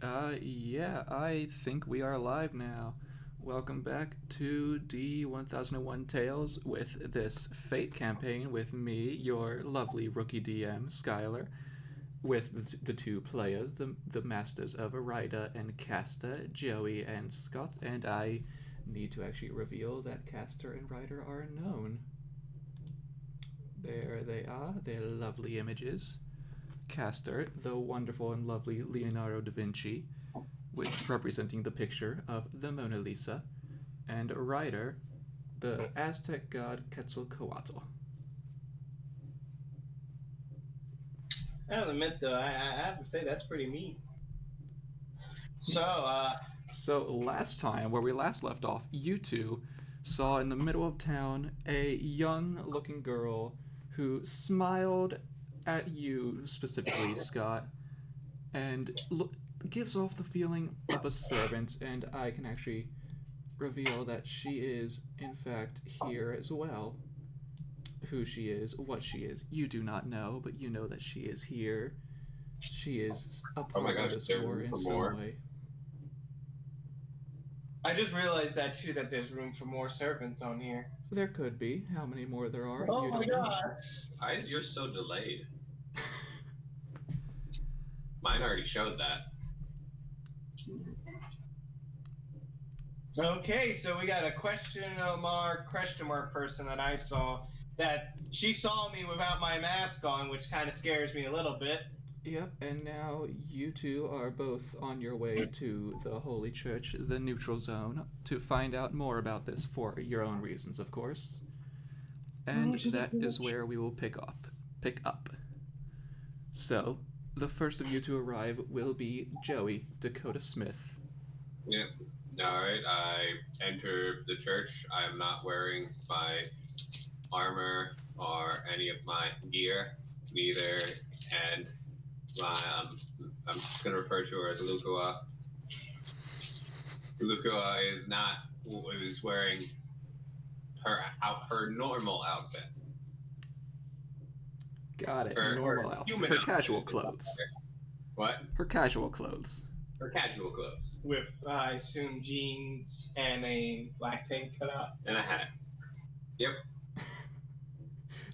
Yeah, I think we are live now. Welcome back to D1001 Tales with this Fate campaign with me, your lovely rookie DM, Skylar, with the two players, the masters of Arida and Casta, Joey and Scott, and I need to actually reveal that Caster and Ryder are known. There they are, their lovely images. Caster, the wonderful and lovely Leonardo da Vinci, which representing the picture of the Mona Lisa, and Ryder, the Aztec god Quetzalcoatl. I'll admit though, I have to say that's pretty neat. So, So last time, where we last left off, you two saw in the middle of town a young-looking girl who smiled at you specifically, Scott, and gives off the feeling of a servant, and I can actually reveal that she is, in fact, here as well. Who she is, what she is, you do not know, but you know that she is here. She is a Oh my part of gosh, this there's war room in for some more. way. I just realized that too, that there's room for more servants on here. There could be. How many more there are, Oh you my don't know. god. Why is yours so delayed? Mine already showed that. Okay, so we got a question mark person that I saw that she saw me without my mask on, which kind of scares me a little bit. Yep, and now you two are both on your way to the Holy Church, the neutral zone, to find out more about this for your own reasons, of course. And that is where we will pick up. Pick up. So, the first of you to arrive will be Joey Dakota Smith. Yep. Alright, I enter the church. I am not wearing my armor or any of my gear, neither, and I'm just going to refer to her as Lukua. Lukua is wearing her normal outfit. Got it. Her Normal outfit. human Her outfit. casual clothes. What? Her casual clothes. Her casual clothes. With, I assume, jeans and a black tank cut out. And a hat. Yep.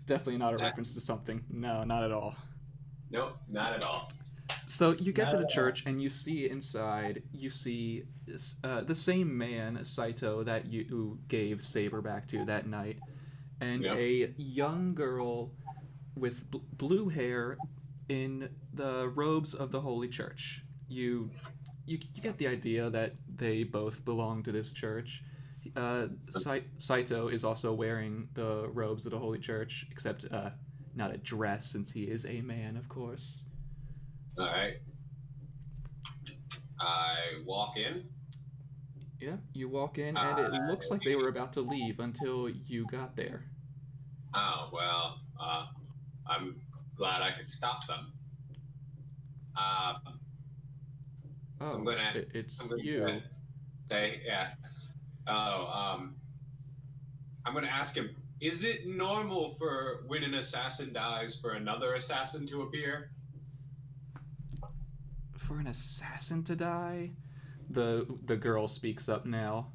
Definitely not a reference to something. No, not at all. Nope, not at all. So you get to the church and you see inside, you see the same man, Saito, that you gave Saber back to that night, and Yep. a young girl with blue hair in the robes of the Holy Church. You get the idea that they both belong to this church. Saito is also wearing the robes of the Holy Church, except not a dress, since he is a man, of course. Alright. I walk in. Yeah, you walk in, and it looks like they were about to leave until you got there. Oh, well, I'm glad I could stop them. Oh, it's I'm gonna you. Say, yeah. Oh, I'm gonna ask him, is it normal for when an assassin dies for another assassin to appear? For an assassin to die? The girl speaks up now.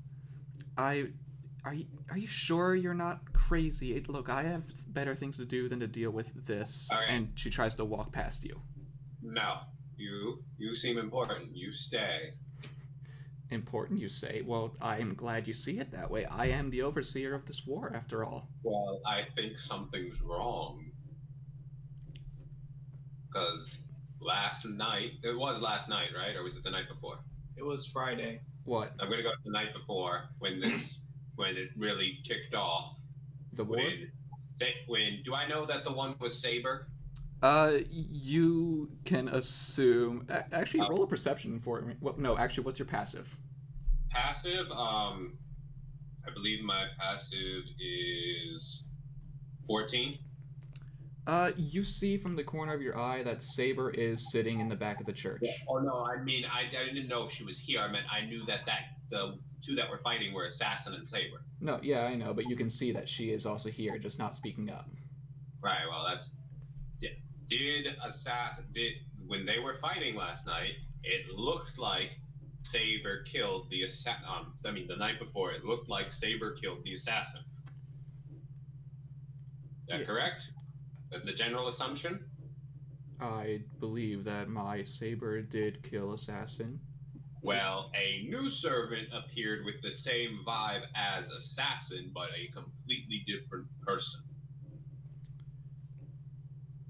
Are you sure you're not crazy? Look, I have better things to do than to deal with this. All right. And she tries to walk past you. No, you seem important. You stay. Important, you say? Well, I am glad you see it that way. I am the overseer of this war, after all. Well, I think something's wrong. Because it was last night, right? Or was it the night before? It was Friday. What? I'm gonna go the night before when it really kicked off. The war? When do I know that the one was Saber? You can assume. Actually, roll a perception for me. Well, no, actually, what's your passive? Passive, I believe my passive is 14. You see from the corner of your eye that Saber is sitting in the back of the church. Oh no, I mean I didn't know if she was here. I meant I knew that the two that were fighting were Assassin and Saber. No, yeah, I know, but you can see that she is also here, just not speaking up. Right. Well, that's did when they were fighting last night? it looked like Saber killed the the night before, it looked like Saber killed the assassin. Is that correct? That's the general assumption? I believe that my Saber did kill Assassin. Well, a new servant appeared with the same vibe as Assassin, but a completely different person.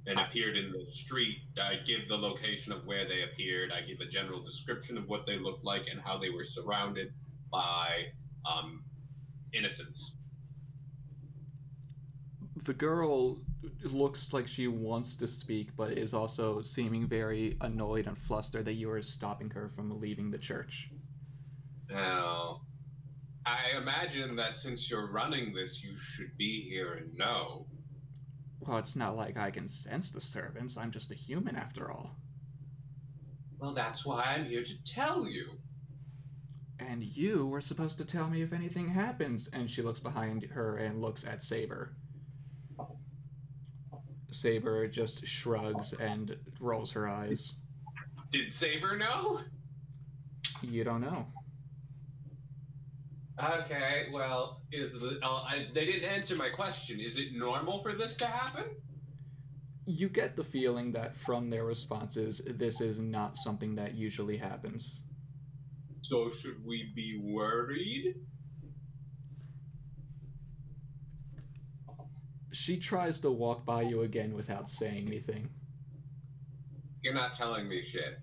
And appeared in the street. I give the location of where they appeared. I give a general description of what they looked like and how they were surrounded by innocents. The girl looks like she wants to speak, but is also seeming very annoyed and flustered that you are stopping her from leaving the church. Now, I imagine that since you're running this, you should be here and know. Well, it's not like I can sense the servants. I'm just a human after all. Well, that's why I'm here to tell you. And you were supposed to tell me if anything happens. And she looks behind her and looks at Saber. Saber just shrugs and rolls her eyes. Did Saber know? You don't know. Okay, well, they didn't answer my question. Is it normal for this to happen? You get the feeling that from their responses, this is not something that usually happens. So should we be worried? She tries to walk by you again without saying anything. You're not telling me shit.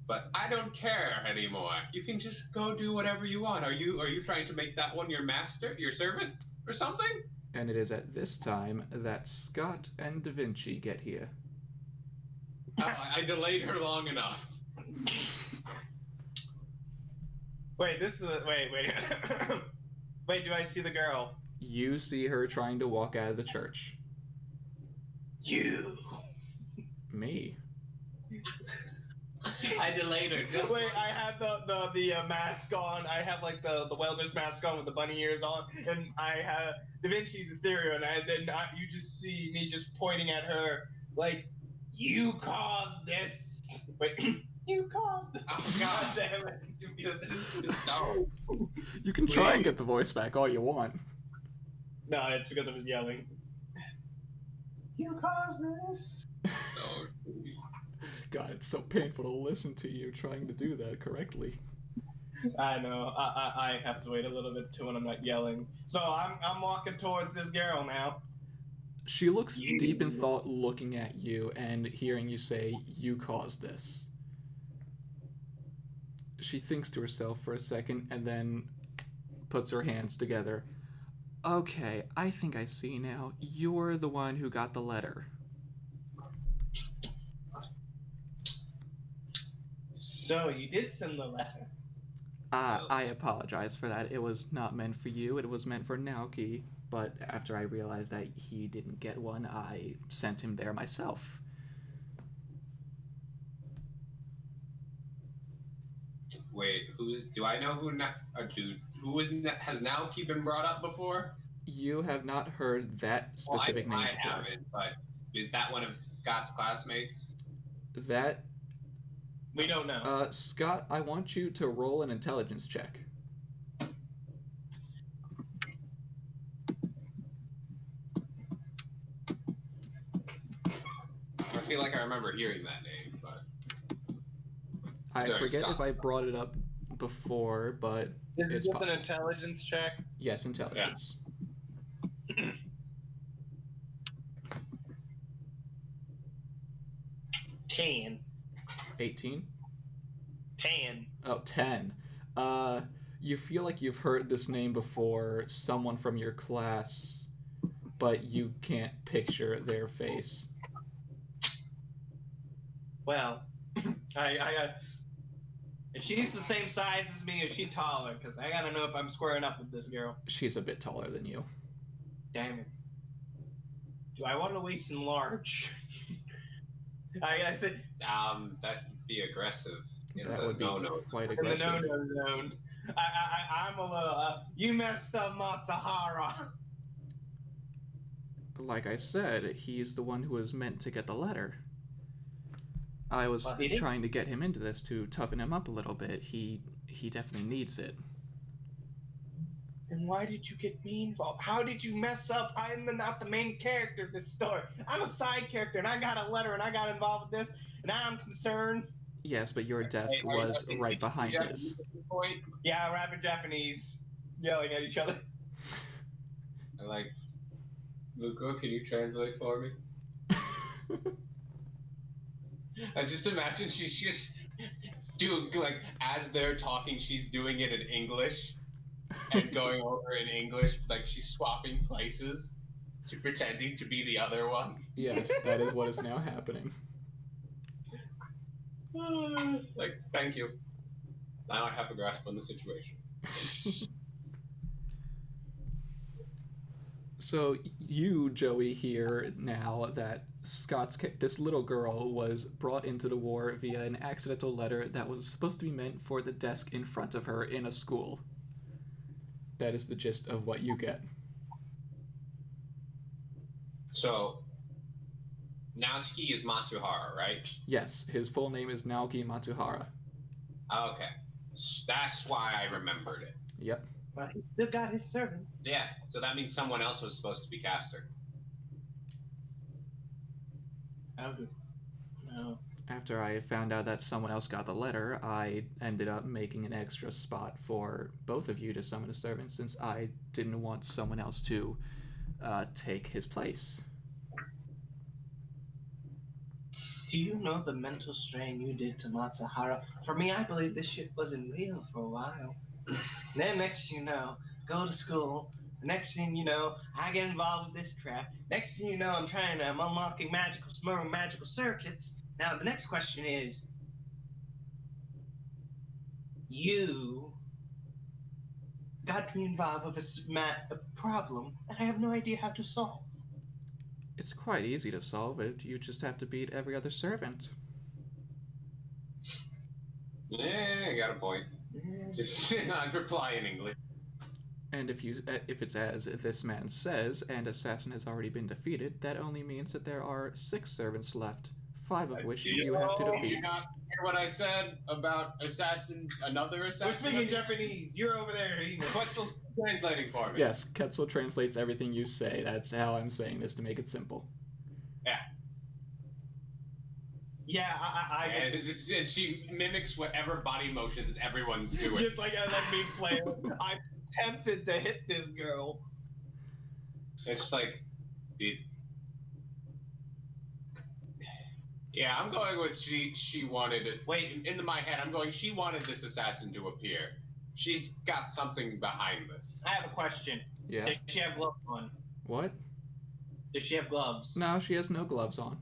But I don't care anymore. You can just go do whatever you want. Are you trying to make that one your master, your servant, or something? And it is at this time that Scott and Da Vinci get here. I delayed her long enough. Wait, wait. Wait, do I see the girl? You see her trying to walk out of the church. You. Me? I delayed her. Just wait, I have the mask on. I have like the welder's mask on with the bunny ears on, and I have Da Vinci's ethereal, and you just see me just pointing at her like, you caused this. Wait, you caused this. Oh god damn it! No. You can try and get the voice back all you want. No, it's because I was yelling. You caused this. Oh, God, it's so painful to listen to you trying to do that correctly. I know. I have to wait a little bit too when I'm not yelling. So I'm walking towards this girl now. She looks deep in thought, looking at you and hearing you say, "You caused this." She thinks to herself for a second and then puts her hands together. Okay, I think I see now. You're the one who got the letter. So you did send the letter. I apologize for that. It was not meant for you. It was meant for Naoki. But after I realized that he didn't get one, I sent him there myself. wait, do I know who has Naoki been brought up before? You have not heard that specific name I before. haven't, but is that one of Scott's classmates? That We don't know. Scott, I want you to roll an intelligence check. I feel like I remember hearing that name, but I Sorry, forget Scott. if I brought it up before, but Is it's this an possible. intelligence check? Yes, intelligence. Yeah. 10. 18? 10. Oh, 10. You feel like you've heard this name before, someone from your class, but you can't picture their face. Well, if she's the same size as me, is she taller? Because I gotta know if I'm squaring up with this girl. She's a bit taller than you. Damn it. Do I want to waste some large? I said, that'd be aggressive. That would be quite in the aggressive. no-no zone. I'm a little, you messed up Matsuhara. Like I said, he's the one who was meant to get the letter. I was Well, he did. trying to get him into this to toughen him up a little bit. He definitely needs it. Then why did you get me involved? How did you mess up? I'm not the main character of this story. I'm a side character, and I got a letter, and I got involved with this, and now I'm concerned. Yes, but your desk Are you was speaking right behind Japanese his. at this point? Yeah, rapping Japanese, yelling at each other. I'm like, Luko, can you translate for me? I just imagine she's just doing, like, as they're talking, she's doing it in English and going over in English, like she's swapping places to pretending to be the other one. Yes, that is what is now happening. Like, thank you. Now I have a grasp on the situation. So you, Joey, hear now that this little girl was brought into the war via an accidental letter that was supposed to be meant for the desk in front of her in a school. That is the gist of what you get. So, Naosuke is Matsuhara, right? Yes, his full name is Naoki Matsuhara. Okay. That's why I remembered it. Yep. But he still got his servant. Yeah, so that means someone else was supposed to be caster. No. After I found out that someone else got the letter, I ended up making an extra spot for both of you to summon a servant since I didn't want someone else to take his place. Do you know the mental strain you did to Matsuhara? For me, I believe this shit wasn't real for a while. Then next thing you know, go to school. The next thing you know, I get involved with this crap. Next thing you know, I'm unlocking magical circuits. Now the next question is, you got me involved with a problem that I have no idea how to solve. It's quite easy to solve it. You just have to beat every other servant. Yeah, I got a point. Just I'd reply in English. And if it's as this man says, and Assassin has already been defeated, that only means that there are 6 servants left, 5 of which you have to defeat. Did you not hear what I said about assassin, another assassin? We're speaking Japanese. You're over there. Quetzal's translating for me. Yes, Quetzal translates everything you say. That's how I'm saying this to make it simple. Yeah. Yeah, And she mimics whatever body motions everyone's doing. Just like I let me play. I'm tempted to hit this girl. It's like, dude. Yeah, I'm going with she wanted it. Wait, into my head, I'm going, she wanted this assassin to appear. She's got something behind this. I have a question. Yeah. Does she have gloves on? What? Does she have gloves? No, she has no gloves on.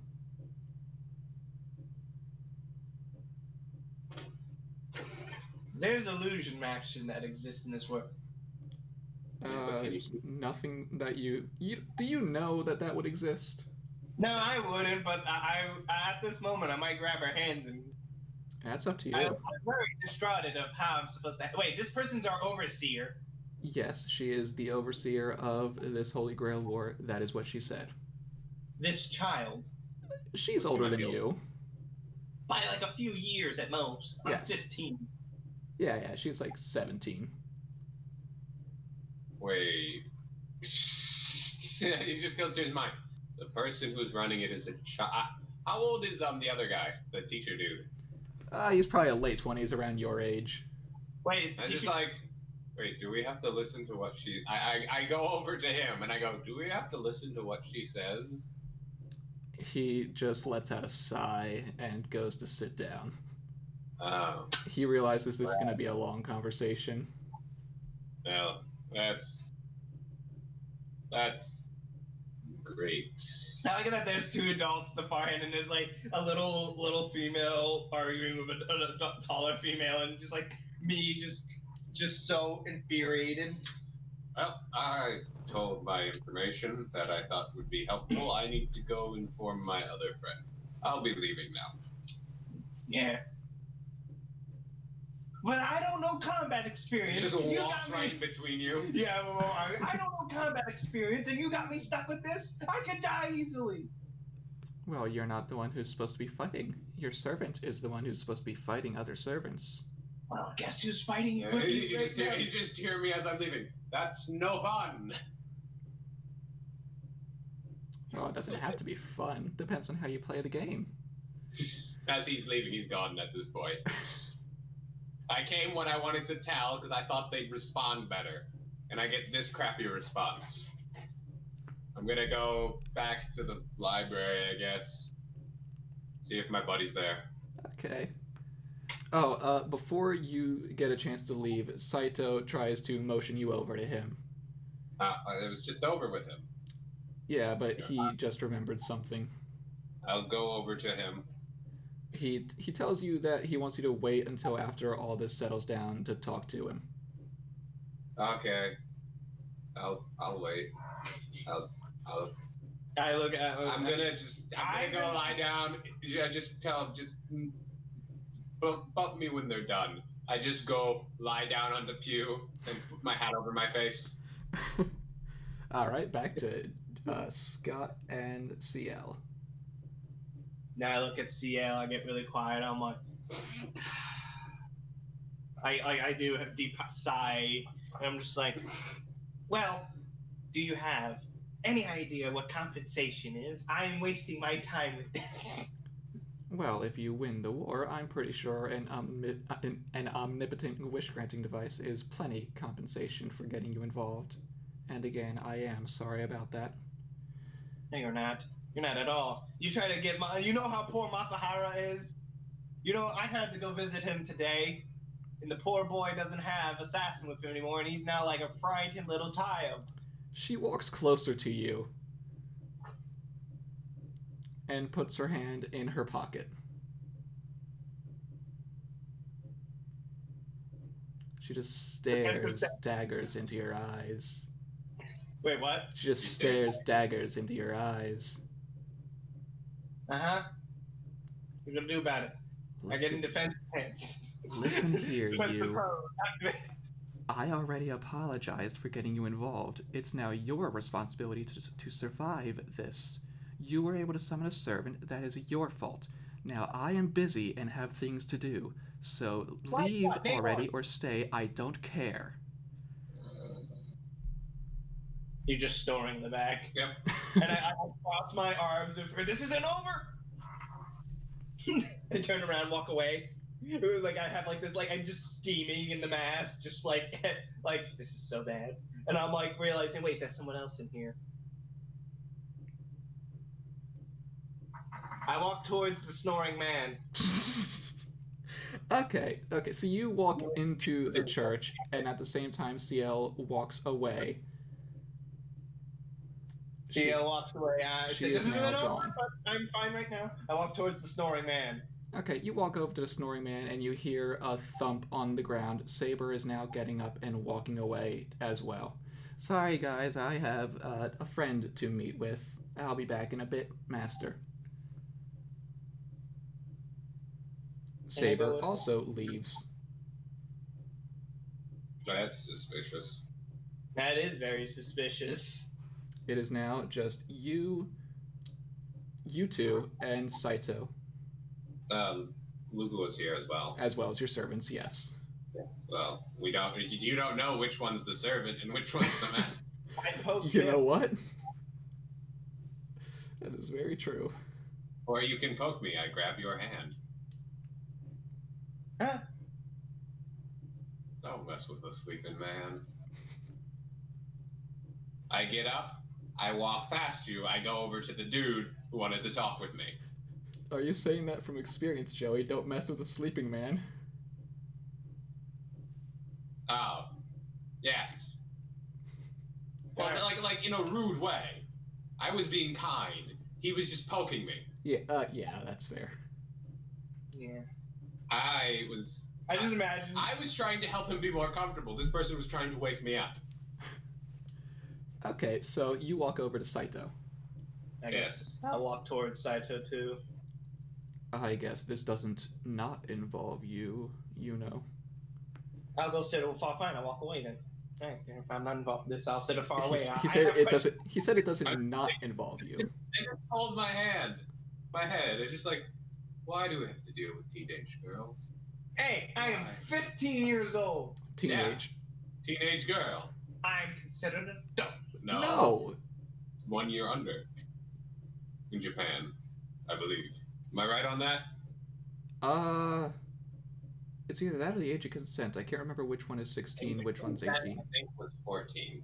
There's illusion action that exists in this world. Nothing that you do you know that would exist? No, I wouldn't, but I at this moment I might grab her hands and. That's up to you. I'm very distraught of how I'm supposed to. Wait, this person's our overseer. Yes, she is the overseer of this Holy Grail War. That is what she said. This child. She's older than you. By like a few years at most. I'm Yes. 15. Yeah, she's like 17. Wait. He just goes through his mind. The person who's running it is a child. How old is the other guy, the teacher dude? He's probably late 20s, around your age. Wait, is the I'm just teacher... like, wait, do we have to listen to what she... I go over to him and I go, do we have to listen to what she says? He just lets out a sigh and goes to sit down. Oh. He realizes this is going to be a long conversation. Well, that's great. I like that there's 2 adults at the far end and there's like a little female arguing with a taller female and just like me just so infuriated. Well, I told my information that I thought would be helpful. I need to go inform my other friend. I'll be leaving now. Yeah. But I don't know combat experience. He just You walks got me- right in between you. Yeah, well, I don't know combat experience, and you got me stuck with this? I could die easily. Well, you're not the one who's supposed to be fighting. Your servant is the one who's supposed to be fighting other servants. Well, guess who's fighting you? You just hear me as I'm leaving. That's no fun. Well, it doesn't have to be fun. Depends on how you play the game. As he's leaving, he's gone at this point. I came when I wanted to tell because I thought they'd respond better. And I get this crappy response. I'm gonna go back to the library, I guess. See if my buddy's there. Okay. Oh, before you get a chance to leave, Saito tries to motion you over to him. It was just over with him. Yeah, but he just remembered something. I'll go over to him. He tells you that he wants you to wait until after all this settles down to talk to him. Okay. I'll wait. I look at. I'm gonna go lie down. Just tell him, just bump me when they're done. I just go lie down on the pew and put my hat over my face. All right, back to Scott and CL. Now I look at CL. I get really quiet. I'm like, I do a deep sigh, and I'm just like, well, do you have any idea what compensation is? I'm wasting my time with this. Well, if you win the war, I'm pretty sure an omnipotent wish-granting device is plenty compensation for getting you involved. And again, I am sorry about that. No, you're not. You're not at all. You try to get you know how poor Matsuhara is? You know, I had to go visit him today, and the poor boy doesn't have Assassin with him anymore, and he's now like a frightened little child. She walks closer to you and puts her hand in her pocket. She just stares daggers into your eyes. Wait, what? She just stares daggers into your eyes. Uh-huh. What are you gonna do about it? Listen, I get in defense stance. Listen here, you. Activate. I already apologized for getting you involved. It's now your responsibility to survive this. You were able to summon a servant. That is your fault. Now, I am busy and have things to do. So leave already or stay. I don't care. You're just snoring in the back. Yep. And I cross my arms and this isn't over. I turn around, walk away. It was like I have like this, like I'm just steaming in the mask, just like this is so bad. And I'm like realizing, wait, there's someone else in here. I walk towards the snoring man. Okay, so you walk into the church, and at the same time, CL walks away. CL walks away. She this is isn't now over, gone. but I'm fine right now. I walk towards the snoring man. Okay, you walk over to the snoring man, and you hear a thump on the ground. Saber is now getting up and walking away as well. Sorry, guys, I have a friend to meet with. I'll be back in a bit, Master. Saber also leaves. That's suspicious. That is very suspicious. It is now just you two, and Saito. Lugu was here as well. As well as your servants, yes. Well, you don't know which one's the servant and which one's the master. You know what? That is very true. Or you can poke me. I grab your hand. Huh? Don't mess with a sleeping man. I get up. I walk past you. I go over to the dude who wanted to talk with me. Are you saying that from experience, Joey? Don't mess with a sleeping man. Oh, yes. Well, like in a rude way. I was being kind. He was just poking me. Yeah, that's fair. Yeah. I just imagine. I was trying to help him be more comfortable. This person was trying to wake me up. Okay, so you walk over to Saito. I guess I'll walk towards Saito too. I guess this doesn't not involve you, Yuno. I'll go sit fine. I'll walk away then. Hey, if I'm not involved in this, I'll sit far away. He said it doesn't not involve you. They just hold my hand. my head. It's just like, why do we have to deal with teenage girls? Hey, I am Why? 15 years old. Teenage. Teenage girl. I'm considered an adult. No. No. 1 year under. In Japan, I believe. Am I right on that? It's either that or the age of consent. I can't remember which one is 16, which one's That, 18. I think was 14.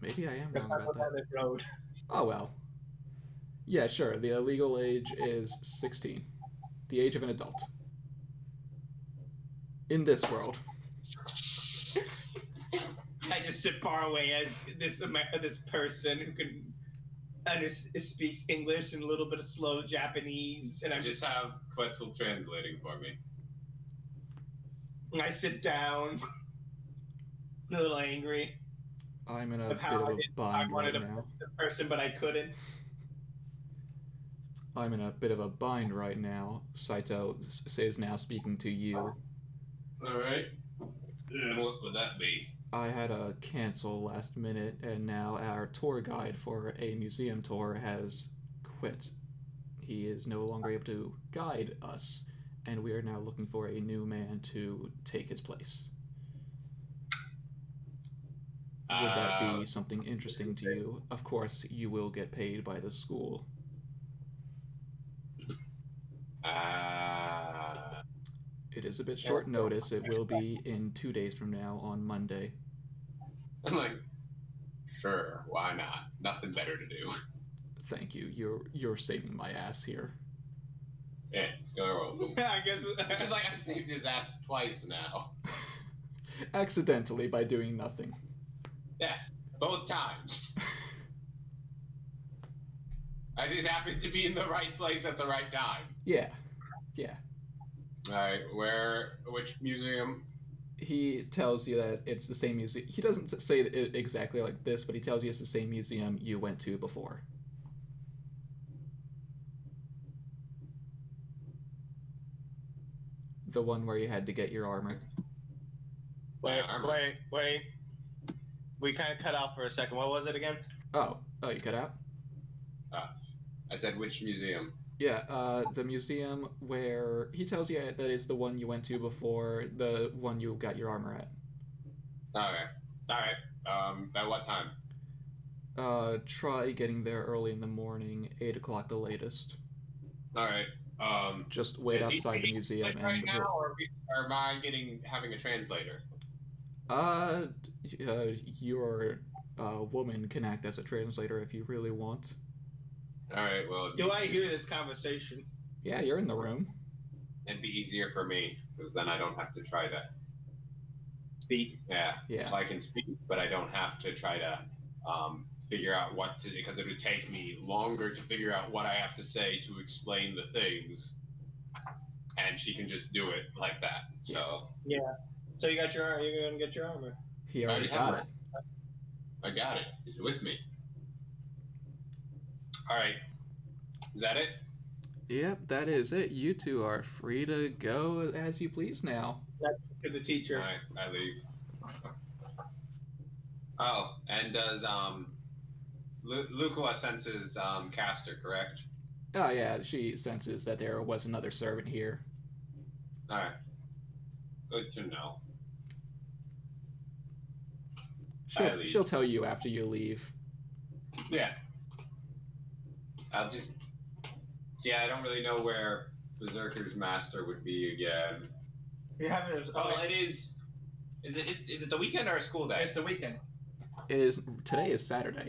Maybe I am That's wrong not about what that. I road. Oh well. Yeah, sure. The legal age is 16. The age of an adult. In this world. I just sit far away as this person who can speaks English and a little bit of slow Japanese, and I just have Quetzal translating for me. I sit down, a little angry. I'm in a bit of a bind right now. The person, but I couldn't. I'm in a bit of a bind right now. Saito is now speaking to you. Alright. And what would that be? I had a cancel last minute, and now our tour guide for a museum tour has quit. He is no longer able to guide us, and we are now looking for a new man to take his place. Would that be something interesting to you? Of course, you will get paid by the school. It is a bit short notice. It will be in 2 days from now on Monday. I'm like, sure, why not? Nothing better to do. Thank you. You're saving my ass here. Yeah, you're welcome. I guess. It's just like I've saved his ass twice now. Accidentally by doing nothing. Yes, both times. I just happened to be in the right place at the right time. Yeah. Alright, which museum? He tells you that it's the same museum. He doesn't say it exactly like this, but he tells you it's the same museum you went to before. The one where you had to get your armor. Wait. We kind of cut out for a second. What was it again? Oh, you cut out? I said which museum? Yeah, the museum where he tells you that is the one you went to before, the one you got your armor at. Alright. At what time? Try getting there early in the morning, 8 o'clock the latest. Alright. Just wait outside the museum right now, or am I having a translator? Your woman can act as a translator if you really want. Alright, well... Do I hear this conversation? Yeah, you're in the room. It'd be easier for me, because then I don't have to try to... Speak. Yeah. So I can speak, but I don't have to try to figure out what to... Because it would take me longer to figure out what I have to say to explain the things. And she can just do it like that, so... Yeah. So you're gonna get your armor. He already got it. I got it. It's with me. Alright. Is that it? Yep, that is it. You two are free to go as you please now. To the teacher. Alright, I leave. Oh, and does Lukua senses Caster, correct? Oh yeah, she senses that there was another servant here. Alright. Good to know. She'll tell you after you leave. Yeah. I don't really know where Berserker's master would be again. You're having this. It is. Is it the weekend or a school day? It's a weekend. Today is Saturday.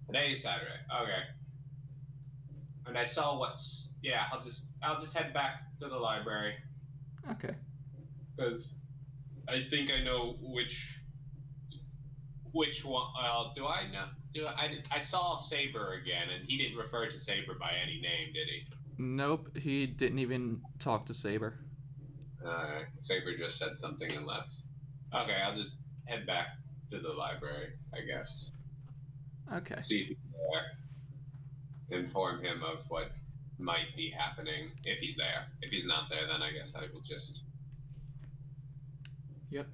Today is Saturday. Okay. And I saw what's. Yeah, I'll just head back to the library. Okay. Because I think I know which one. Do I know? I saw Saber again, and he didn't refer to Saber by any name, did he? Nope, he didn't even talk to Saber. Saber just said something and left. Okay, I'll just head back to the library, I guess. Okay. See if he's there. Inform him of what might be happening if he's there. If he's not there, then I guess I will just... Yep.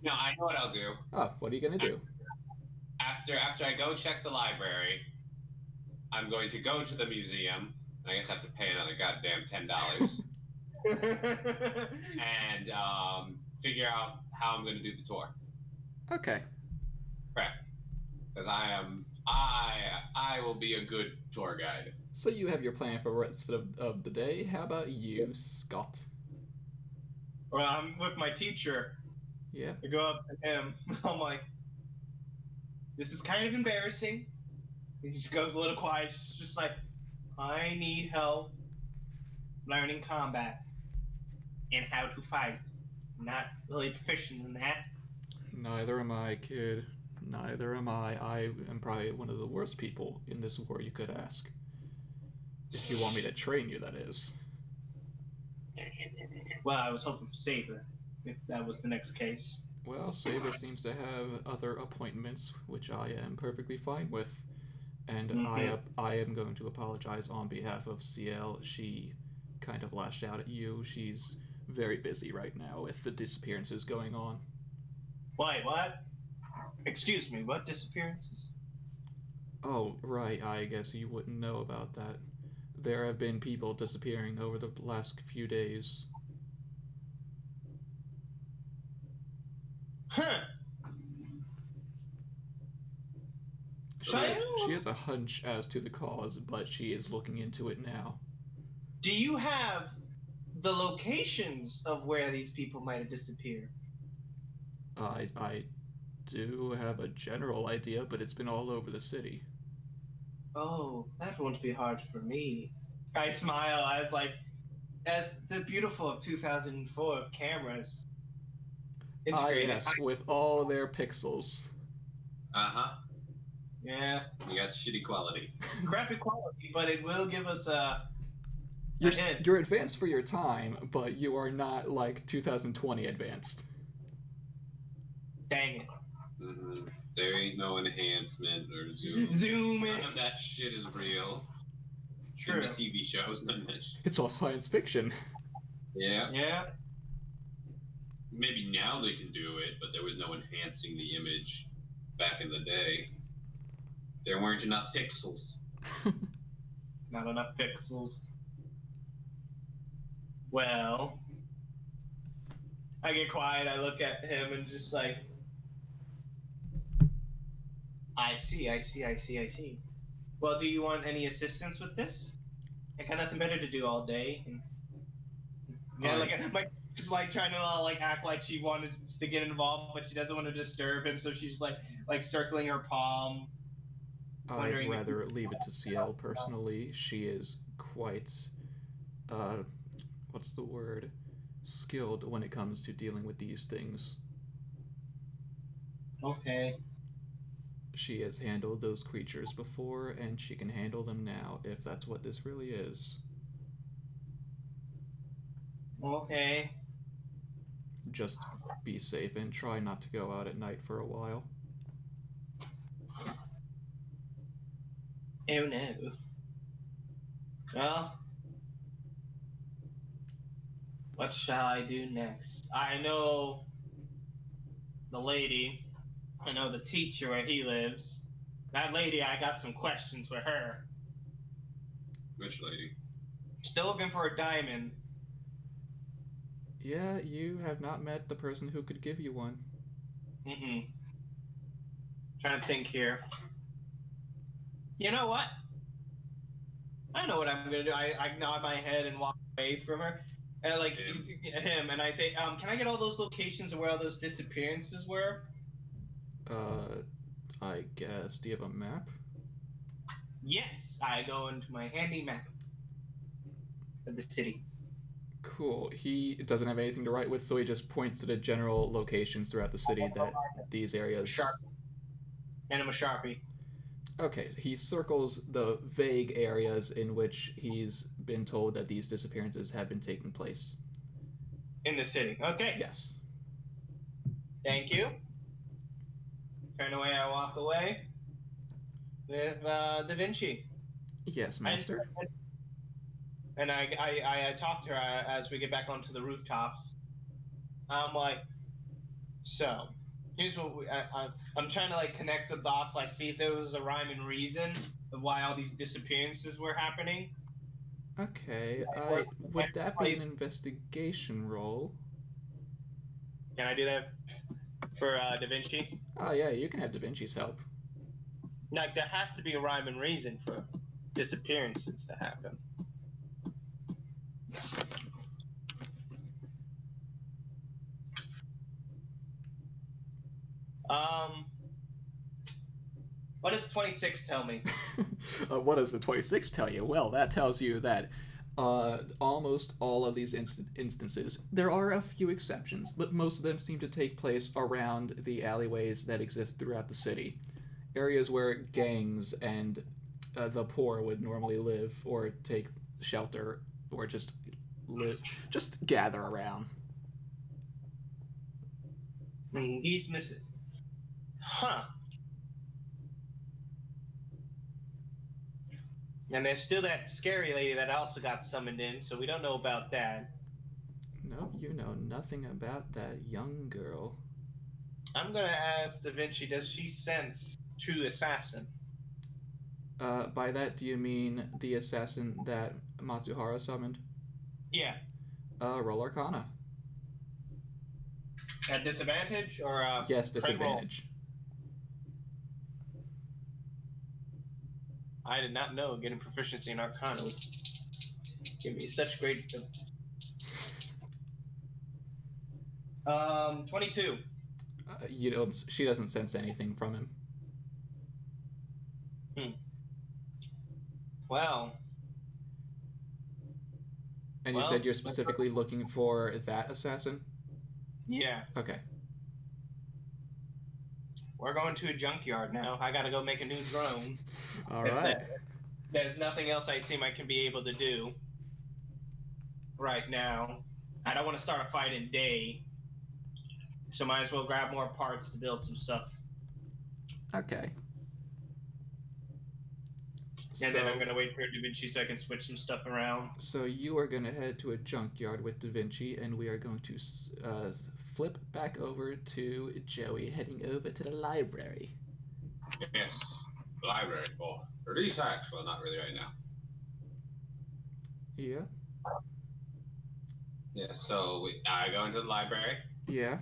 No, I know what I'll do. Oh, what are you gonna do? After I go check the library, I'm going to go to the museum, I guess I have to pay another goddamn $10 and figure out how I'm going to do the tour. Okay. Correct. Because I will be a good tour guide. So you have your plan for the rest of the day. How about you, Scott? Well, I'm with my teacher. Yeah. I go up to him. I'm like, this is kind of embarrassing. He goes a little quiet. She's just like, I need help learning combat and how to fight. I'm not really proficient in that. Neither am I, kid. Neither am I. I am probably one of the worst people in this war you could ask. If you want me to train you, that is. Well, I was hoping for Saber, if that was the next case. Well, Saber seems to have other appointments, which I am perfectly fine with. And I am going to apologize on behalf of CL. She kind of lashed out at you. She's very busy right now with the disappearances going on. Wait, what? Excuse me, what disappearances? Oh, right, I guess you wouldn't know about that. There have been people disappearing over the last few days. Huh. She has a hunch as to the cause, but she is looking into it now. Do you have the locations of where these people might have disappeared? I do have a general idea, but it's been all over the city. Oh, that won't be hard for me. I smile as the beautiful of 2004 cameras. Yes, with all their pixels. Uh-huh. Yeah. You got shitty quality. Crappy quality, but it will give us You're advanced for your time, but you are not like 2020 advanced. Dang it. Mm-hmm. There ain't no enhancement or zoom. Zoom in. None of that shit is real. True. In the TV shows, none of that shit. It's all science fiction. Yeah. Yeah. Maybe now they can do it, but there was no enhancing the image back in the day. There weren't enough pixels. Not enough pixels. Well, I get quiet. I look at him and just like, I see. Well, do you want any assistance with this? I got nothing better to do all day. And, yeah, she's like trying to like act like she wanted to get involved, but she doesn't want to disturb him, so she's like circling her palm. I'd rather leave it to CL personally. She is quite, what's the word? Skilled when it comes to dealing with these things. Okay. She has handled those creatures before, and she can handle them now, if that's what this really is. Okay. Just be safe and try not to go out at night for a while. Oh no. Well, what shall I do next? I know the lady. I know the teacher where he lives. That lady, I got some questions with her. Which lady? Still looking for a diamond. Yeah, you have not met the person who could give you one. Trying to think here. You know what? I know what I'm gonna do. I nod my head and walk away from her. And like him, and I say, can I get all those locations of where all those disappearances were? I guess. Do you have a map? Yes, I go into my handy map of the city. Cool. He doesn't have anything to write with, so he just points to the general locations throughout the city that these areas. Sharp. And I'm a Sharpie. Okay, so he circles the vague areas in which he's been told that these disappearances have been taking place. In the city. Okay. Yes. Thank you. Turn away, I walk away with Da Vinci. Yes, master. And I talk to her as we get back onto the rooftops. I'm like, so, here's what I'm trying to like connect the dots, like see if there was a rhyme and reason of why all these disappearances were happening. Okay, What- would that be an what- investigation roll? Can I do that for Da Vinci? Oh yeah, you can have Da Vinci's help. Like, there has to be a rhyme and reason for disappearances to happen. Um, what does 26 tell me? What does the 26 tell you? Well, that tells you that almost all of these instances, there are a few exceptions, but most of them seem to take place around the alleyways that exist throughout the city. Areas where gangs and the poor would normally live or take shelter or just gather around. He's missing. Huh. And there's still that scary lady that also got summoned in, so we don't know about that. No, you know nothing about that young girl. I'm gonna ask Da Vinci, does she sense true assassin? By that, do you mean the assassin that Matsuhara summoned? Yeah. Roll Arcana. At disadvantage or Yes, crit roll? disadvantage. I did not know getting proficiency in Arcana would give me such great. 22. You don't. She doesn't sense anything from him. Well. And you said you're specifically looking for that assassin? Yeah. Okay. We're going to a junkyard now. I gotta go make a new drone. All right. There's nothing else I seem I can be able to do right now. I don't want to start a fight in day, so might as well grab more parts to build some stuff. Okay. And then I'm going to wait for Da Vinci so I can switch some stuff around. So you are going to head to a junkyard with Da Vinci, and we are going to flip back over to Joey heading over to the library. Yes, library for research. Well, not really right now. Yeah. Yeah, so I go into the library. Yeah.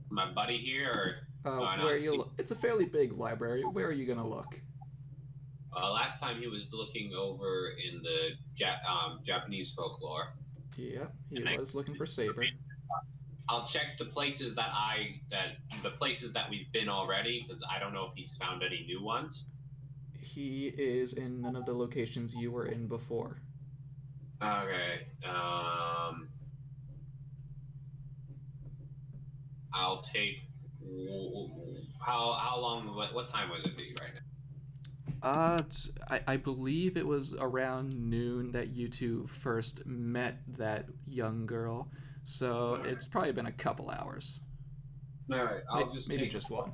My buddy here, or where you? It's a fairly big library. Where are you gonna look? Last time he was looking over in the Japanese folklore. Yeah, he was looking for Saber. I'll check the places that we've been already, because I don't know if he's found any new ones. He is in none of the locations you were in before. Okay. I'll take. How long? What time was it right now? I believe it was around noon that you two first met that young girl, so it's probably been a couple hours. All right, maybe just one.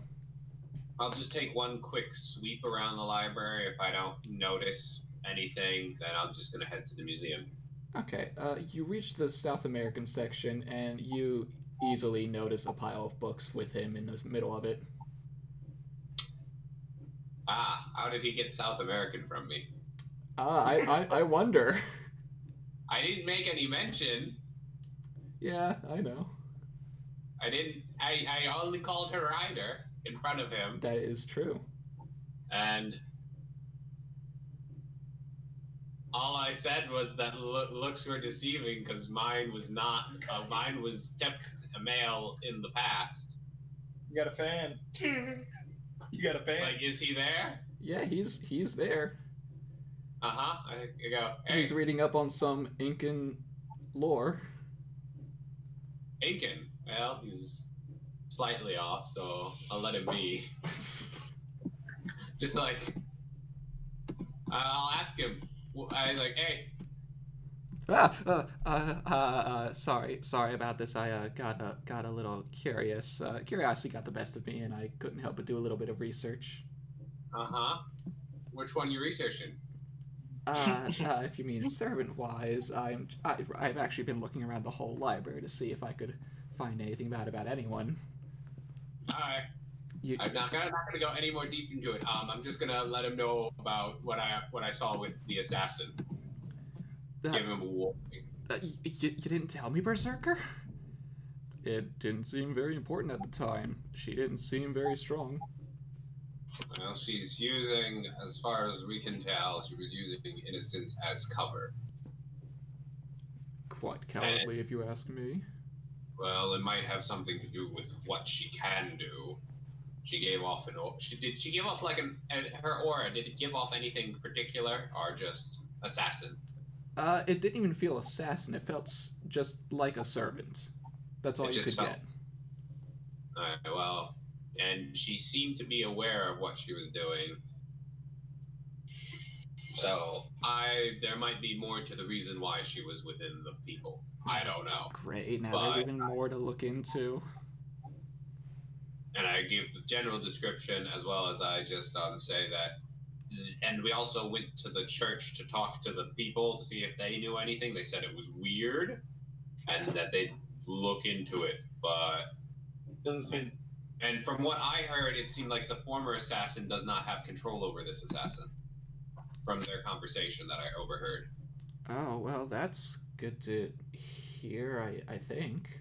I'll just take one quick sweep around the library. If I don't notice anything, then I'm just gonna head to the museum. Okay, you reach the South American section, and you easily notice a pile of books with him in the middle of it. How did he get South American from me? I wonder. I didn't make any mention. Yeah, I know. I didn't. I only called her Ryder in front of him. That is true. And all I said was that looks were deceiving because mine was not. Mine was kept a male in the past. You got a fan. You got a fan. Like, is he there? Yeah, he's there. I go. Hey. He's reading up on some Incan lore. Incan? Well, he's slightly off, so I'll let him be. Just like, I'll ask him. I like, hey. Sorry about this. I got a little curious. Curiosity got the best of me, and I couldn't help but do a little bit of research. Which one you researching? If you mean servant-wise, I've actually been looking around the whole library to see if I could find anything about anyone. All right. I'm not gonna go any more deep into it. I'm just gonna let him know about what I saw with the assassin. Uh, give him a warning. you didn't tell me, Berserker? It didn't seem very important at the time. She didn't seem very strong. Well, she's using, as far as we can tell, she was using innocence as cover. Quite And, cowardly, if you ask me. well, it might have something to do with what she can do. She gave off she give off like her aura, did it give off anything particular, or just assassin? It didn't even feel assassin. It felt just like a servant. That's all It you just could felt, get. well, and she seemed to be aware of what she was doing. So there might be more to the reason why she was within the people. I don't know. Great. Now there's But, even more to look into. and I give the general description as well as I just say that. And we also went to the church to talk to the people to see if they knew anything. They said it was weird and that they'd look into it. But Doesn't seem. and from what I heard, it seemed like the former assassin does not have control over this assassin. From their conversation that I overheard. Oh, well, that's good to hear, I think.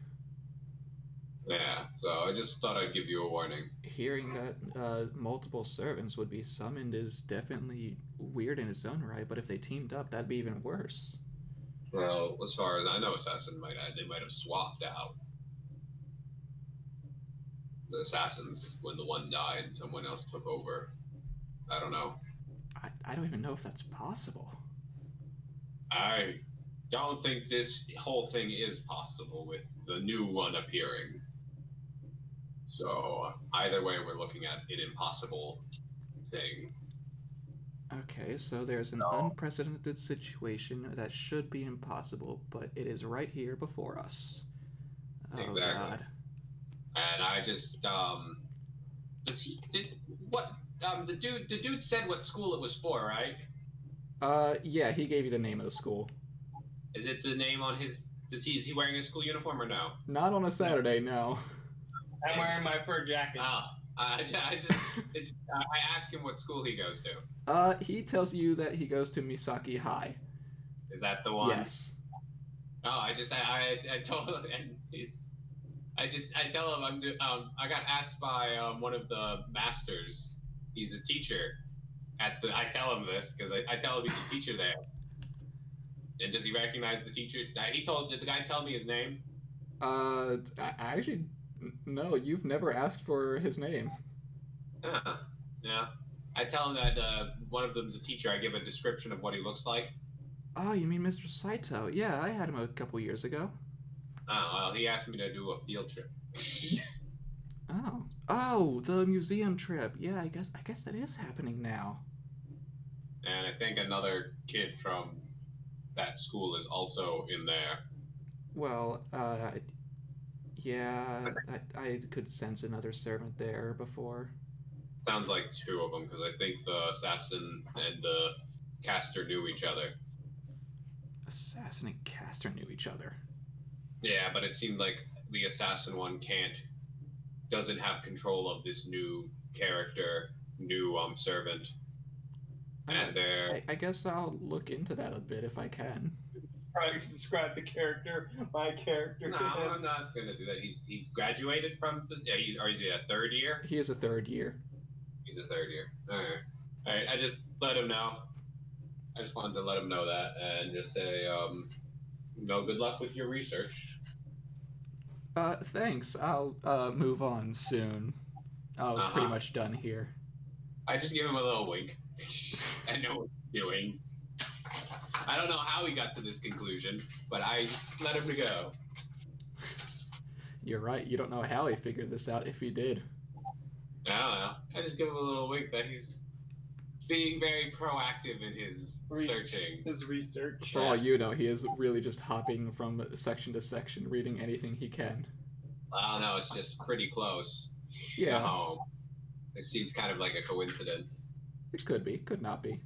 Yeah, so I just thought I'd give you a warning. Hearing that multiple servants would be summoned is definitely weird in its own right, but if they teamed up, that'd be even worse. Well, as far as I know, they might have swapped out the assassins when the one died and someone else took over. I don't know. I don't even know if that's possible. I don't think this whole thing is possible with the new one appearing. So either way, we're looking at an impossible thing. Okay, so there's an unprecedented situation that should be impossible, but it is right here before us. Oh, Exactly. God. And I just the dude said what school it was for, right? Yeah, he gave you the name of the school. Is it the name on his? Is he wearing his school uniform or no? Not on a Saturday, no. I'm wearing my fur jacket. I asked him what school he goes to. He tells you that he goes to Misaki High. Is that the one? Yes. Oh, I told him, and I tell him I got asked by one of the masters. He's a teacher I tell him this because I tell him he's a teacher there. And does he recognize the teacher? Did the guy tell me his name? I actually, no, you've never asked for his name. Yeah. I tell him that one of them's a teacher. I give a description of what he looks like. Oh, you mean Mr. Saito? Yeah, I had him a couple years ago. Oh, well, he asked me to do a field trip. Oh, the museum trip. Yeah, I guess that is happening now. And I think another kid from that school is also in there. Well, yeah, I could sense another servant there before. Sounds like two of them, because I think the assassin and the caster knew each other. Assassin and caster knew each other. Yeah, but it seemed like the assassin one doesn't have control of this new character, new servant. And I guess I'll look into that a bit if I can. Trying to describe the character, my character. No, I'm not gonna do that. He's graduated from the. Or is he a third year? He is a third year. He's a third year. All right. I just let him know. I just wanted to let him know that and just say, good luck with your research. Thanks. I'll move on soon. I was pretty much done here. I just give him a little wink. I know what he's doing. I don't know how he got to this conclusion, but I just let him go. You're right. You don't know how he figured this out if he did. I don't know. I just give him a little wink that he's being very proactive in his searching. His research. For all you know, he is really just hopping from section to section, reading anything he can. I don't know. It's just pretty close. Yeah. No. It seems kind of like a coincidence. It could be. Could not be.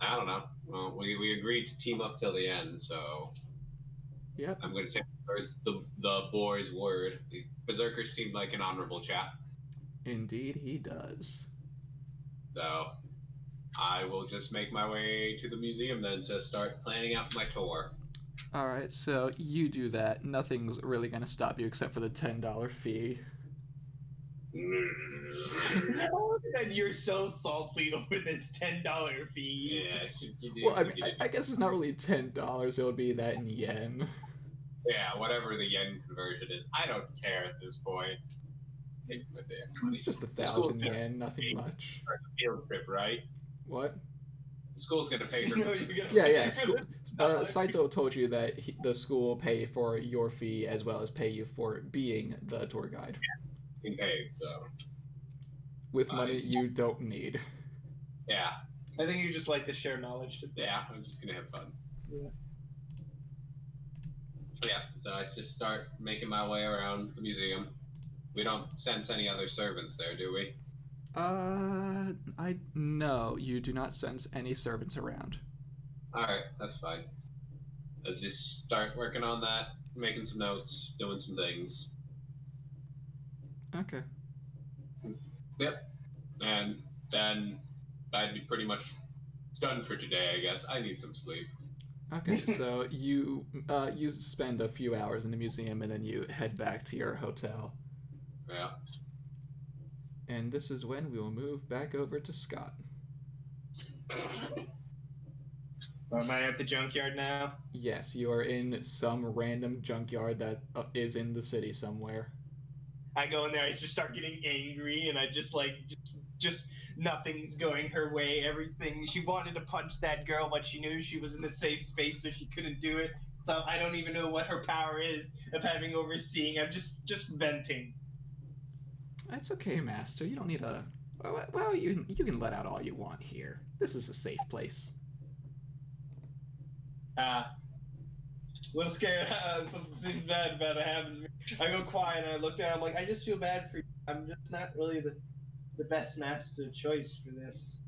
I don't know. Well, we agreed to team up till the end, so. Yep. I'm going to take the boy's word. The Berserker seemed like an honorable chap. Indeed, he does. So, I will just make my way to the museum then to start planning out my tour. All right, so you do that. Nothing's really gonna stop you except for the $10 fee. And you're so salty over this $10 fee. Yeah, you Well, I mean, I guess it's not really $10. It would be that in yen. Yeah, whatever the yen conversion is. I don't care at this point. It's just 1,000 yen, nothing much. For the field trip, right? What? The school's gonna pay for No, you're gonna Yeah, pay yeah. for the Saito told you that the school will pay for your fee as well as pay you for being the tour guide. being paid, so With money you don't need. yeah. I think you just like to share knowledge. Yeah, I'm just gonna have fun. Yeah. Yeah, so I just start making my way around the museum. We don't sense any other servants there, do we? No, you do not sense any servants around. Alright, that's fine. I'll just start working on that, making some notes, doing some things. Okay. Yep. And then I'd be pretty much done for today, I guess. I need some sleep. Okay, so you spend a few hours in the museum and then you head back to your hotel. Yeah. And this is when we will move back over to Scott. Am I at the junkyard now? Yes, you are in some random junkyard that is in the city somewhere. I go in there, I just start getting angry, and I just just nothing's going her way. Everything, she wanted to punch that girl, but she knew she was in a safe space, so she couldn't do it. So I don't even know what her power is of having overseeing. I'm just venting. It's okay, Master. You don't need a. Well, you can let out all you want here. This is a safe place. A little scared. Something seems bad about it happening to me. I go quiet and I look down. I'm like, I just feel bad for you. I'm just not really the best master choice for this.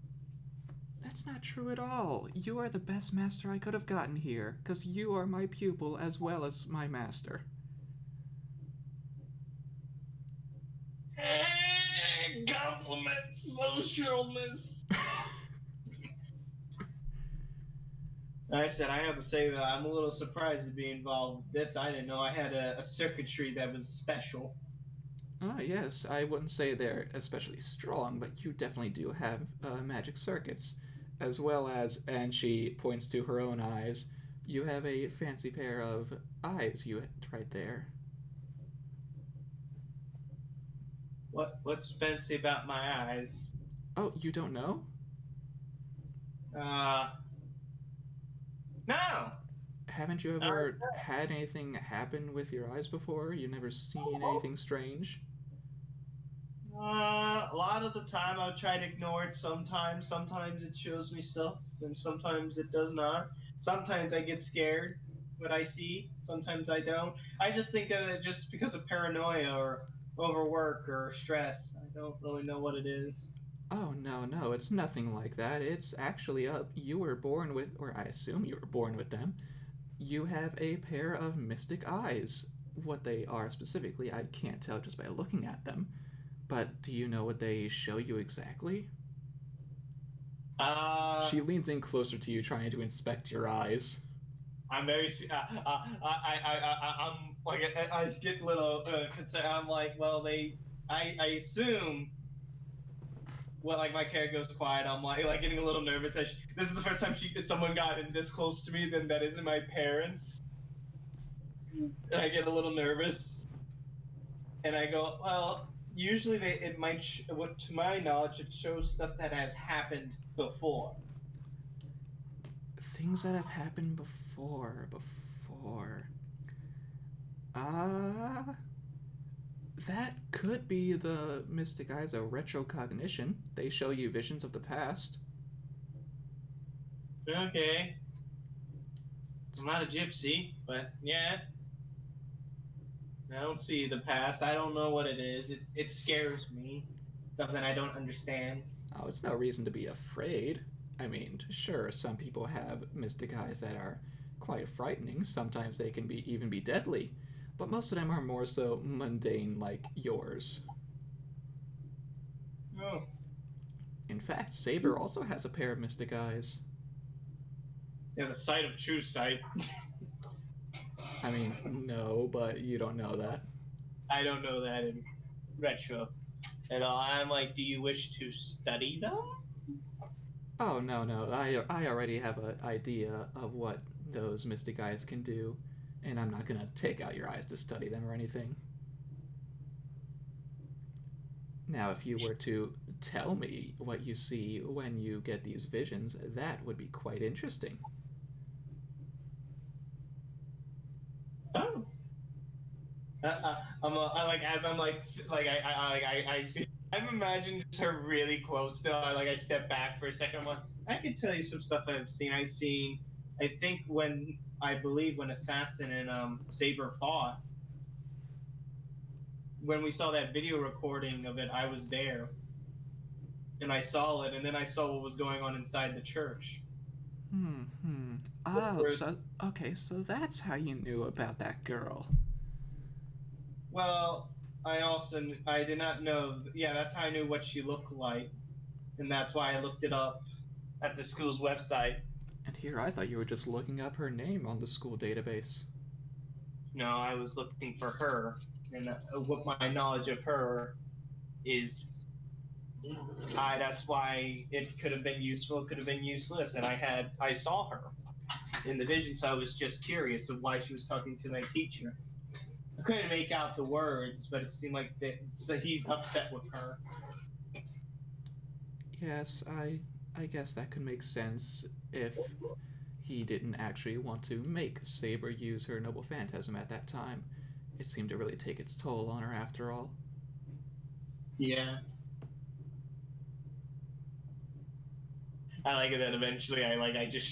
That's not true at all. You are the best master I could have gotten here, because you are my pupil as well as my master. Compliments, socialness. I said, I have to say that I'm a little surprised to be involved with this. I didn't know I had a circuitry that was special. Ah, yes, I wouldn't say they're especially strong, but you definitely do have magic circuits. As well as, and she points to her own eyes, you have a fancy pair of eyes right there. What's fancy about my eyes? Oh, you don't know? No. Haven't you ever had anything happen with your eyes before? You never seen anything strange? A lot of the time I'll try to ignore it sometimes. Sometimes it shows me stuff, and sometimes it does not. Sometimes I get scared what I see. Sometimes I don't. I just think of it just because of paranoia or overwork or stress. I don't really know what it is. Oh, no, it's nothing like that. It's actually you were born with, or I assume you were born with them. You have a pair of mystic eyes. What they are specifically, I can't tell just by looking at them. But do you know what they show you exactly? She leans in closer to you, trying to inspect your eyes. I'm very. I'm like I get a little concerned. I'm like, well, I assume. Well, like my character goes quiet. I'm like getting a little nervous. This is the first time someone got in this close to me. Then that isn't my parents, and I get a little nervous. And I go, well, usually it might. To my knowledge, it shows stuff that has happened before. Things that have happened before. That could be the mystic eyes of retrocognition. They show you visions of the past. Okay. I'm not a gypsy, but yeah. I don't see the past. I don't know what it is. It scares me. Something I don't understand. Oh, it's no reason to be afraid. I mean, sure, some people have mystic eyes that are quite frightening. Sometimes they can even be deadly. But most of them are more so mundane like yours. Oh. In fact, Saber also has a pair of mystic eyes. Yeah, the sight of true sight. I mean, no, but you don't know that. I don't know that in retro at all. I'm like, do you wish to study them? Oh, no, no. I already have an idea of what those mystic eyes can do, and I'm not going to take out your eyes to study them or anything. Now, if you were to tell me what you see when you get these visions, that would be quite interesting. Oh. I like as I'm like I've imagined her really close still. I step back for a second. I'm like, I could tell you some stuff I've seen. I've seen. I think when I believe when Assassin and Saber fought, when we saw that video recording of it, I was there and I saw it, and then I saw what was going on inside the church. Hmm. Oh, so okay, so that's how you knew about that girl. Well, I did not know. Yeah, that's how I knew what she looked like, and that's why I looked it up at the school's website. And here I thought you were just looking up her name on the school database. No, I was looking for her, and what my knowledge of her is. That's why it could have been useful, it could have been useless, and I saw her in the vision, so I was just curious of why she was talking to my teacher. I couldn't make out the words, but it seemed like so he's upset with her. Yes, I guess that could make sense if he didn't actually want to make Saber use her noble phantasm at that time. It seemed to really take its toll on her after all. Yeah. I like it that eventually I just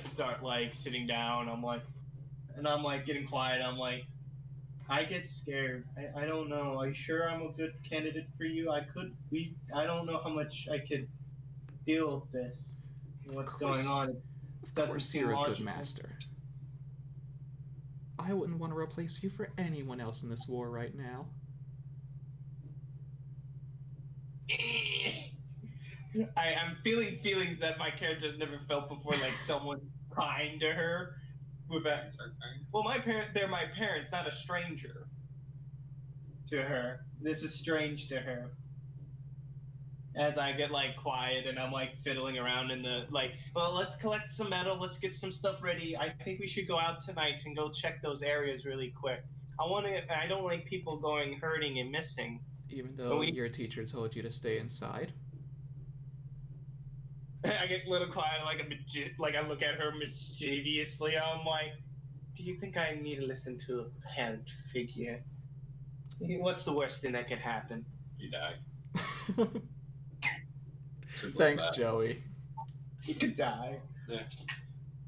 start sitting down. I'm like getting quiet. I'm like, I get scared. I don't know. Are you sure I'm a good candidate for you? I don't know how much I could deal with this. What's going on? It Of doesn't course seem you're a good logical. master. I wouldn't want to replace you for anyone else in this war right now. I'm feeling feelings that my character's never felt before, like someone kind to her. Well, they're my parents, not a stranger to her. This is strange to her. As I get quiet and I'm fiddling around in the well, let's collect some metal, let's get some stuff ready. I think we should go out tonight and go check those areas really quick. I don't like people going hurting and missing. Even though your teacher told you to stay inside? I get a little quiet, like I look at her mischievously. I'm like, do you think I need to listen to a parent figure? What's the worst thing that could happen? You die. Thanks, Joey. He could die. Yeah.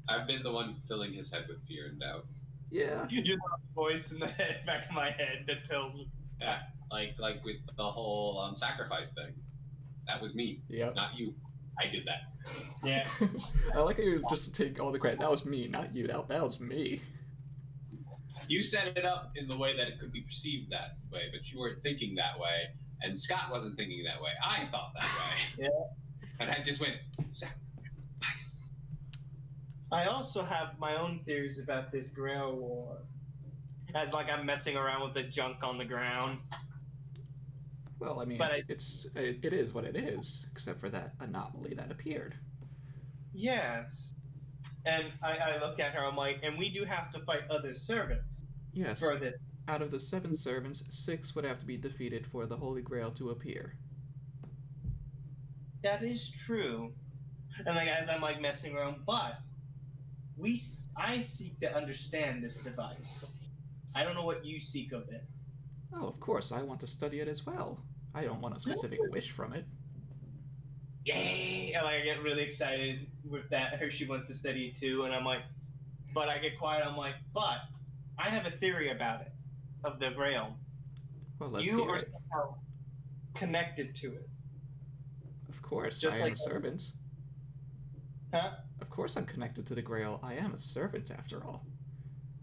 I've been the one filling his head with fear and doubt. Yeah. You're the voice in the back of my head that tells me. Yeah, like with the whole sacrifice thing. That was me. Yep. Not you. I did that. Yeah. I like how you just take all the credit. That was me, not you. That was me. You set it up in the way that it could be perceived that way, but you weren't thinking that way, and Scott wasn't thinking that way. I thought that way. Yeah. And I just went, sacrifice. I also have my own theories about this Grail War. As I'm messing around with the junk on the ground. Well, I mean, But it is what it is, except for that anomaly that appeared. Yes. And I look at her, I'm like, and we do have to fight other servants. Yes. For this. Out of the 7 servants, 6 would have to be defeated for the Holy Grail to appear. That is true. And as I'm messing around, but I seek to understand this device. I don't know what you seek of it. Oh, of course, I want to study it as well. I don't want a specific wish from it. Yay! And I get really excited with that. She wants to study it too, and I'm like, but I get quiet. I'm like, but I have a theory about it, of the Grail. Well, let's you hear are it. somehow connected to it. Of course, Just I am a servant. Huh? Of course I'm connected to the Grail. I am a servant, after all.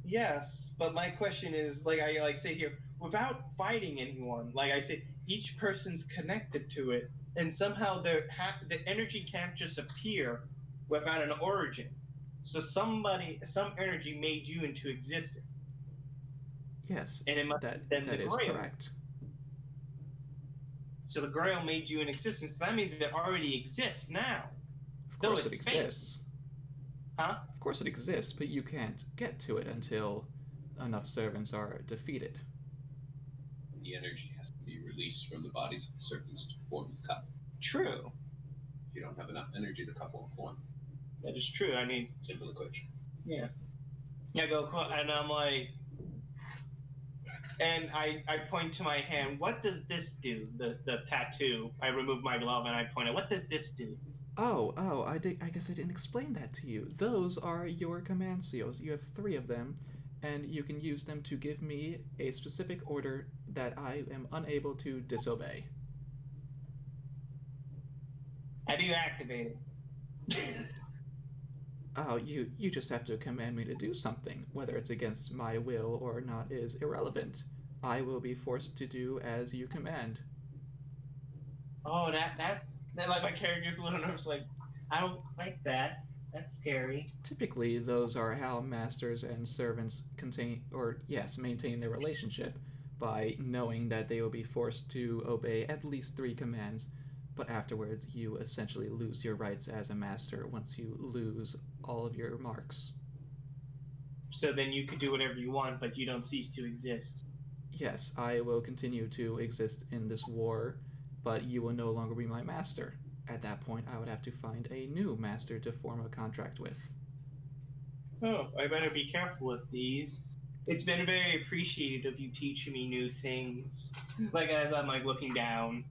Yes, but my question is, I say here, without fighting anyone, I say, each person's connected to it. and somehow the energy can't just appear without an origin. So some energy made you into existence, Yes, and it must that have been the that is Grail. correct. So the Grail made you in existence. So that means it already exists now. Of Though course it it's fake. exists. Huh? Of course it exists, but you can't get to it until enough servants are defeated. The energy has to be released from the bodies of the servants to form the cup. True. If you don't have enough energy, the cup won't form. That is true. I mean, Simple equation. yeah. I go, and I'm like, and I point to my hand. What does this do? The tattoo. I remove my glove and I point it. What does this do? I guess I didn't explain that to you. Those are your command seals. You have 3 of them, and you can use them to give me a specific order that I am unable to disobey. How do you activate it? Oh, you just have to command me to do something. Whether it's against my will or not is irrelevant. I will be forced to do as you command. Oh, that's like my character's a little nervous. Like, I don't like that. That's scary. Typically, those are how masters and servants maintain their relationship, by knowing that they will be forced to obey at least 3 commands, but afterwards you essentially lose your rights as a master once you lose all of your marks. So then you could do whatever you want, but you don't cease to exist. Yes, I will continue to exist in this war, but you will no longer be my master. At that point, I would have to find a new master to form a contract with. Oh, I better be careful with these. It's been very appreciated of you teaching me new things. Like, as I'm like looking down.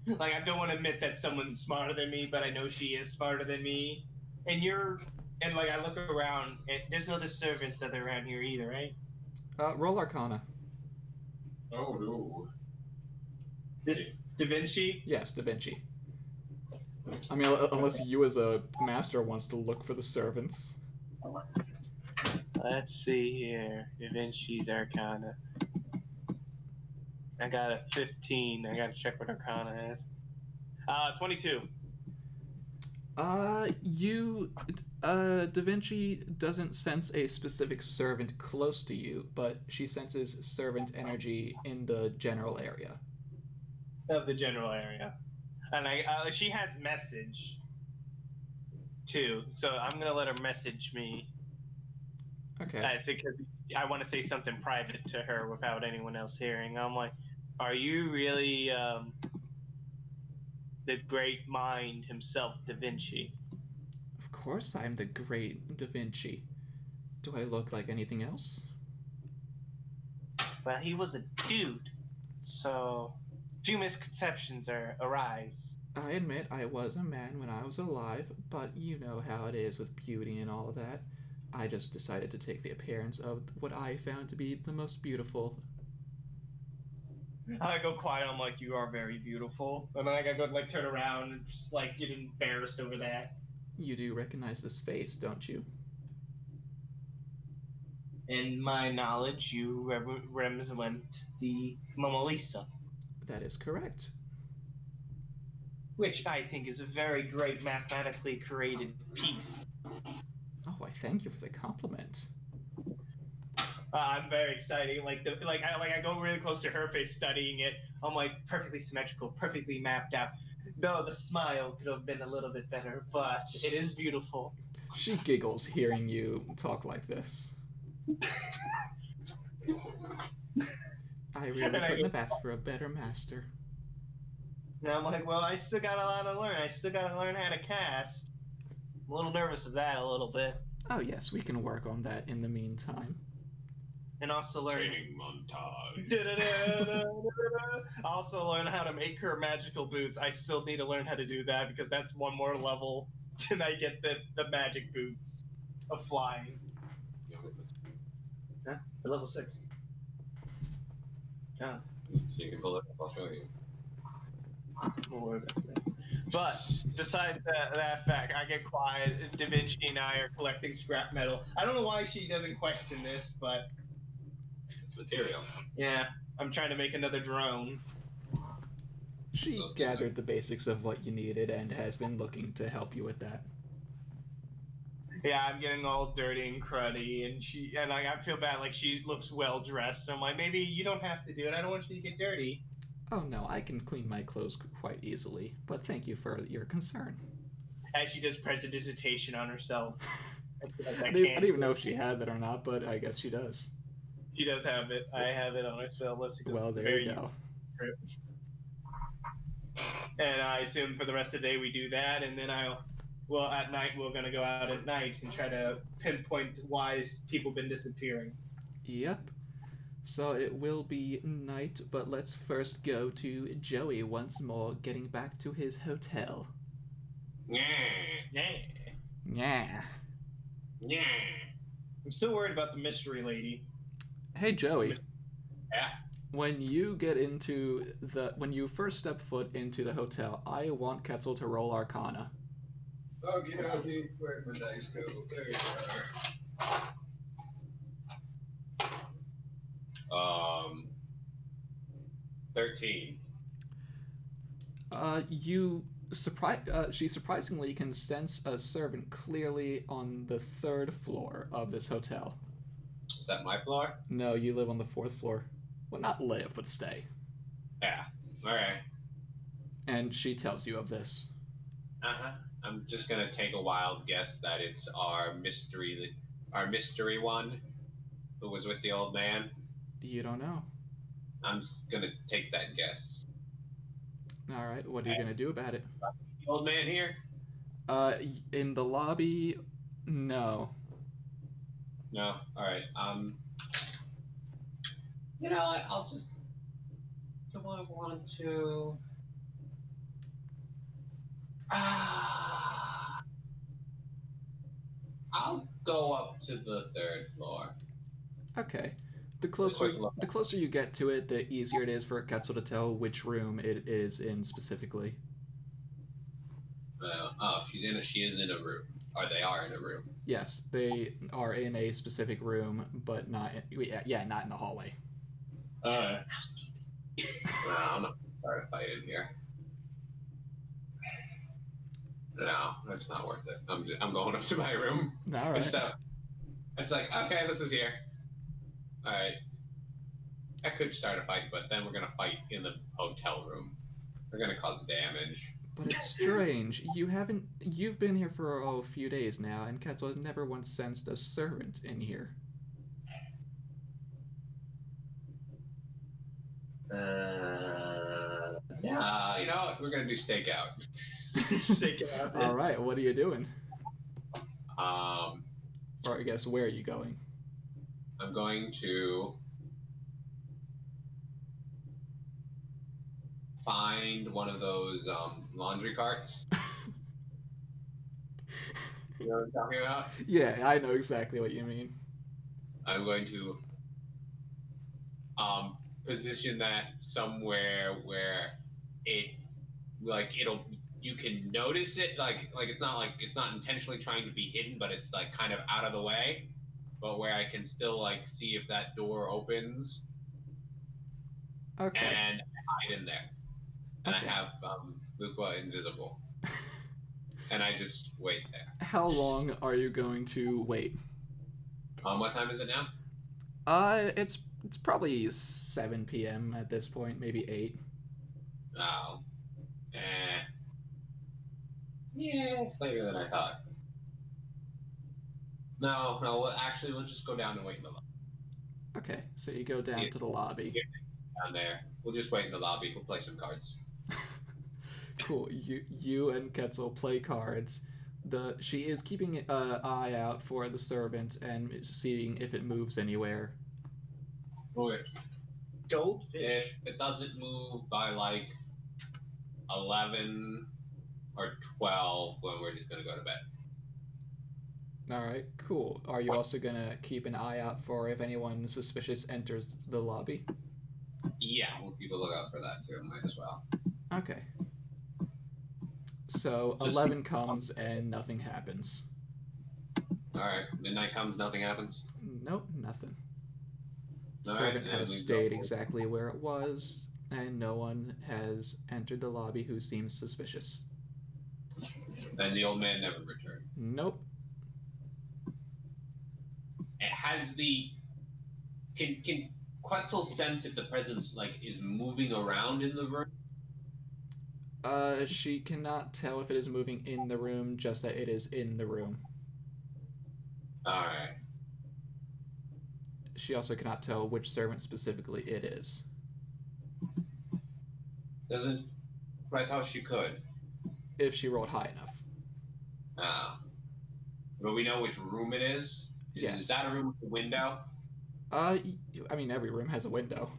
Like, I don't want to admit that someone's smarter than me, but I know she is smarter than me. And like I look around, and there's no other servants that are around here either, right? Roll Arcana. Oh no. Is this Da Vinci? Yes, Da Vinci. I mean, unless you as a master wants to look for the servants. Let's see here. Da Vinci's Arcana. I got a 15. I gotta check what Arcana is. 22. Da Vinci doesn't sense a specific servant close to you, but she senses servant energy in the general area. Of the general area. And she has message, too. So I'm gonna let her message me. Okay. Because I want to say something private to her without anyone else hearing. I'm like, are you really the great mind himself, Da Vinci? Of course I'm the great Da Vinci. Do I look like anything else? Well, he was a dude, so few misconceptions arise. I admit I was a man when I was alive, but you know how it is with beauty and all that. I just decided to take the appearance of what I found to be the most beautiful. I go quiet. I'm like, you are very beautiful, and then I go like turn around and just like get embarrassed over that. You do recognize this face, don't you? In my knowledge, you represent the Mona Lisa. That is correct. Which I think is a very great mathematically created piece. Oh, I thank you for the compliment. I'm very excited. I go really close to her face, studying it. I'm like perfectly symmetrical, perfectly mapped out. Though the smile could have been a little bit better, but it is beautiful. She giggles hearing you talk like this. I really couldn't have asked for a better master. And I'm like, well, I still got a lot to learn. I still got to learn how to cast. I'm a little nervous of that a little bit. Oh yes, we can work on that in the meantime. And also learn Training montage. Also learn how to make her magical boots. I still need to learn how to do that because that's one more level till I get the magic boots of flying. Huh? For level 6. Yeah. You can pull it up, I'll show you. But besides that fact, I get quiet. Da Vinci and I are collecting scrap metal. I don't know why she doesn't question this, but It's material. yeah, I'm trying to make another drone. She gathered the basics of what you needed and has been looking to help you with that. Yeah, I'm getting all dirty and cruddy, and like I feel bad. Like she looks well dressed. So I'm like, maybe you don't have to do it. I don't want you to get dirty. Oh no, I can clean my clothes quite easily, but thank you for your concern. As she does presentation on herself. I didn't even know if she had that or not, but I guess she does. She does have it. I have it on her spell list. Well, there you go. And I assume for the rest of the day we do that, and then at night we're gonna go out at night and try to pinpoint why people been disappearing. Yep. So it will be night, but let's first go to Joey once more, getting back to his hotel. Yeah. Yeah. Yeah. I'm still worried about the mystery lady. Hey Joey. Yeah. When you first step foot into the hotel, I want Ketzel to roll Arcana. Okay. Where'd my dice go? There you are. 13. She surprisingly can sense a servant clearly on the 3rd floor of this hotel. Is that my floor? No, you live on the 4th floor. Well, not live, but stay. Yeah. Alright. And she tells you of this. Uh-huh. I'm just gonna take a wild guess that it's our mystery one who was with the old man. You don't know. I'm just gonna take that guess. Alright, what are you gonna do about it? The old man here? In the lobby, no. No? Alright, you know what, I'll just... Do I want to... I'll go up to the 3rd floor. Okay. The closer you get to it, the easier it is for Ketzel to tell which room it is in specifically. She is in a room. Or they are in a room. Yes, they are in a specific room, but not not in the hallway. Housekeeping. I'm not gonna fight in here. No, that's not worth it. I'm going up to my room. All right. It's like, okay, this is here. All right. I could start a fight, but then we're gonna fight in the hotel room. We're gonna cause damage. But it's strange. You've been here for a few days now, and Ketzel has never once sensed a servant in here. Yeah, you know what? We're gonna do stakeout. Stakeout. All right, what are you doing? Um, Or I guess where are you going? I'm going to find one of those laundry carts. You know what I'm talking about? Yeah, I know exactly what you mean. I'm going to position that somewhere where you can notice it, like it's not intentionally trying to be hidden, but it's like kind of out of the way, but where I can still like see if that door opens. Okay. And hide in there. And Okay. I have Luqua invisible. And I just wait there. How long are you going to wait? What time is it now? It's probably 7 p.m. at this point, maybe 8. Oh. Yeah, it's later than I thought. No, actually, let's just go down and wait in the lobby. Okay, so you go down to the lobby. Down there. We'll just wait in the lobby. We'll play some cards. Cool. You and Ketzel play cards. She is keeping an eye out for the servant and seeing if it moves anywhere. Okay. Goldfish. If it doesn't move by like 11 or 12, then we're just gonna go to bed. All right, cool. Are you also gonna keep an eye out for if anyone suspicious enters the lobby? Yeah, we'll keep a lookout for that too. Might as well. Okay. So 11 comes and nothing happens. All right, midnight comes, nothing happens. Nope, nothing. All Servant right, has we stayed go. exactly where it was. and no one has entered the lobby who seems suspicious. Then the old man never returned. Nope. It has the. Can Quetzal sense if the presence is moving around in the room? She cannot tell if it is moving in the room, just that it is in the room. Alright. She also cannot tell which servant specifically it is. Doesn't. But I thought she could. If she rolled high enough. But we know which room it is? Yes. Is that a room with a window? I mean, every room has a window.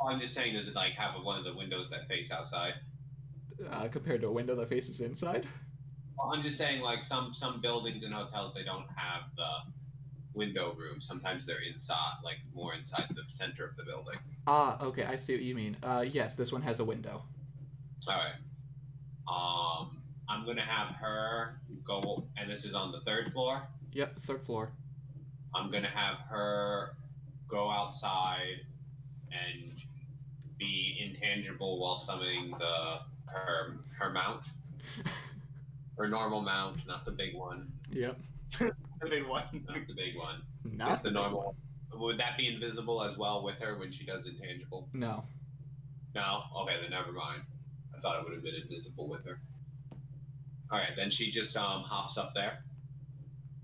Oh, I'm just saying, does it have one of the windows that face outside? Compared to a window that faces inside? Well, I'm just saying, some buildings and hotels, they don't have the window room. Sometimes they're inside, more inside the center of the building. Okay, I see what you mean. Yes, this one has a window. Alright. I'm gonna have her go, and this is on the 3rd floor? Yep, 3rd floor. I'm gonna have her go outside and be intangible while summoning her mount. Her normal mount, not the big one. Yep. The big one. Not the big one. Not Just the normal. Would that be invisible as well with her when she does intangible? No. No? Okay, then never mind. I thought it would have been invisible with her. Alright, then she just hops up there.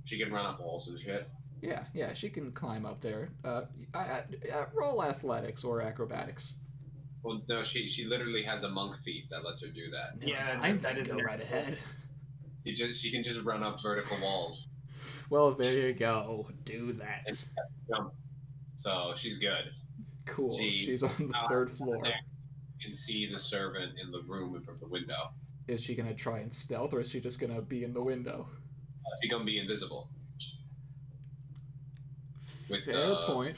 She can run up walls and shit. Yeah, she can climb up there. Roll athletics or acrobatics. Well, no, she literally has a monk feat that lets her do that. Yeah, that is right ahead. She can just run up vertical walls. Well, there you go. Do that. And jump. So she's good. Cool. She's on the 3rd floor. And see the servant in the room from the window. Is she gonna try and stealth, or is she just gonna be in the window? She's gonna be invisible. Fair point.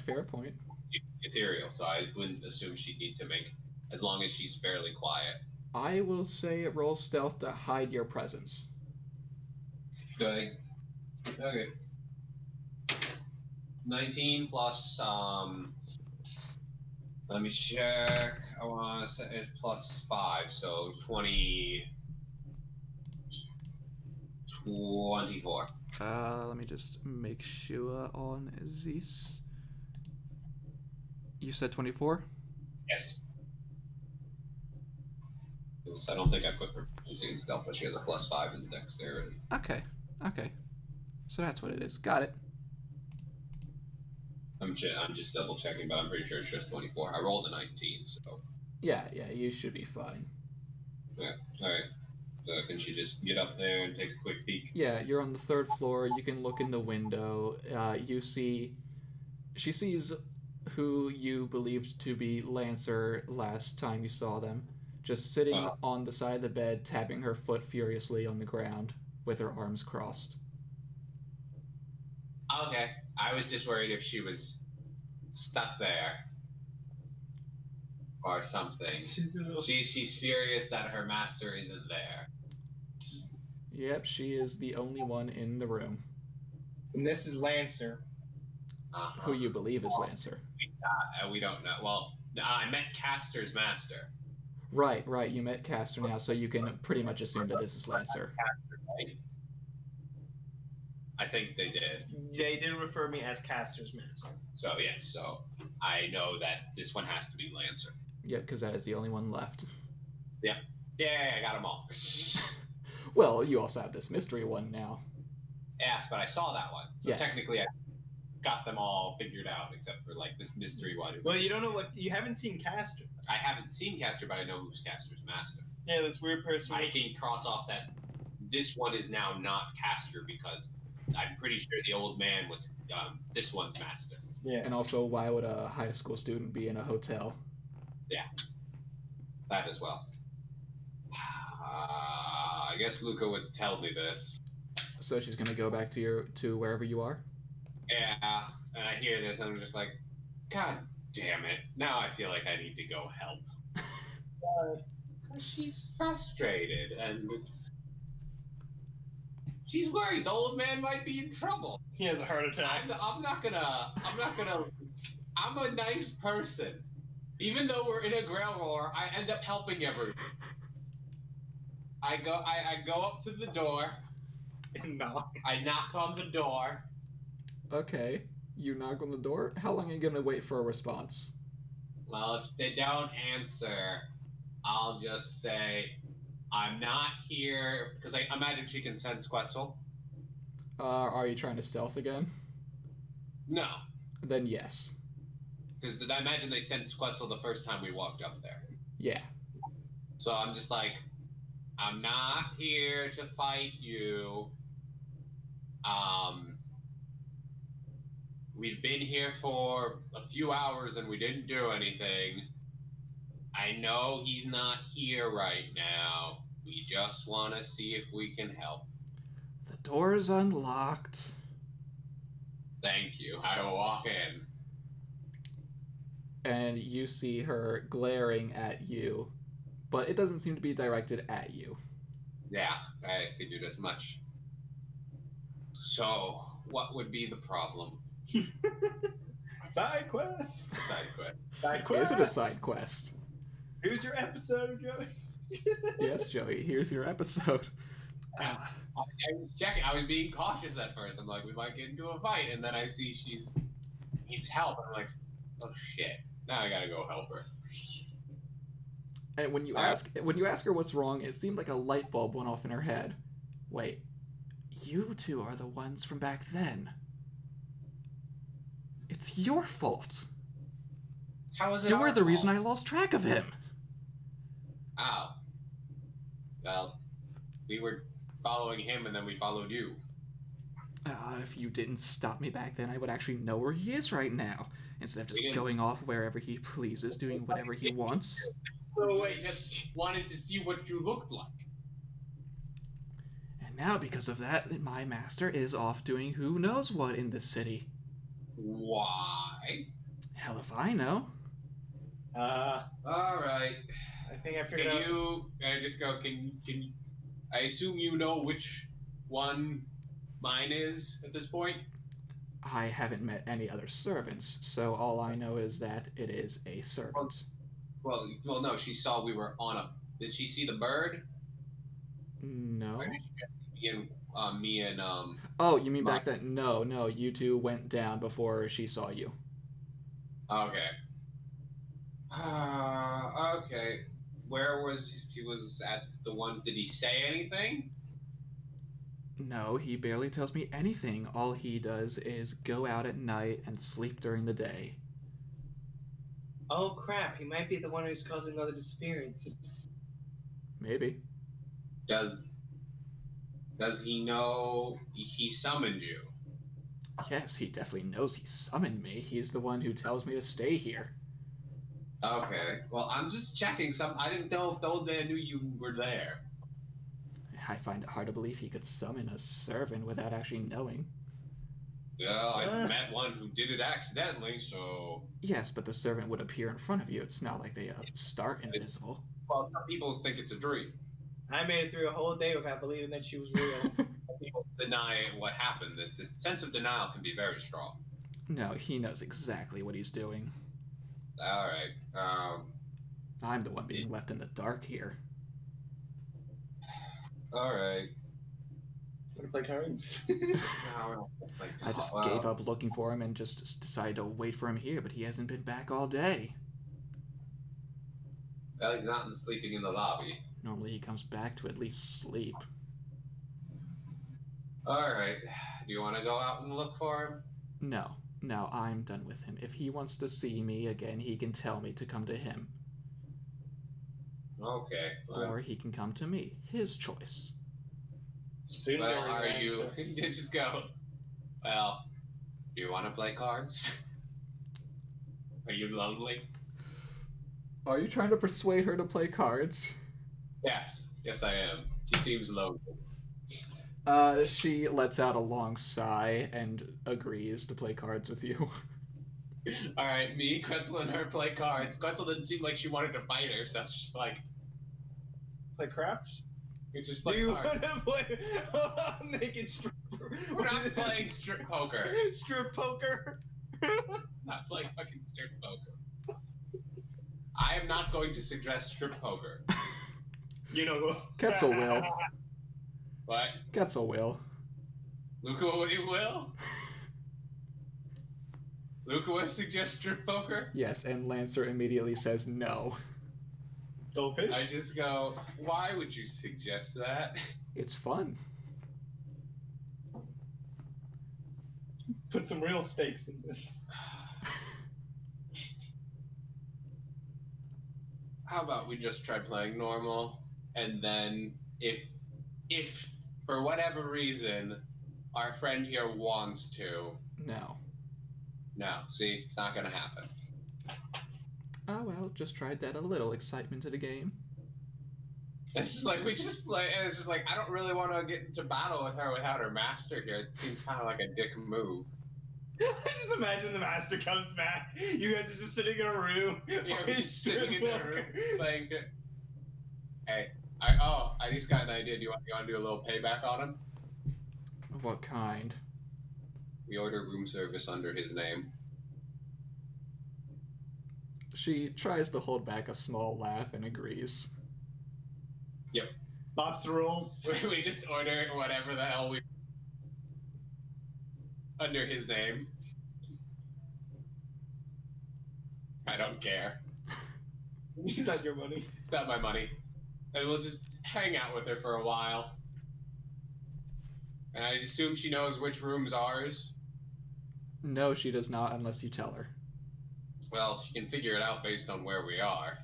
Ethereal, so I wouldn't assume she'd need to make, as long as she's fairly quiet. I will say roll stealth to hide your presence. Okay. 19 plus, let me check. I want to say it's plus 5, so 24. Let me just make sure on this. You said 24? Yes. I don't think I put her using stealth, but she has a plus 5 in dexterity. Okay. So that's what it is. Got it. I'm just double checking, but I'm pretty sure it's just 24. I rolled a 19, so. Yeah, you should be fine. Yeah, alright. So can she just get up there and take a quick peek? Yeah, you're on the 3rd floor. You can look in the window. She sees who you believed to be Lancer last time you saw them, just sitting on the side of the bed, tapping her foot furiously on the ground with her arms crossed. Okay. I was just worried if she was stuck there or something. She's furious that her master isn't there. Yep, she is the only one in the room. And this is Lancer. Who you believe is Lancer. We don't know. Well, I met Castor's master. Right. You met Castor now, so you can pretty much assume that this is Lancer. Castor, right? I think they did. They did refer me as Castor's master. So, yes. So, I know that this one has to be Lancer. Yep, because that is the only one left. Yep. Yeah, I got them all. Well, you also have this mystery one now. Yes, but I saw that one. So yes. Technically, I got them all figured out, except for, this mystery one. Well, you don't know you haven't seen Castor. I haven't seen Castor, but I know who's Castor's master. Yeah, this weird person. I can cross off that this one is now not Castor, because I'm pretty sure the old man was this one's master. Yeah. And also, why would a high school student be in a hotel? Yeah. That as well. I guess Luca would tell me this. So she's gonna go back to wherever you are? Yeah, and I hear this and I'm just like, God damn it. Now I feel like I need to go help. She's frustrated and she's worried the old man might be in trouble. He has a heart attack. I'm a nice person. Even though we're in a ground war, I end up helping everyone. I go up to the door. No. I knock on the door. Okay, you knock on the door. How long are you gonna wait for a response? Well, if they don't answer, I'll just say, I'm not here, because I imagine she can sense Quetzal. Are you trying to stealth again? No, Then yes. because I imagine they sensed Quetzal the first time we walked up there. Yeah. So I'm just like, I'm not here to fight you. We've been here for a few hours and we didn't do anything. I know he's not here right now. We just want to see if we can help. The door is unlocked. Thank you. I will walk in. And you see her glaring at you, but it doesn't seem to be directed at you. Yeah, I figured as much. So, what would be the problem? Side quest. Side quest. Side quest. Is it a side quest? Here's your episode, Joey. Yes, Joey, here's your episode. I was checking. I was being cautious at first. I'm like, we might get into a fight, and then I see she's needs help. I'm like, oh shit! Now I gotta go help her. And when you ask her what's wrong, it seemed like a light bulb went off in her head. Wait, you two are the ones from back then. It's your fault. How is it? You were our the fault? reason I lost track of him. Ow. Well, we were following him, and then we followed you. If you didn't stop me back then, I would actually know where he is right now. Instead of just going off wherever he pleases, doing whatever he wants. So wait, just wanted to see what you looked like. And now, because of that, my master is off doing who knows what in this city. Why? Hell if I know. All right. I think I figured out. Can you? I just go. Can I assume you know which one mine is at this point? I haven't met any other servants, so all I know is that it is a servant. Well, no. She saw we were on a. Did she see the bird? No. Or did she just see me and Oh, you mean back then? No. You two went down before she saw you. Okay. Okay. Where was he? Was at the one? Did he say anything? No, he barely tells me anything. All he does is go out at night and sleep during the day. Oh crap! He might be the one who's causing all the disappearances. Maybe. Does he know he summoned you? Yes, he definitely knows he summoned me. He's the one who tells me to stay here. Okay. Well, I'm just checking some. I didn't know if the old man knew you were there. I find it hard to believe he could summon a servant without actually knowing. Yeah, I met one who did it accidentally, so. Yes, but the servant would appear in front of you. It's not like they start invisible. Well, some people think it's a dream. I made it through a whole day without believing that she was real. Some people deny what happened. The sense of denial can be very strong. No, he knows exactly what he's doing. All right. I'm the one being left in the dark here. All right. Want to play cards? I just gave up looking for him and just decided to wait for him here, but he hasn't been back all day. Well, he's not sleeping in the lobby. Normally he comes back to at least sleep. All right. Do you want to go out and look for him? No, I'm done with him. If he wants to see me again, he can tell me to come to him. Okay. Well, Or he can come to me. His choice. Soon well are you? Just go. Well, do you want to play cards? Are you lonely? Are you trying to persuade her to play cards? Yes, I am. She seems lonely. She lets out a long sigh and agrees to play cards with you. All right, me, Quetzal, and her play cards. Quetzal didn't seem like she wanted to fight her, so it's just like, play craps? you just Do play you cards. want to play naked stripper? We're not playing strip poker. Strip poker? Not playing fucking strip poker. not going to suggest strip poker. You know. Ketzel will. What? Ketzel will. Luca will? Luca will suggest strip poker? Yes, and Lancer immediately says no. Goldfish? I just go, why would you suggest that? It's fun. Put some real stakes in this. How about we just try playing normal, and then if for whatever reason our friend here wants to, No. see, it's not gonna happen. Oh well, just tried that a little excitement to the game. It's just like we just play, and it's just like I don't really want to get into battle with her without her master here. It seems kind of like a dick move. I just imagine the master comes back. You guys are just sitting in a room. Yeah, we're just sitting in the room playing. Hey, I just got an idea. Do you want to do a little payback on him? What kind? We order room service under his name. She tries to hold back a small laugh and agrees. Yep. Lobster rolls. We just order whatever the hell we under his name. I don't care. It's not your money. It's not my money. And we'll just hang out with her for a while. And I assume she knows which room's ours. No, she does not unless you tell her. Well, she can figure it out based on where we are.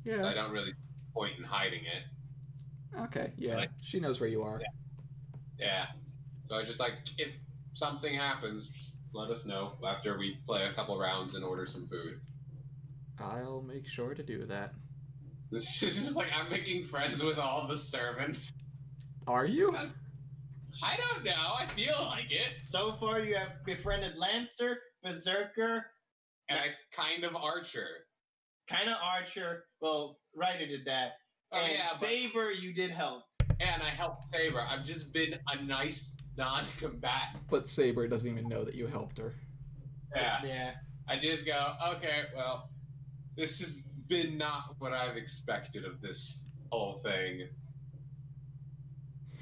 Yeah. I don't really see the point in hiding it. Okay, yeah. Like, she knows where you are. Yeah. So I just like, if something happens, just let us know after we play a couple rounds and order some food. I'll make sure to do that. This is just like, I'm making friends with all the servants. Are you? I don't know. I feel like it. So far, you have befriended Lancer, Berserker, And I kind of Archer. kind of Archer. Well, Ryder did that. Oh, And yeah, but- Saber, you did help. And I helped Saber. I've just been a nice non-combatant. But Saber doesn't even know that you helped her. Yeah. Yeah. I just go, okay, well, this has been not what I've expected of this whole thing.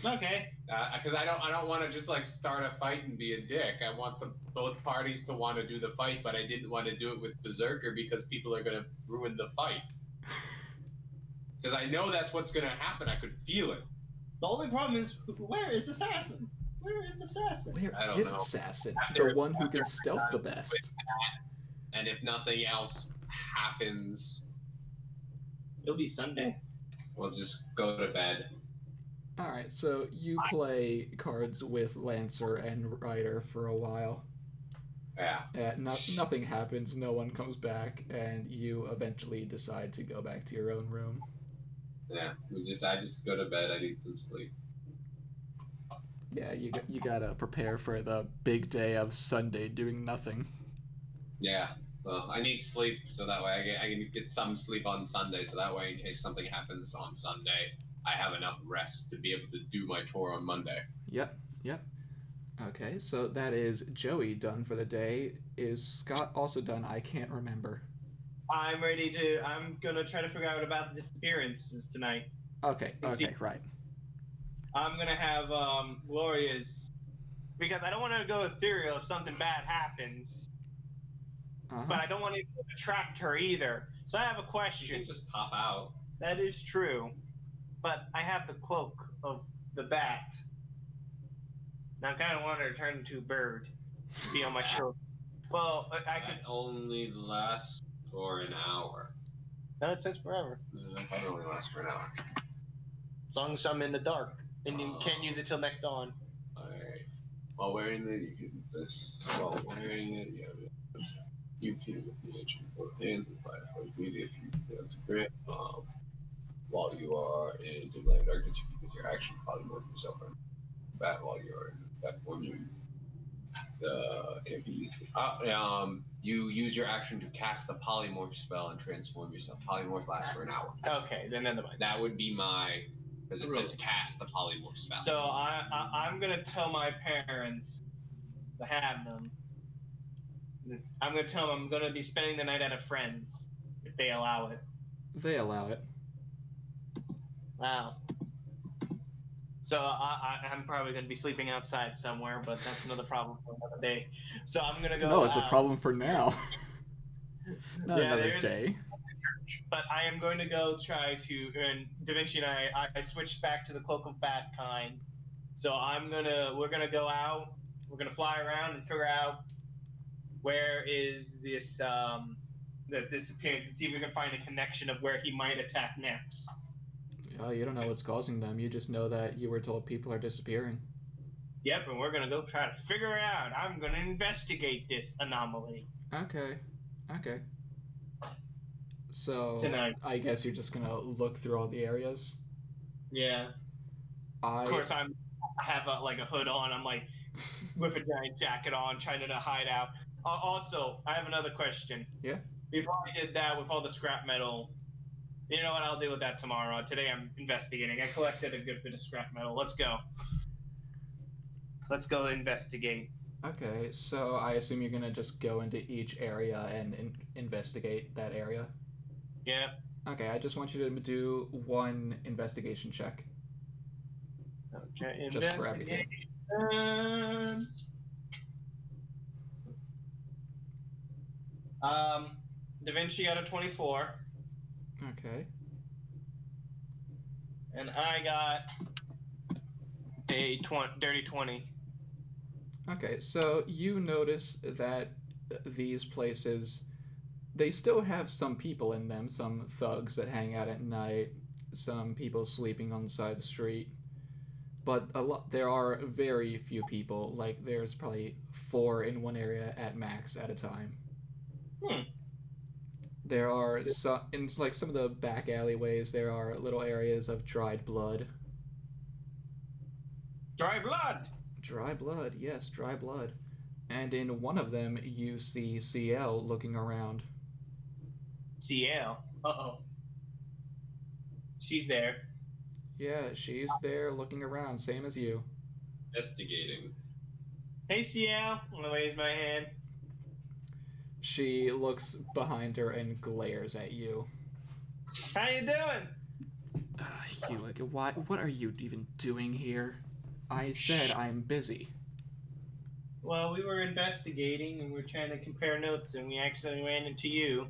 Okay. Because I don't want to just like start a fight and be a dick. I want both parties to want to do the fight, but I didn't want to do it with Berserker because people are gonna ruin the fight. Because I know that's what's gonna happen. I could feel it. The only problem is, where is Assassin? Where is Assassin? Where I don't is know. Assassin? After- The one who can stealth the best. And if nothing else happens, It'll be Sunday. we'll just go to bed. Alright, so you play cards with Lancer and Ryder for a while. Yeah. Nothing happens, no one comes back, and you eventually decide to go back to your own room. Yeah. I just go to bed. I need some sleep. Yeah, you gotta prepare for the big day of Sunday doing nothing. Yeah. Well, I need sleep so that way I can get some sleep on Sunday. So that way, in case something happens on Sunday, I have enough rest to be able to do my tour on Monday. Yep. Okay, so that is Joey done for the day. Is Scott also done? I can't remember. I'm gonna try to figure out about the disappearances tonight. Okay, right. I'm gonna have Gloria's, because I don't want to go ethereal if something bad happens, Uh-huh. but I don't want to attract her either. So I have a You question. can just pop out. That is true, but I have the cloak of the bat. Now I kind of want her to turn into a bird, be on my shoulder. Well, I could. That only lasts for an hour. No, it says forever. That only lasts for an hour. As long as I'm in the dark, and you can't use it till next dawn. Alright. While wearing it, you can this. While wearing it, you can with the action in both hands and fire for immediate if you fail to grip. While you are in dim light darkness, you can use your action polymorph yourself from bat while you are in that form. You can't be used. You use your action to cast the polymorph spell and transform yourself. Polymorph lasts for an hour. Okay, then never mind. That would be my. Because it says cast the polymorph spell. So I'm gonna tell my parents to have them. I'm gonna tell them I'm gonna be spending the night at a friend's. if they allow it. They allow it. Wow. So I'm probably going to be sleeping outside somewhere, but that's another problem for another day. So I'm going to go No, it's a out. problem for now. Not Yeah, another there is- day. But I am going to go try to, and Da Vinci and I switched back to the Cloak of Bat kind. So we're gonna go out, we're gonna fly around and figure out where is this, the disappearance and see if we can find a connection of where he might attack next. Oh, you don't know what's causing them. You just know that you were told people are disappearing. Yep, and we're gonna go try to figure it out. I'm gonna investigate this anomaly. Okay. So, Tonight. I guess you're just gonna look through all the areas? Yeah. I Of course, I have a hood on. I'm like with a giant jacket on, trying to hide out. Also, I have another question. Yeah? Before I did that with all the scrap metal, you know what? I'll deal with that tomorrow. Today I'm investigating. I collected a good bit of scrap metal. Let's go. Let's go investigate. Okay, so I assume you're gonna just go into each area and investigate that area? Yeah. Okay, I just want you to do one investigation check. Okay. Just for everything. Da Vinci got a 24, Okay. and I got a dirty 20. Okay, so you notice that these places, they still have some people in them, some thugs that hang out at night, some people sleeping on the side of the street. But there are very few people. Like, there's probably 4 in one area at max at a time. There are in like some of the back alleyways, there are little areas of dried blood. Dry blood. Dry blood, yes, dry blood. And in one of them, you see CL looking around. CL. Uh-oh. She's there. Yeah, she's there looking around, same as you. Investigating. Hey, CL. I'm gonna raise my hand. She looks behind her and glares at you. How you doing? Hewig, what are you even doing here? I said I'm busy. Well, we were investigating and we're trying to compare notes, and we actually ran into you.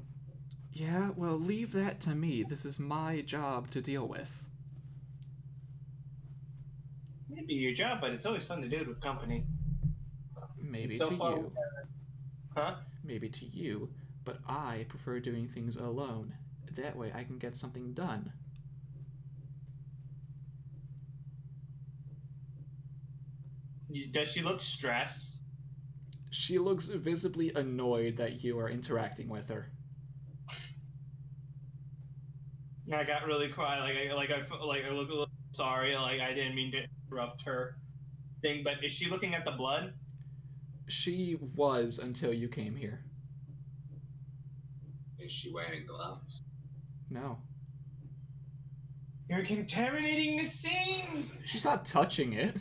Yeah, well, leave that to me. This is my job to deal with. Maybe your job, but it's always fun to do it with company. Maybe so to far, you. Huh? Maybe to you, but I prefer doing things alone. That way I can get something done. Does she look stressed? She looks visibly annoyed that you are interacting with her. I got really quiet. I look a little sorry. Like I didn't mean to interrupt her thing. But is she looking at the blood? She was until you came here. Is she wearing gloves? No. You're contaminating the scene. She's not touching it.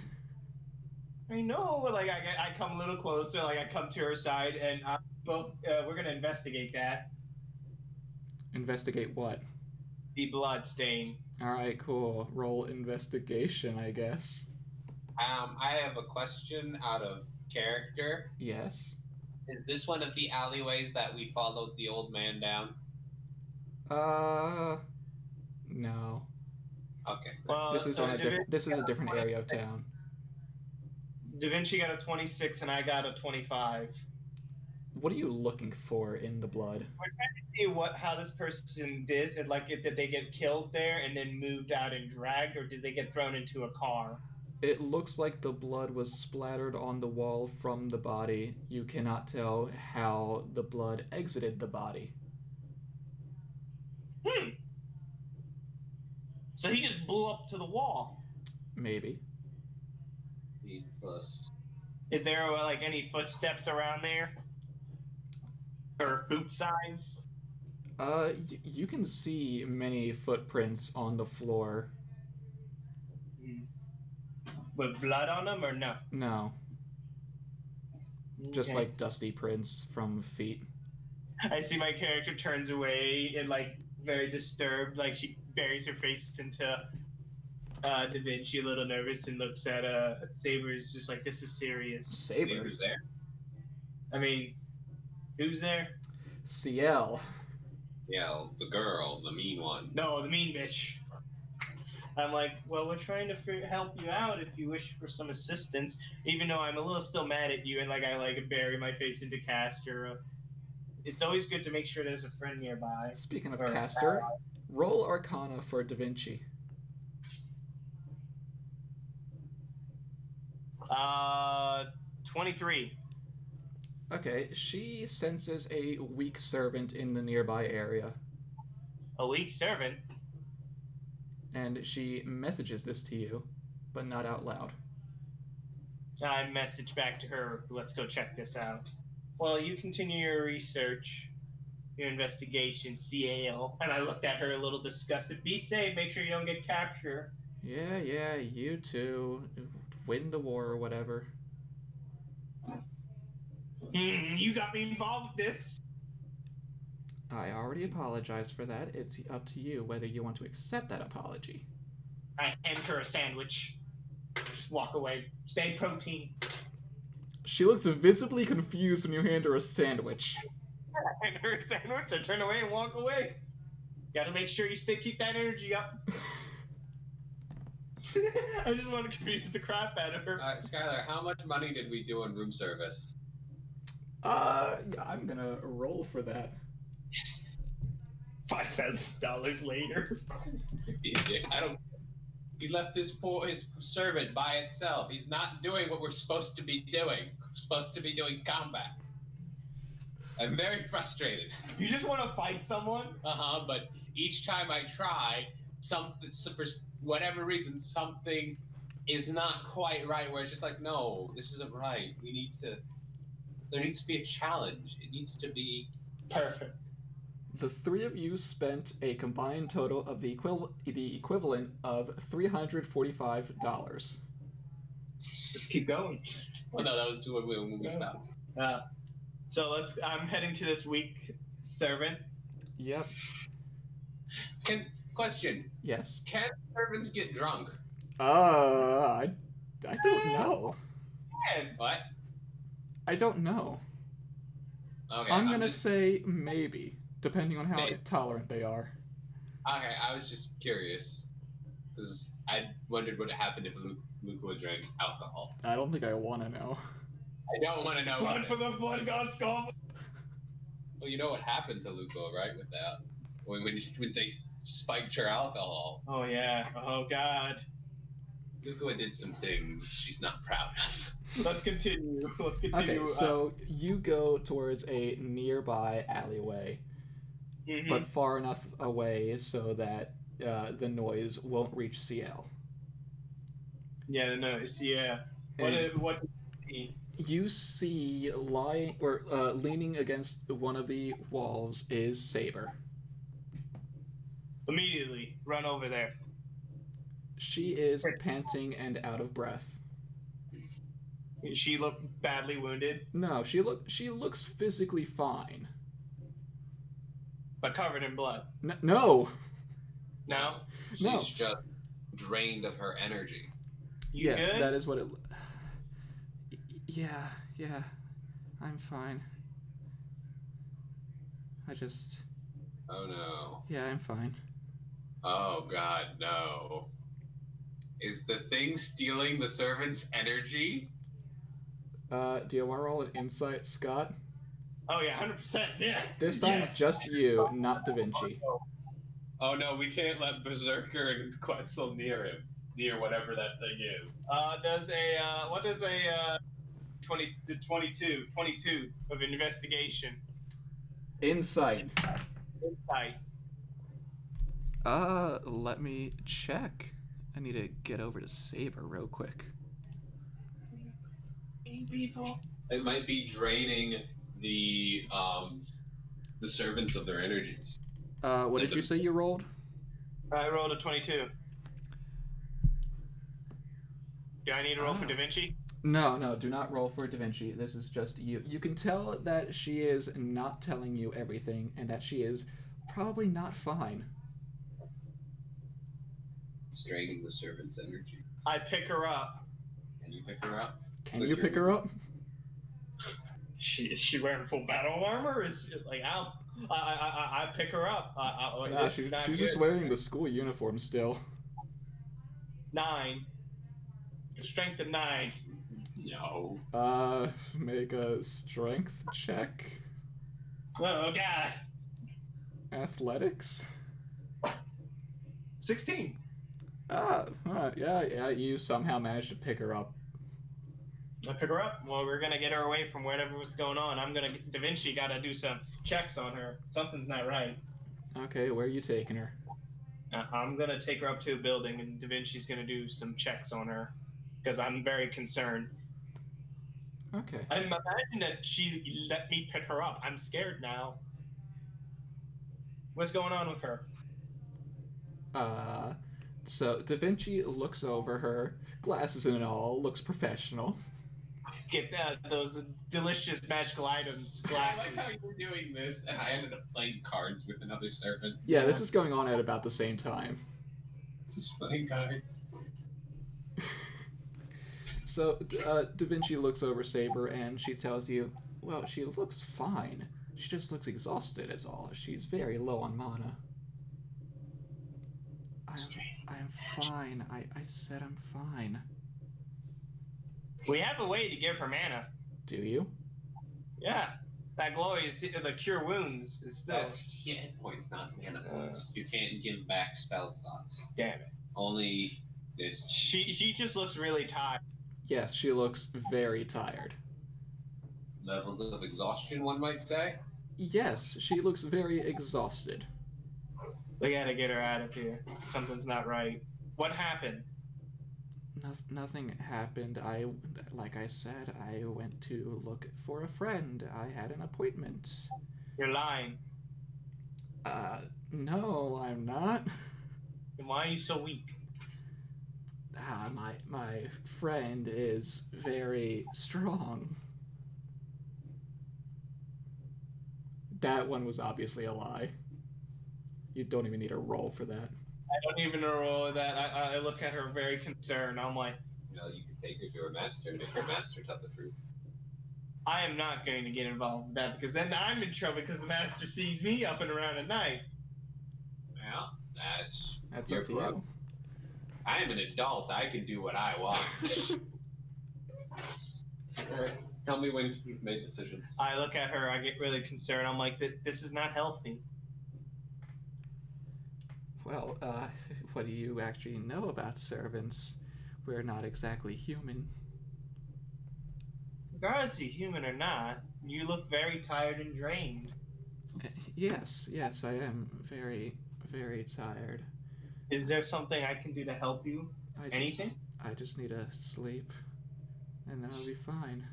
I know. Like I come a little closer. Like I come to her side, and we're gonna investigate that. Investigate what? The blood stain. Alright, cool. Roll investigation, I guess. I have a question out of character. Yes. Is this one of the alleyways that we followed the old man down? No. Okay. Well, This is a different area of town. Da Vinci got a 26 and I got a 25. What are you looking for in the blood? We're trying to see how this person did. Did they get killed there and then moved out and dragged, or did they get thrown into a car? It looks like the blood was splattered on the wall from the body. You cannot tell how the blood exited the body. So he just blew up to the wall. Maybe. Is there any footsteps around there? Or boot size? You can see many footprints on the floor. With blood on them, or no? No. Okay. Just like dusty prints from feet. I see my character turns away and like very disturbed, like she buries her face into Da Vinci, a little nervous, and looks at Sabers just like, this is serious. Saber. Saber's there. I mean, who's there? CL. Yeah, the girl, the mean one. No, the mean bitch. I'm like, well, we're trying to help you out if you wish for some assistance, even though I'm a little still mad at you, and like I like bury my face into Castor. It's always good to make sure there's a friend nearby. Speaking of Castor, roll Arcana for Da Vinci. 23. Okay, she senses a weak servant in the nearby area, A weak servant? and she messages this to you, but not out loud. I message back to her, let's go check this out. Well, you continue your research, your investigation, CAL. And I looked at her a little disgusted. Be safe, make sure you don't get captured. Yeah, you two. Win the war or whatever. You got me involved with this. I already apologized for that. It's up to you whether you want to accept that apology. I hand her a sandwich. Just walk away. Stay protein. She looks visibly confused when you hand her a sandwich. I hand her a sandwich. I turn away and walk away. Gotta make sure you keep that energy up. I just want to confuse the crap out of her. Skylar, how much money did we do on room service? I'm gonna roll for that. $5,000 later. I don't. He left his servant by itself. He's not doing what we're supposed to be doing. We're supposed to be doing combat. I'm very frustrated. You just want to fight someone? But each time I try, for whatever reason, something is not quite right. Where it's just like, no, this isn't right. There needs to be a challenge. It needs to be perfect. The three of you spent a combined total of the equivalent of $345. Just keep going. Well, no, that was when we stopped. So I'm heading to this weak servant. Yep. Question. Yes. Can servants get drunk? I don't know. What? I don't know. Okay. I'm gonna say maybe, depending on how tolerant they are. Okay, I was just curious because I wondered what happened if Luke would drink alcohol. I don't think I want to know. I don't want to know. Blood for the blood god's gone. Well, you know what happened to Luco, right? With that, when they spiked her alcohol. Oh yeah. Oh god. Luco did some things she's not proud of. Let's continue. Okay, so you go towards a nearby alleyway, but far enough away so that the noise won't reach CL. Yeah, the noise. Yeah. What do you see? You see lying or leaning against one of the walls is Saber. Immediately run over there. She is panting and out of breath. She looked badly wounded. No, she looks physically fine. But covered in blood. No. No? She's just drained of her energy. Yes, good? That is what it... Yeah, I'm fine. Oh no. Yeah, I'm fine. Oh god, no. Is the thing stealing the servant's energy? Do you want to roll an insight, Scott? Oh yeah, 100%, yeah. This time, just you, not Da Vinci. Oh no, we can't let Berserker and Quetzal near whatever that thing is. What does a 22 of investigation? Insight. Insight. Let me check. I need to get over to Saber real quick. It might be draining the servants of their energies. What did you say you rolled? I rolled a 22. Do I need to roll for Da Vinci? No, do not roll for Da Vinci. This is just you. You can tell that she is not telling you everything and that she is probably not fine. It's draining the servant's energy. I pick her up. Can you pick her up? Can you pick her up? Is she wearing full battle armor? Is she, like I pick her up. Nah, she's just wearing the school uniform still. 9. Strength of 9. No. Make a strength check. Oh god. Athletics. 16. Yeah, you somehow managed to pick her up. I pick her up. Well, we're gonna get her away from whatever was going on. Da Vinci gotta do some checks on her. Something's not right. Okay, where are you taking her? I'm gonna take her up to a building, and Da Vinci's gonna do some checks on her, because I'm very concerned. Okay. I imagine that she let me pick her up. I'm scared now. What's going on with her? So Da Vinci looks over her, glasses and all, looks professional. Get those delicious magical items. I Glasses. like how you were doing this, and I ended up playing cards with another servant. Yeah, this is going on at about the same time. This is funny, guys. So, Da Vinci looks over Saber and she tells you, well, she looks fine. She just looks exhausted is all. She's very low on mana. I'm fine. I said I'm fine. We have a way to give her mana. Do you? Yeah. That glory, the cure wounds, is still... That's hit points, not mana points. You can't give back spell slots. Damn it. Only this. She just looks really tired. Yes, she looks very tired. Levels of exhaustion, one might say. Yes, she looks very exhausted. We gotta get her out of here. Something's not right. What happened? Nothing happened. Like I said, I went to look for a friend. I had an appointment. You're lying. No, I'm not. Then why are you so weak? My friend is very strong. That one was obviously a lie. You don't even need a roll for that. I don't even know that. I look at her very concerned. I'm like, You know, you can take her to her master and make her master tell the truth. I am not going to get involved with that because then I'm in trouble because the master sees me up and around at night. Well, That's your up to prerogative. you. I am an adult. I can do what I want. Alright, tell me when you've made decisions. I look at her. I get really concerned. I'm like, this is not healthy. Well, what do you actually know about servants? We're not exactly human. Regardless of human or not, you look very tired and drained. Yes, I am very, very tired. Is there something I can do to help you? Anything? I just need to sleep, and then I'll be fine.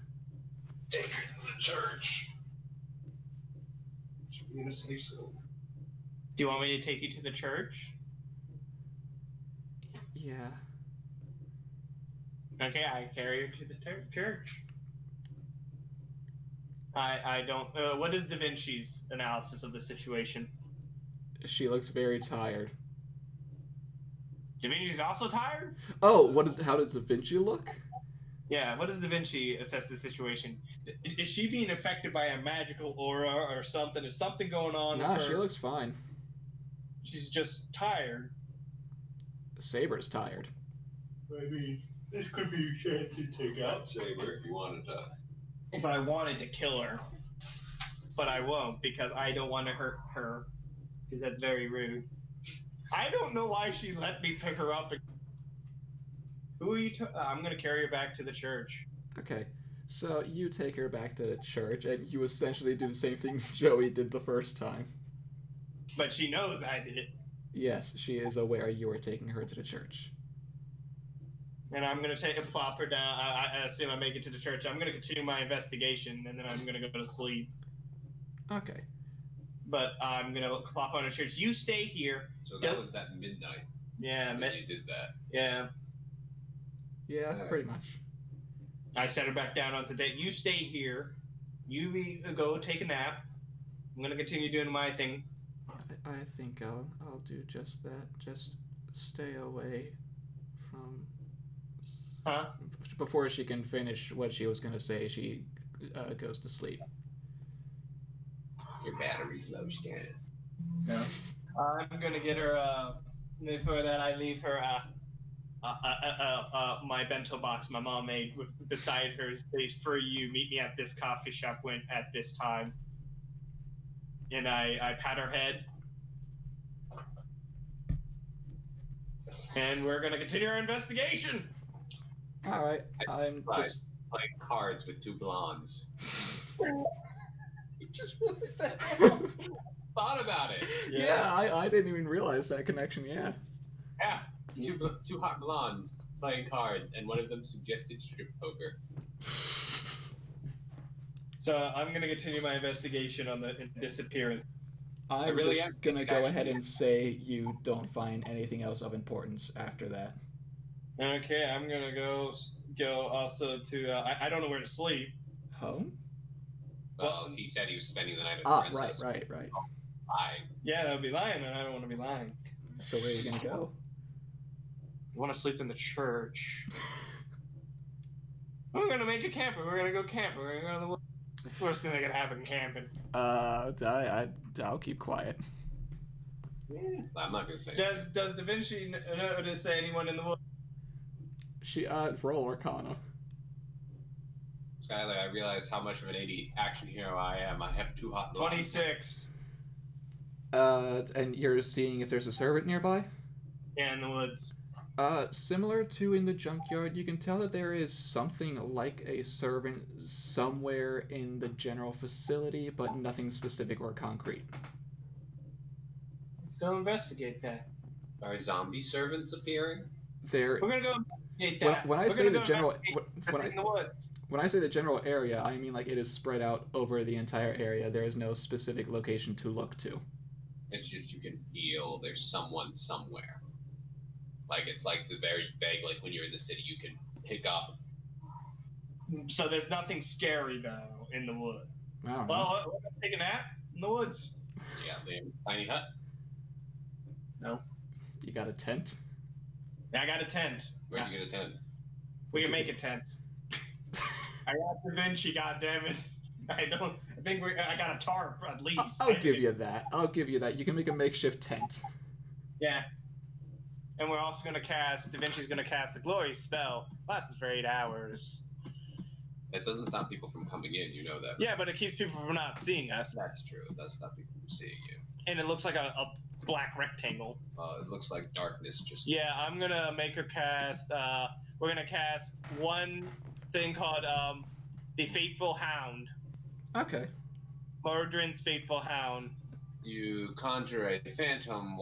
Take her to the church. She'll be in a safe zone. Do you want me to take you to the church? Yeah. Okay, I carry her to the church. I don't... what is Da Vinci's analysis of the situation? She looks very tired. Da Vinci's also tired? Oh, how does Da Vinci look? Yeah, what does Da Vinci assess the situation? Is she being affected by a magical aura or something? Is something going on Nah, with her? she looks fine. She's just tired. Saber's tired. I mean, this could be a chance to take out Saber if you wanted to. If I wanted to kill her. But I won't because I don't want to hurt her. Because that's very rude. I don't know why she let me pick her up. Who are you I'm going to carry her back to the church. Okay, so you take her back to the church, and you essentially do the same thing Joey did the first time. But she knows I did it. Yes, she is aware you are taking her to the church. And I'm going to take and plop her down. I assume I make it to the church. I'm going to continue my investigation, and then I'm going to go to sleep. Okay. But I'm going to plop on the church. You stay here. So that was that midnight. Yeah, that you did that. yeah. Yeah, pretty much. I set her back down onto the deck. You stay here. You go take a nap. I'm gonna continue doing my thing. I think I'll do just that. Just stay away from. Huh? Before she can finish what she was gonna say, she goes to sleep. Your battery's low, Scan. No. I'm gonna get her. Before that, I leave her my bento box my mom made beside her. Stays for you. Meet me at this coffee shop when at this time. And I pat her head. And we're gonna continue our investigation. All right, I'm just playing cards with two blondes. You just realized that. Thought about it. Yeah, I didn't even realize that connection. Yeah. Yeah, two hot blondes playing cards, and one of them suggested strip poker. So I'm gonna continue my investigation on the disappearance. I'm really just gonna go ahead and say you don't find anything else of importance after that. Okay, I'm gonna go also to. I don't know where to sleep. Home? Well, he said he was spending the night at the princess. Right. Lying. Yeah, that would be lying, and I don't want to be lying. So where are you gonna go? I want to sleep in the church. We're gonna make a camper. We're gonna go camping. We're gonna go to the woods. That's the worst thing that could happen camping. I'll keep quiet. Yeah. I'm not gonna say. Does Da Vinci know to say anyone in the woods? She roll Arcana. Skylar, I realized how much of an 80 action hero I am. I have two hot blondes. 26. And you're seeing if there's a servant nearby? Yeah, in the woods. Similar to in the junkyard, you can tell that there is something like a servant somewhere in the general facility, but nothing specific or concrete. Let's go investigate that. Are zombie servants appearing? We're gonna go investigate that. When I say the general, in the woods. When I say the general area, I mean like it is spread out over the entire area. There is no specific location to look to. It's just you can feel there's someone somewhere. Like it's like the very vague, like when you're in the city, you can pick up. So there's nothing scary though in the woods. I don't know. Well, we're gonna take a nap in the woods. Yeah, the tiny hut. No. You got a tent? Yeah, I got a tent. Where'd you get a tent? We can make a tent. I got Da Vinci, goddammit. I got a tarp at least. I'll give you that. You can make a makeshift tent. Yeah. And we're also gonna cast. Da Vinci's gonna cast a glory spell. Lasts for 8 hours. It doesn't stop people from coming in. You know that. Yeah, but it keeps people from not seeing us. That's true. It does stop people from seeing you. And it looks like a black rectangle. It looks like darkness just. Yeah, I'm gonna make her cast. We're gonna cast one thing called the Fateful Hound. Okay. Mordrin's Fateful Hound. You conjure a phantom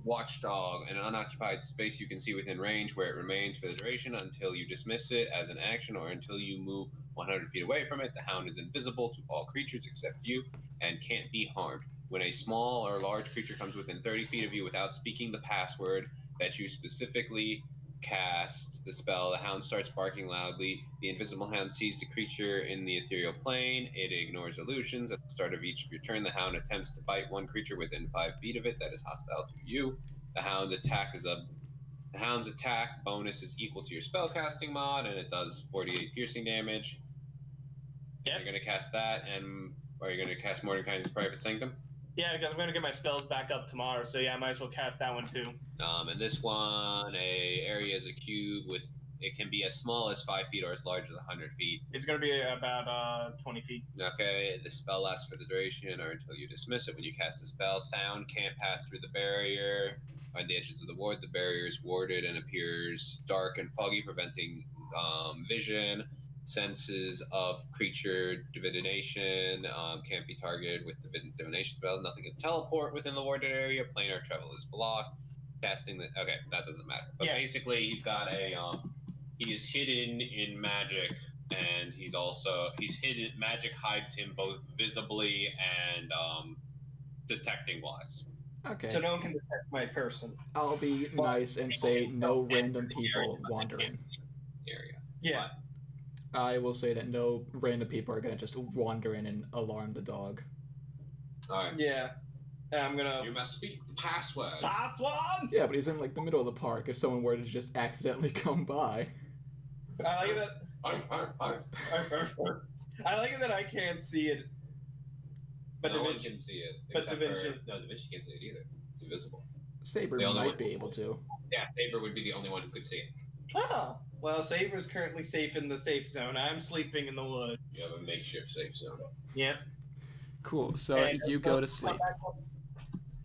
watchdog in an unoccupied space you can see within range, where it remains for the duration until you dismiss it as an action or until you move 100 feet away from it. The hound is invisible to all creatures except you and can't be harmed. When a small or large creature comes within 30 feet of you without speaking the password that you specifically cast the spell, the hound starts barking loudly. The invisible hound sees the creature in the ethereal plane. It ignores illusions. At the start of each of your turn, the hound attempts to bite one creature within 5 feet of it that is hostile to you. The hound's attack bonus is equal to your spellcasting mod, and it does 48 piercing damage. Yep. You're going to cast that, and are you going to cast Mordecai's Private Sanctum? Yeah, because I'm going to get my spells back up tomorrow, so yeah, I might as well cast that one too. And this one, area is a cube with, it can be as small as 5 feet or as large as 100 feet. It's going to be about 20 feet. Okay, the spell lasts for the duration or until you dismiss it. When you cast a spell, sound can't pass through the barrier. On the edges of the ward, the barrier is warded and appears dark and foggy, preventing vision. Senses of creature divination can't be targeted with divination spells. Nothing can teleport within the warded area. Planar travel is blocked. Casting the okay, that doesn't matter. But basically, he's got a he is hidden in magic, and he's hidden. Magic hides him both visibly and detecting wise. Okay. So no one can detect my person. I'll be nice and say no random people wandering. Area. Yeah. I will say that no random people are gonna just wander in and alarm the dog. Alright. Yeah. And I'm gonna You must speak the password. password. Yeah, but he's in like the middle of the park. If someone were to just accidentally come by, I like that. Arf, arf, arf. I like it that I can't see it, but No Da one Vinci. can see it. But except Da Vinci. No, Da Vinci can't see it either. It's invisible. Saber The only might one- be able to. Yeah, Saber would be the only one who could see it. Oh, well, Saber's currently safe in the safe zone. I'm sleeping in the woods. You have a makeshift safe zone. Yep. Cool. So And you go to sleep.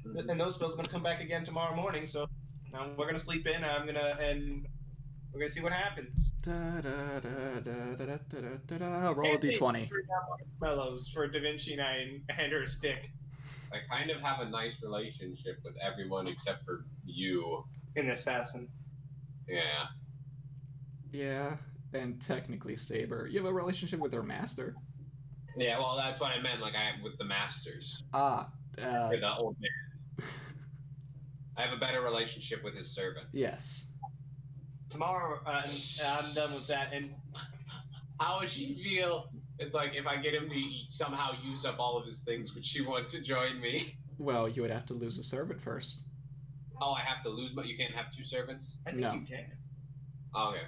And those spells are gonna come back again tomorrow morning. So now we're gonna sleep in. We're gonna see what happens. Roll a d20. Mellows for Da Vinci and I and her stick. I kind of have a nice relationship with everyone except for you. An assassin. Yeah. Yeah, and technically Saber. You have a relationship with her master. Yeah, well, that's what I meant. Like, I with the masters. Or The old man. I have a better relationship with his servant. yes. Tomorrow, I'm done with that. And How would she feel if, like, if I get him to somehow use up all of his things, would she want to join me? Well, you would have to lose a servant first. Oh, I have to lose, but you can't have two servants? I think No. you can. Okay.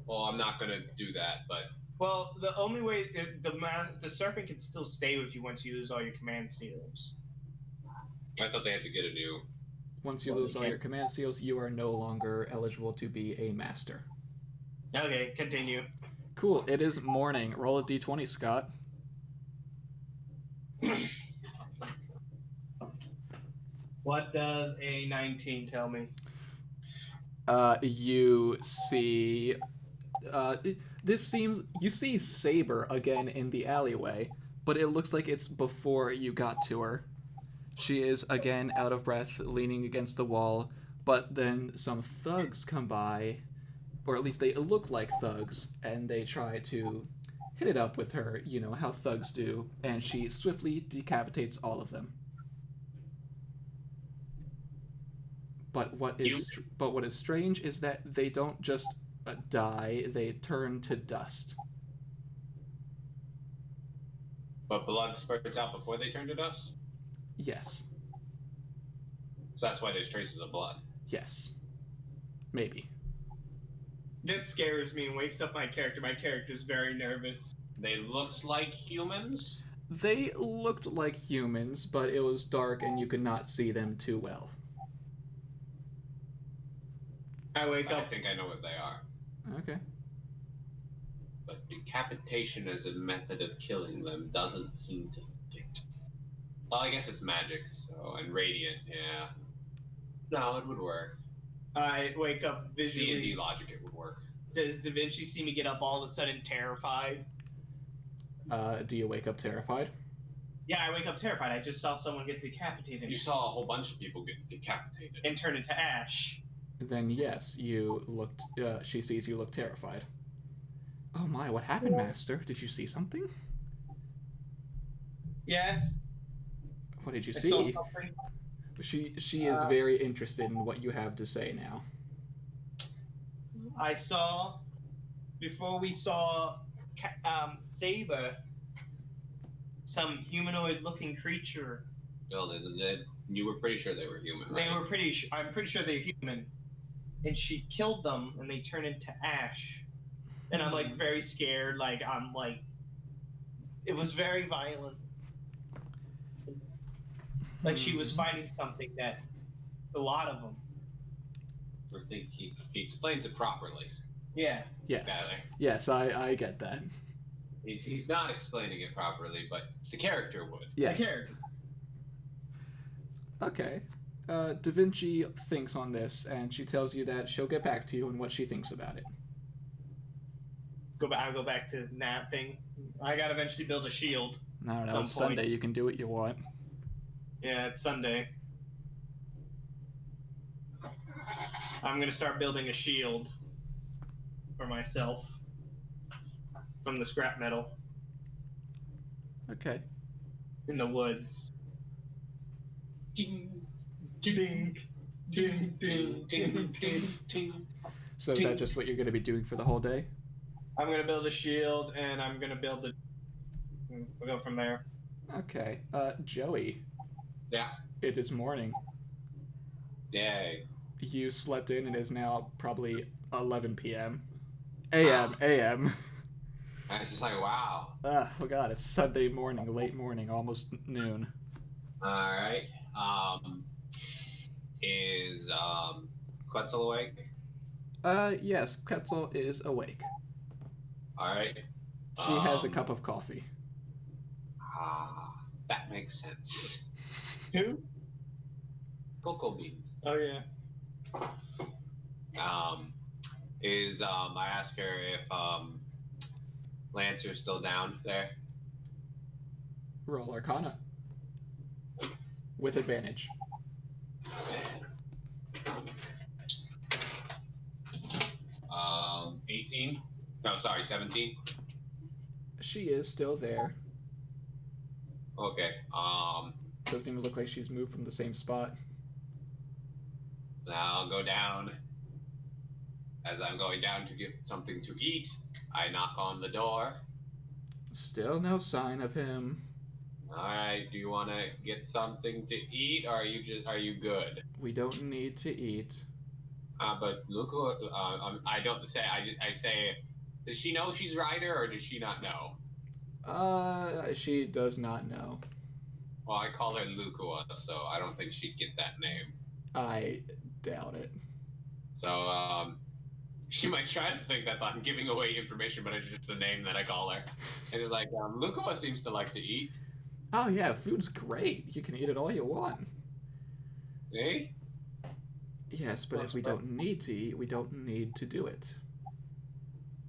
Well, I'm not gonna do that, but Well, the only way the serpent can still stay with you once you lose all your command seals. I thought they had to get a new. Once you Well, lose you all can't- your command seals, you are no longer eligible to be a master. Okay, continue. Cool. It is morning. Roll a d20, Scott. What does a 19 tell me? You see. You see Saber again in the alleyway, but it looks like it's before you got to her. She is again out of breath, leaning against the wall, but then some thugs come by, or at least they look like thugs, and they try to hit it up with her, you know, how thugs do, and she swiftly decapitates all of them. But what is strange is that they don't just die, they turn to dust. But blood spurts out before they turn to dust? Yes. So that's why there's traces of blood. Yes. Maybe. This scares me and wakes up my character. My character's very nervous. They looked like humans? They looked like humans, but it was dark and you could not see them too well. I wake I up. think I know what they are. Okay. But decapitation as a method of killing them doesn't seem to fit. Well, I guess it's magic, so, and radiant, yeah. No, it would work. I wake up D&D visually. logic, it would work. Does Da Vinci see me get up all of a sudden terrified? Do you wake up terrified? Yeah, I wake up terrified. I just saw someone get decapitated You saw a whole bunch of people get decapitated. and turn into ash. Then yes, you looked. She sees you look terrified. Oh my! What happened, Master? Did you see something? Yes. What did you I saw see? something. She is very interested in what you have to say now. I saw before we saw Saber, some humanoid-looking creature. No, you were pretty sure they were human, right? They were I'm pretty sure they're human, and she killed them, and they turn into ash. And I'm like very scared. Like I'm like, it was very violent. Like she was fighting something that a lot of them. I think he explains it properly. Yeah. Yes. Got it. Yes, I get that. He's not explaining it properly, but the character would. Yes. The character. Okay. Da Vinci thinks on this, and she tells you that she'll get back to you on what she thinks about it. I'll go back to napping. I gotta eventually build a shield. I don't know. Some It's point. Sunday. You can do what you want. Yeah, it's Sunday. I'm gonna start building a shield for myself from the scrap metal Okay. in the woods. Ding, Ding, ding, ding, ding, ding, ding. So is that just what you're going to be doing for the whole day? I'm gonna build a shield, and I'm gonna build a. We'll go from there. Okay. Joey, Yeah. it is morning. Yay. You slept in. It is now probably 11 p.m. A.m. Wow. A.m. I was just like, wow. Oh god, it's Sunday morning, late morning, almost noon. All right. Is Quetzal awake? Yes, Quetzal is awake. All right. She has a cup of coffee. That makes sense. Who? Cocoa bean. Oh yeah. I ask her if Lancer's still down there. Roll Arcana. With advantage. 18. No, sorry, 17. She is still there. Okay. Doesn't even look like she's moved from the same spot. Now I'll go down. As I'm going down to get something to eat, I knock on the door. Still no sign of him. All right. Do you want to get something to eat, or are you good? We don't need to eat. But look, I don't say. I say, does she know she's Ryder, or does she not know? She does not know. Well, I call her Lukua, so I don't think she'd get that name. I doubt it. So, she might try to think that I'm giving away information, but it's just the name that I call her. And it's like, Lukua seems to like to eat. Oh yeah, food's great. You can eat it all you want. Eh? Yes, but if we don't need to eat, we don't need to do it.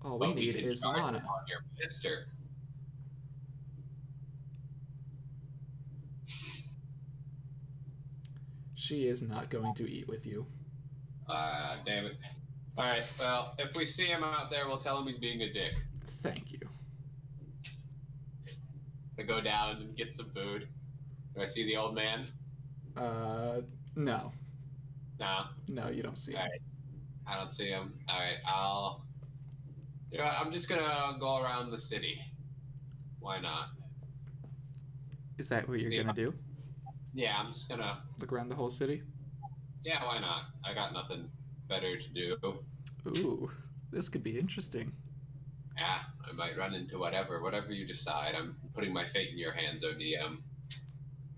All we But need can is charge mana. it on your mister. She is not going to eat with you. Damn it. Alright, well, if we see him out there, we'll tell him he's being a dick. Thank you. I go down and get some food. Do I see the old man? No. No. No, you don't see him. Alright. I don't see him. Alright, you know what, I'm just gonna go around the city. Why not? Is that what you're gonna do? Yeah, I'm just gonna... Look around the whole city? Yeah, why not? I got nothing better to do. Ooh, this could be interesting. Yeah, I might run into whatever you decide. I'm putting my fate in your hands, ODM.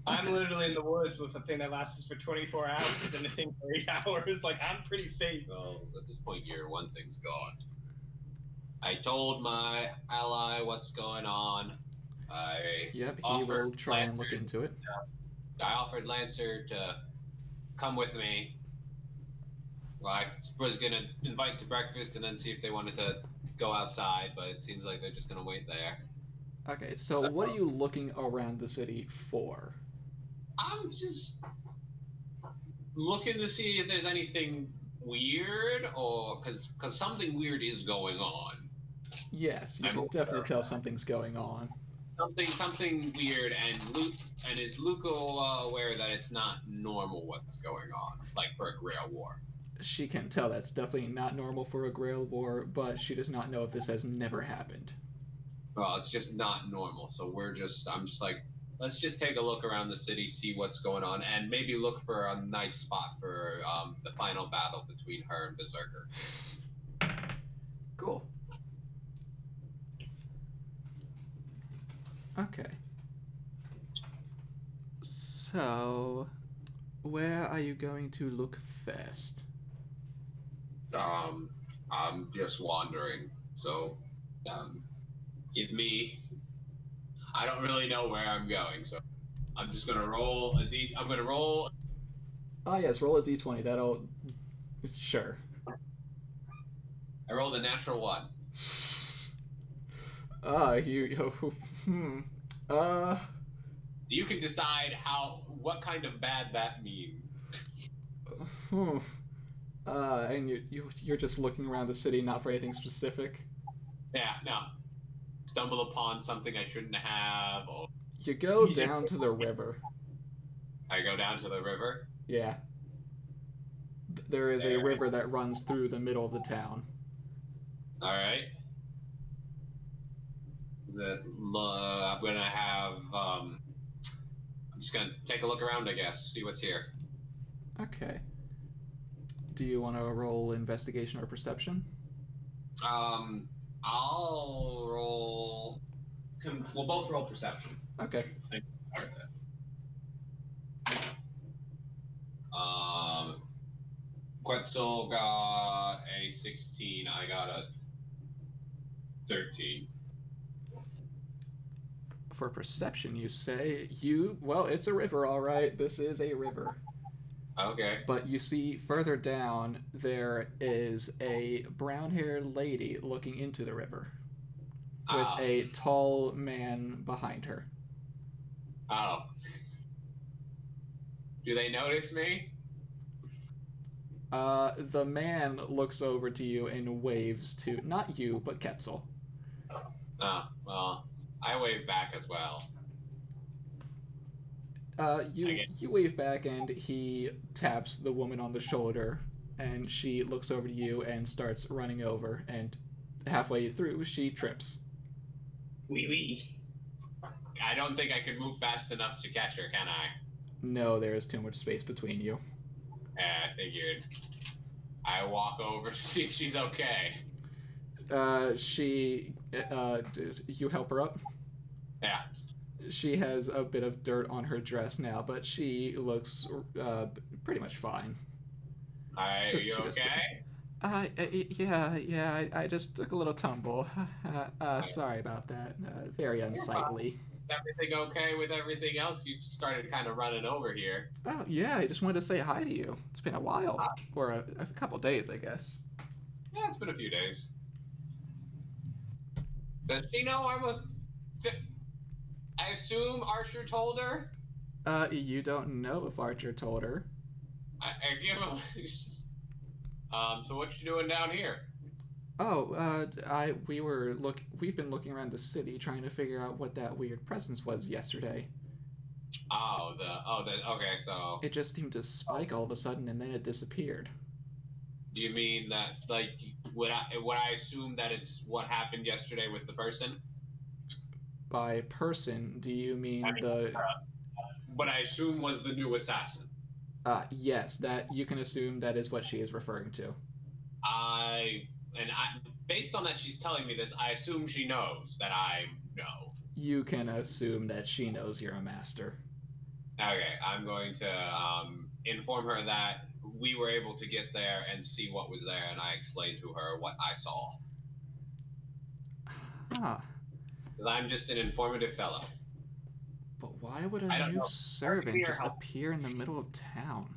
I'm literally in the woods with a thing that lasts for 24 hours and a thing for 8 hours. Like, I'm pretty safe. Well, at this point, one thing's gone. I told my ally what's going on. Yep, he will try and look into it. I offered Lancer to come with me. Well, I was gonna invite to breakfast and then see if they wanted to go outside, but it seems like they're just gonna wait there. Okay, so what are you looking around the city for? I'm just looking to see if there's anything weird, or because something weird is going on. Yes, you can definitely tell something's going on. Something weird, and is Luco aware that it's not normal what's going on, like for a Grail War? She can tell that's definitely not normal for a Grail War, but she does not know if this has never happened. Well, it's just not normal, so I'm just like, let's just take a look around the city, see what's going on, and maybe look for a nice spot for the final battle between her and Berserker. Cool. Okay. So, where are you going to look first? I'm just wandering, so give me. I don't really know where I'm going, so I'm just gonna roll a d. I'm gonna roll. Ah, yes, roll a d20. That'll. Sure. I rolled a natural 1. You can decide what kind of bad that means. And you're just looking around the city, not for anything specific? Yeah, no. Stumble upon something I shouldn't have, or... You go down to the river. I go down to the river? Yeah. There is a river that runs through the middle of the town. Alright. I'm gonna have. I'm just gonna take a look around, I guess, see what's here. Okay. Do you want to roll investigation or perception? I'll roll. We'll both roll perception. Okay. Quetzal got a 16. I got a 13. For perception, you say well, it's a river, all right. This is a river. Okay. But you see further down there is a brown-haired lady looking into the river with a tall man behind her. Oh. Do they notice me? The man looks over to you and waves to not you, but Quetzal. Well, I wave back as well. You wave back and he taps the woman on the shoulder, and she looks over to you and starts running over, and halfway through she trips. Wee. I don't think I can move fast enough to catch her, can I? No, there is too much space between you. I figured. I walk over to see if she's okay. You help her up? Yeah. She has a bit of dirt on her dress now, but she looks pretty much fine. Are you okay? Yeah, I just took a little tumble. Sorry about that. Very unsightly. Is everything okay with everything else? You started kind of running over here. Oh, yeah, I just wanted to say hi to you. It's been a while. Or a couple days, I guess. Yeah, it's been a few days. Does she know I'm a... I assume Archer told her? You don't know if Archer told her. I give him... so what you doing down here? Oh, we've been looking around the city trying to figure out what that weird presence was yesterday. Okay, so... It just seemed to spike all of a sudden and then it disappeared. Do you mean that, like, would I assume that it's what happened yesterday with the person? By person, do you mean what I assume was the new assassin? Yes, that you can assume that is what she is referring to. Based on that she's telling me this, I assume she knows that I know. You can assume that she knows you're a master. Okay, I'm going to inform her that we were able to get there and see what was there, and I explained to her what I saw. Huh. Because I'm just an informative fellow. But why would a new servant just appear in the middle of town?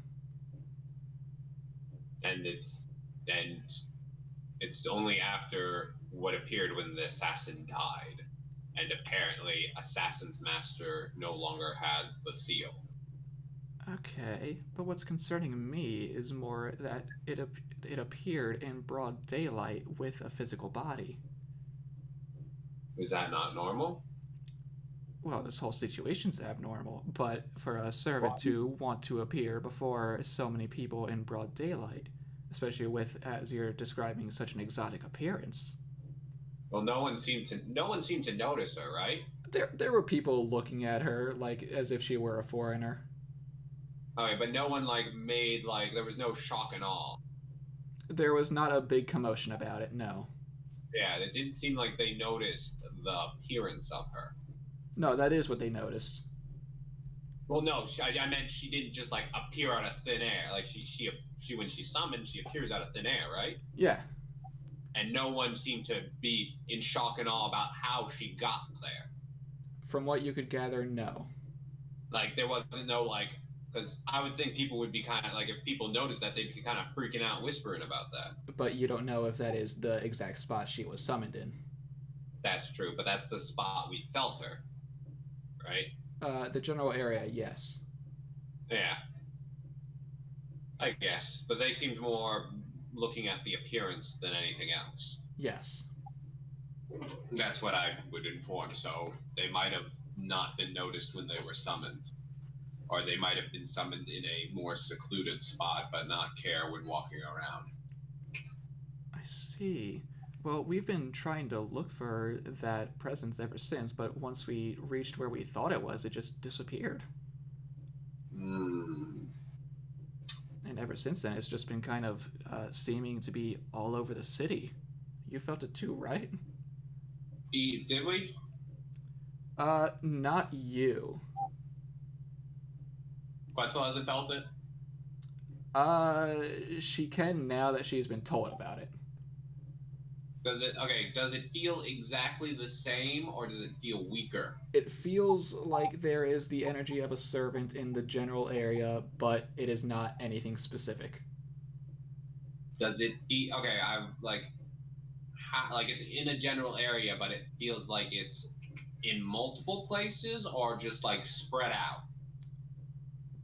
And it's only after what appeared when the assassin died. And apparently, Assassin's Master no longer has the seal. Okay, but what's concerning me is more that it appeared in broad daylight with a physical body. Is that not normal? Well, this whole situation's abnormal, but for a servant to want to appear before so many people in broad daylight, especially with, as you're describing, such an exotic appearance. Well, no one seemed to notice her, right? There were people looking at her like as if she were a foreigner. Okay, but no one made there was no shock and awe. There was not a big commotion about it, no. Yeah, it didn't seem like they noticed the appearance of her. No, that is what they noticed. Well, no, I meant she didn't just appear out of thin air. Like she when she's summoned, she appears out of thin air, right? Yeah. And no one seemed to be in shock and awe about how she got there. From what you could gather, no. There wasn't no because I would think people would be kind of if people noticed that, they'd be kind of freaking out, whispering about that. But you don't know if that is the exact spot she was summoned in. That's true, but that's the spot we felt her, right? The general area, yes. Yeah. I guess, but they seemed more looking at the appearance than anything else. Yes. That's what I would inform, so they might have not been noticed when they were summoned. Or they might have been summoned in a more secluded spot, but not care when walking around. I see. Well, we've been trying to look for that presence ever since, but once we reached where we thought it was, it just disappeared. Hmm. And ever since then, it's just been kind of seeming to be all over the city. You felt it too, right? Did we? Not you. Quetzal hasn't felt it? Uh, she can now that she's been told about it. Does it feel exactly the same or does it feel weaker? It feels like there is the energy of a servant in the general area, but it is not anything specific. Does it feel okay? I'm like it's in a general area, but it feels like it's in multiple places or just like spread out.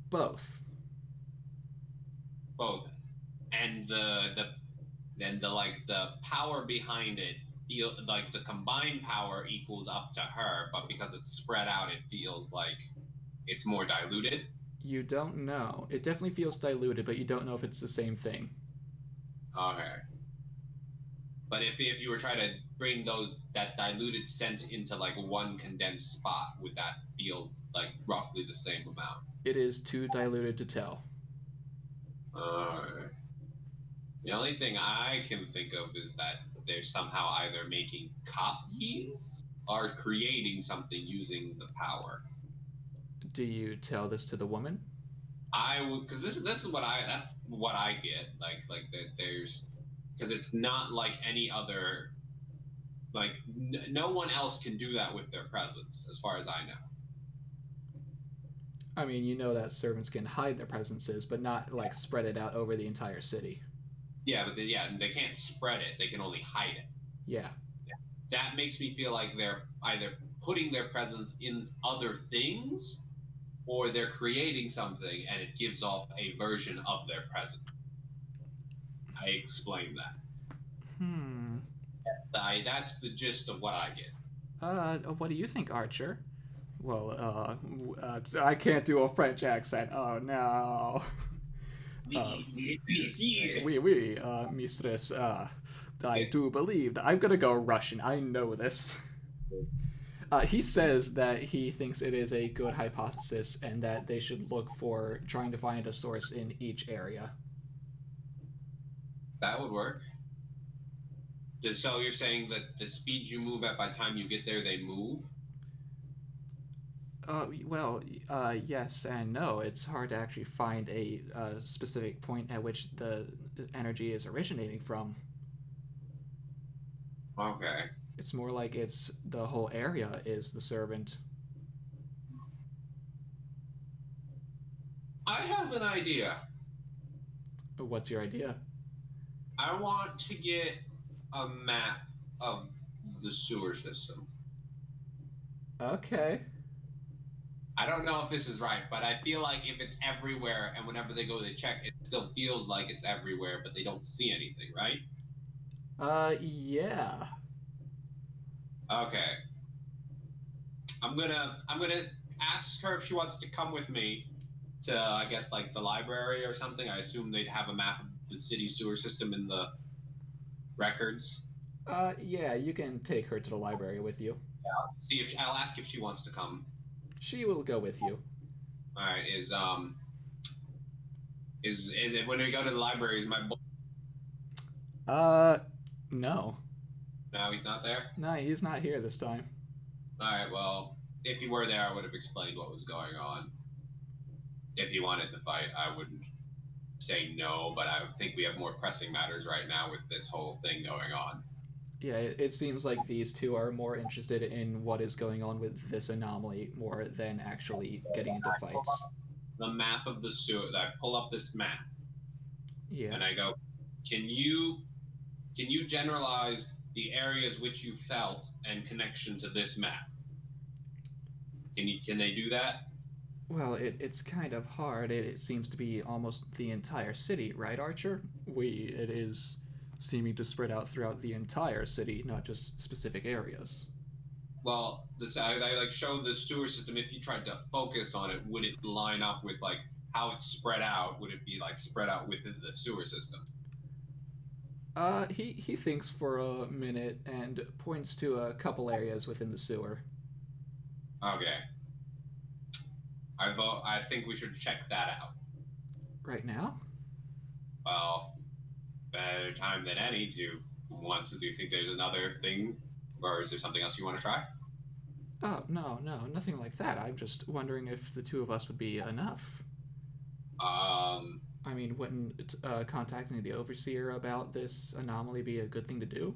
Both. Both. And the power behind it feel like the combined power equals up to her, but because it's spread out, it feels like it's more diluted. You don't know. It definitely feels diluted, but you don't know if it's the same thing. Okay. But if you were trying to bring that diluted scent into like one condensed spot, would that feel like roughly the same amount? It is too diluted to tell. Uh, the only thing I can think of is that they're somehow either making copies or creating something using the power. Do you tell this to the woman? I would, because this is what that's what I get like that there's because it's not like any other like no one else can do that with their presence as far as I know. I mean, you know that servants can hide their presences, but not like spread it out over the entire city. Yeah, but they can't spread it. They can only hide it. Yeah. That makes me feel like they're either putting their presence in other things or they're creating something and it gives off a version of their presence. I explained that. Hmm. That's the gist of what I get. What do you think, Archer? Well, I can't do a French accent. Oh no. Uh, mistress. I do believe. I'm gonna go Russian. I know this. He says that he thinks it is a good hypothesis and that they should look for trying to find a source in each area. That would work. So you're saying that the speed you move at by the time you get there, they move? Well, yes and no. It's hard to actually find a specific point at which the energy is originating from. Okay. It's more like it's the whole area is the servant. I have an idea. What's your idea? I want to get a map of the sewer system. Okay. I don't know if this is right, but I feel like if it's everywhere and whenever they go to check, it still feels like it's everywhere, but they don't see anything, right? Yeah. Okay. I'm gonna ask her if she wants to come with me to I guess like the library or something. I assume they'd have a map of the city sewer system in the records. Yeah, you can take her to the library with you. See if I'll ask if she wants to come. She will go with you. All right. Is it, when we go to the library? Is my boy? No. No, he's not there. No, he's not here this time. All right. Well, if he were there, I would have explained what was going on. If he wanted to fight, I wouldn't say no, but I think we have more pressing matters right now with this whole thing going on. Yeah, it seems like these two are more interested in what is going on with this anomaly more than actually getting into fights. The map of the sewer. I pull up this map. Yeah. And I go, can you generalize the areas which you felt and connection to this map? Can they do that? Well, it's kind of hard. It seems to be almost the entire city, right, Archer? It is seeming to spread out throughout the entire city, not just specific areas. Well, I like show the sewer system. If you tried to focus on it, would it line up with like how it's spread out? Would it be like spread out within the sewer system? He thinks for a minute and points to a couple areas within the sewer. Okay. I vote. I think we should check that out. Right now? Well, better time than any. Do you think there's another thing, or is there something else you want to try? Oh, no, nothing like that. I'm just wondering if the two of us would be enough. Um, I mean, wouldn't contacting the overseer about this anomaly be a good thing to do?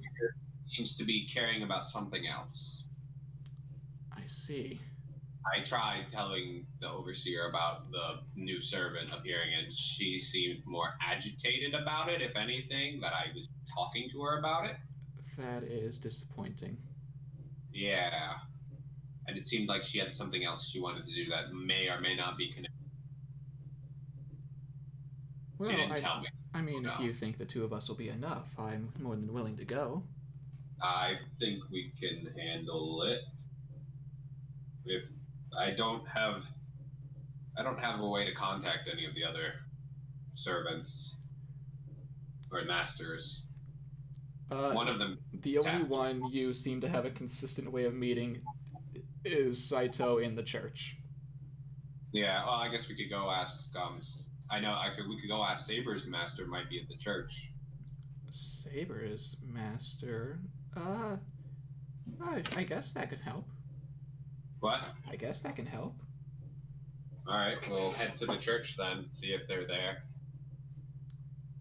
seems to be caring about something else. I see. I tried telling the overseer about the new servant appearing, and she seemed more agitated about it, if anything, that I was talking to her about it. That is disappointing. Yeah. And it seemed like she had something else she wanted to do that may or may not be connected. Well, She didn't tell me. I mean, No. if you think the two of us will be enough, I'm more than willing to go. I think we can handle it. If I don't have a way to contact any of the other servants or masters. One of them. The only one you seem to have a consistent way of meeting is Saito in the church. Yeah, well, I guess we could go ask. We could go ask Saber's master. Might be at the church. Saber's master. I guess that could help. What? I guess that can help. All right, we'll head to the church then. See if they're there.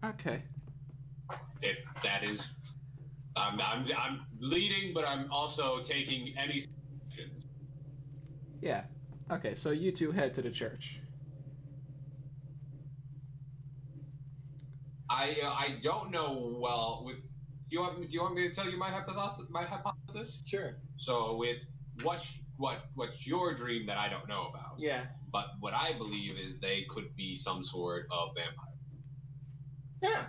Okay. If that is, I'm leading, but I'm also taking any suggestions. Yeah. Okay, so you two head to the church. I don't know well. Do you want me to tell you my hypothesis? Sure. So with what's your dream that I don't know about? Yeah. But what I believe is they could be some sort of vampire. Yeah.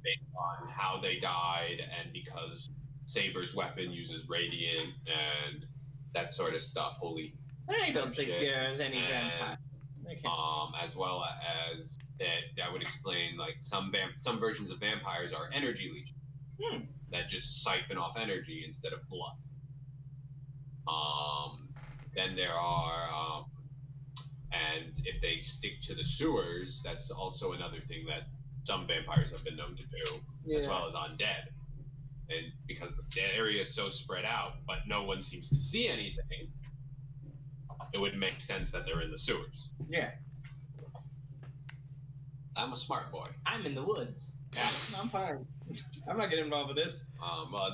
Based on how they died, and because Saber's weapon uses radiant and that sort of stuff. I don't think there's any vampire. As well as that would explain like some versions of vampires are energy leeches that just siphon off energy instead of blood. Then there are, and if they stick to the sewers, that's also another thing that some vampires have been known to do, as well as undead. And because the area is so spread out, but no one seems to see anything, it would make sense that they're in the sewers. Yeah. I'm a smart boy. I'm in the woods. Yeah, I'm fine. I'm not getting involved with this.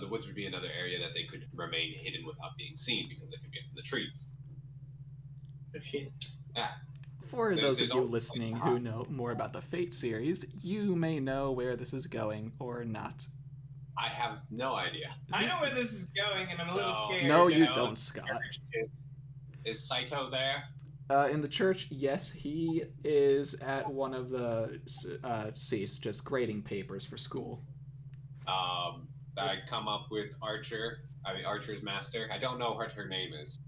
The woods would be another area that they could remain hidden without being seen because they could get in the trees. Oh, shit. Yeah. For those of you listening who know more about the Fate series, you may know where this is going or not. I have no idea. I know where this is going, and I'm a little scared. No, you don't, Scott. Is Saito there? In the church, yes, he is at one of the seats, just grading papers for school. I come up with Archer's master. I don't know what her name is.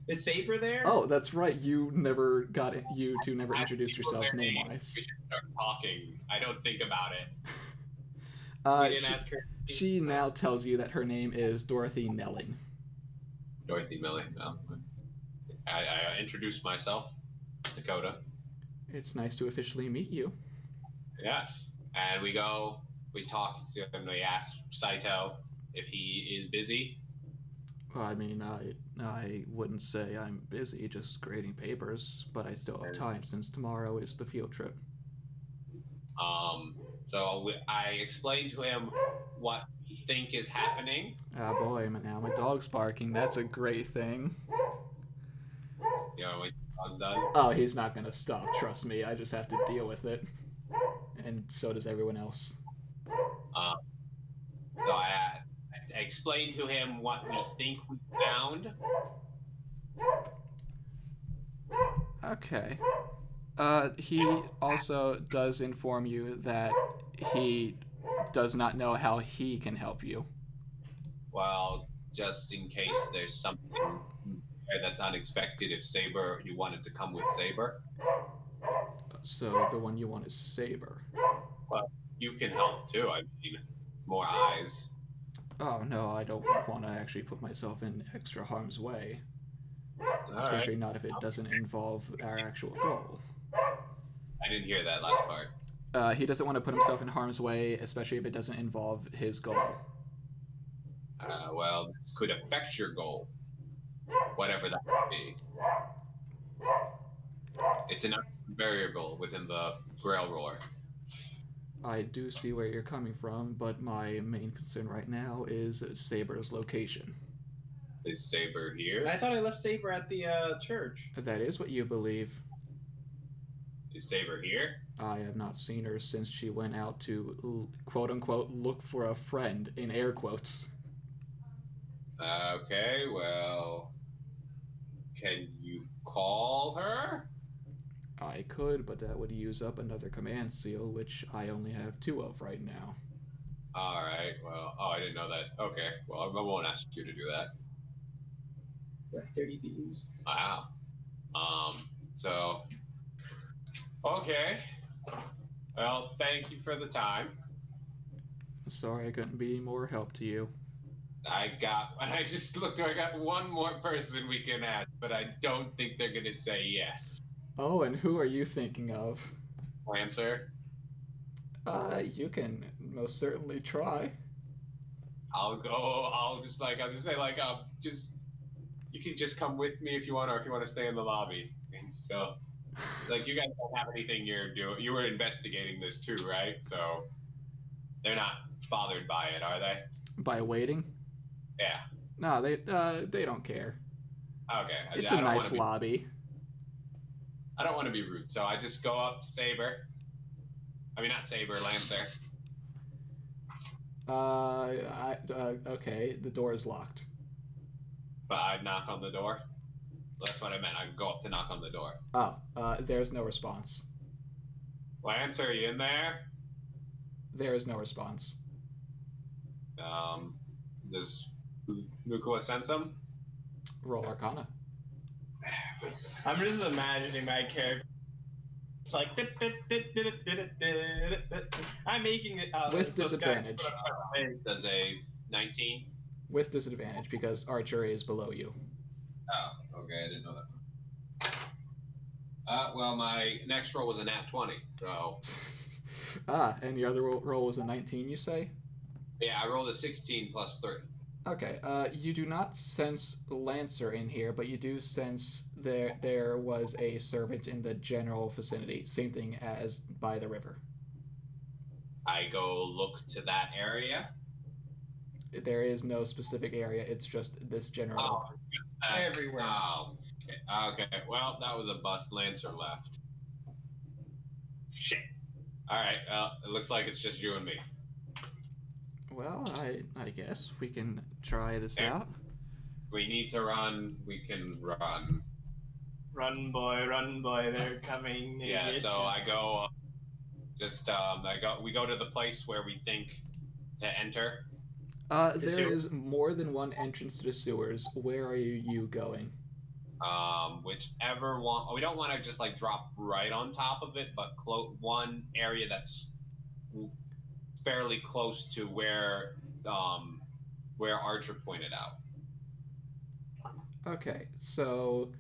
Is Saber there? Oh, that's right. You two never introduced yourselves name-wise. We should start talking. I don't think about it. We didn't ask her. She now tells you that her name is Dorothy Nelling. Dorothy Milling. No. I introduced myself, Dakota. It's nice to officially meet you. Yes. And we talk to him, we ask Saito if he is busy. Well, I mean, I wouldn't say I'm busy just grading papers, but I still have time since tomorrow is the field trip. So I explained to him what we think is happening. Ah, boy, now my dog's barking. That's a great thing. You know, when the dog's done. Oh, he's not gonna stop. Trust me. I just have to deal with it, and so does everyone else. So I explained to him what we think we found. Okay. He also does inform you that he does not know how he can help you. Well, just in case there's something that's unexpected, if you wanted to come with Saber. So the one you want is Saber. Well, you can help too. I mean, more eyes. Oh no, I don't want to actually put myself in extra harm's way, All right. especially not if it doesn't involve our actual goal. I didn't hear that last part. He doesn't want to put himself in harm's way, especially if it doesn't involve his goal. Well, this could affect your goal, whatever that might be. It's an variable within the Grail Roar. I do see where you're coming from, but my main concern right now is Saber's location. Is Saber here? I thought I left Saber at the church. That is what you believe. Is Saber here? I have not seen her since she went out to, quote unquote, look for a friend, in air quotes. Okay, well, can you call her? I could, but that would use up another command seal, which I only have 2 of right now. Alright, well, I didn't know that. Okay, well, I won't ask you to do that. 30 beams. Wow. So, okay. Well, thank you for the time. Sorry I couldn't be more help to you. I just looked, I got one more person we can ask, but I don't think they're gonna say yes. Oh, and who are you thinking of? Lancer, You can most certainly try. I'll just say, you can just come with me if you want, or if you want to stay in the lobby. And so, like, you guys don't have anything you're doing. You were investigating this too, right? So, they're not bothered by it, are they? By waiting? Yeah. No, they don't care. Okay. It's a nice lobby. I don't want to be rude, so I just go up to Saber. I mean, not Saber, Lancer. Okay, the door is locked. But I'd knock on the door. That's what I meant. I'd go up to knock on the door. Oh, there's no response. Lancer, are you in there? There is no response. Does Mukua sense him? Roll Arcana. I'm just imagining my character. It's like I'm making it with disadvantage. Does a 19? With disadvantage because Archer is below you. Oh, okay, I didn't know that. Well, my next roll was a nat 20, so. And the other roll was a 19, you say? Yeah, I rolled a 16 plus 3. Okay, you do not sense Lancer in here, but you do sense there was a servant in the general vicinity. Same thing as by the river. I go look to that area. There is no specific area. It's just this general. Oh, everywhere. Oh, okay. Well, that was a bust. Lancer left. Shit. All right. It looks like it's just you and me. Well, I guess we can try this out. We need to run. We can run. Run, boy, they're coming. Yeah, so I go, we go to the place where we think to enter. There is more than one entrance to the sewers. Where are you going? Whichever one. We don't want to just like drop right on top of it, but one area that's fairly close to where Archer pointed out. Okay, so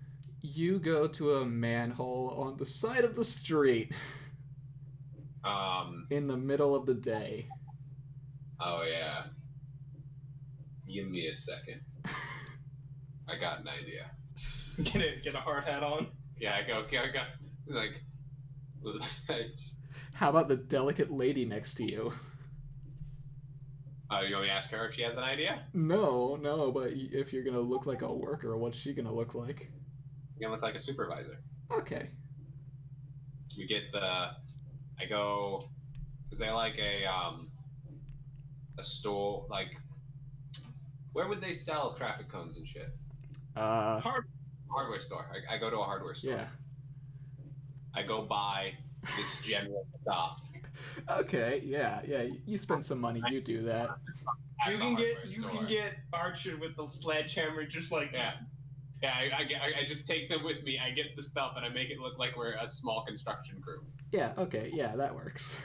you go to a manhole on the side of the street. In the middle of the day. Oh yeah. Give me a second. I got an idea. Get a hard hat on. Yeah, I got like. How about the delicate lady next to you? You want me to ask her if she has an idea? No, but if you're gonna look like a worker, what's she gonna look like? You're gonna look like a supervisor. Okay. We get I go. Is there like a store, like, where would they sell traffic cones and shit? Hardware store. I go to a hardware store. Yeah. I go buy this general stuff. Okay, yeah. You spend some money, you do that. You can get Archer with the sledgehammer, just like I just take them with me. I get the stuff and I make it look like we're a small construction crew. Yeah. Okay. Yeah, that works.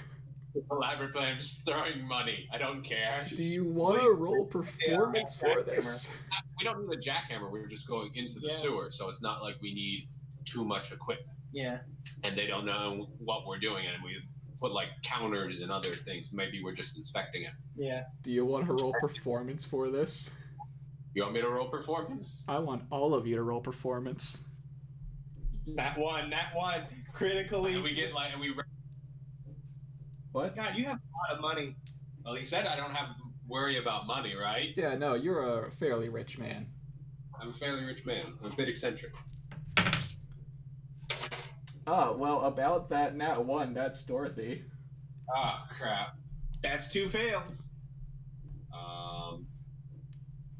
Elaborate plan. I'm just throwing money. I don't care. Do you want to roll performance for this? We don't need a jackhammer. We're just going into the sewer, so it's not like we need too much equipment. Yeah. And they don't know what we're doing, and we put like counters and other things. Maybe we're just inspecting it. Yeah. Do you want to roll performance for this? You want me to roll performance? I want all of you to roll performance. That one. Critically. And we get like, and we. What? God, you have a lot of money. Well, he said I don't have to worry about money, right? Yeah, no, you're a fairly rich man. I'm a fairly rich man. I'm a bit eccentric. Oh, well, about that nat 1, that's Dorothy. Ah, crap. That's 2 fails.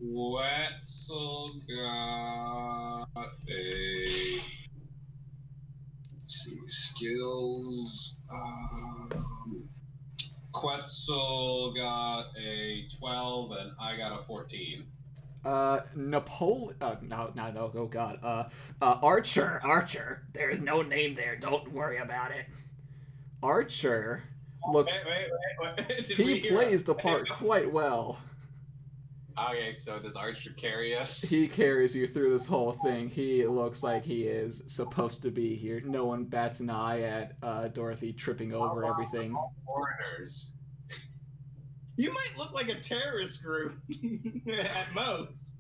Wetzel got a. Let's see, skills. Quetzal got a 12 and I got a 14. Napoleon. No, oh god. Archer. There's no name there. Don't worry about it. Archer looks. Wait. He plays the part quite well. Okay, so does Archer carry us? He carries you through this whole thing. He looks like he is supposed to be here. No one bats an eye at Dorothy tripping over everything. Foreigners. You might look like a terrorist group at most.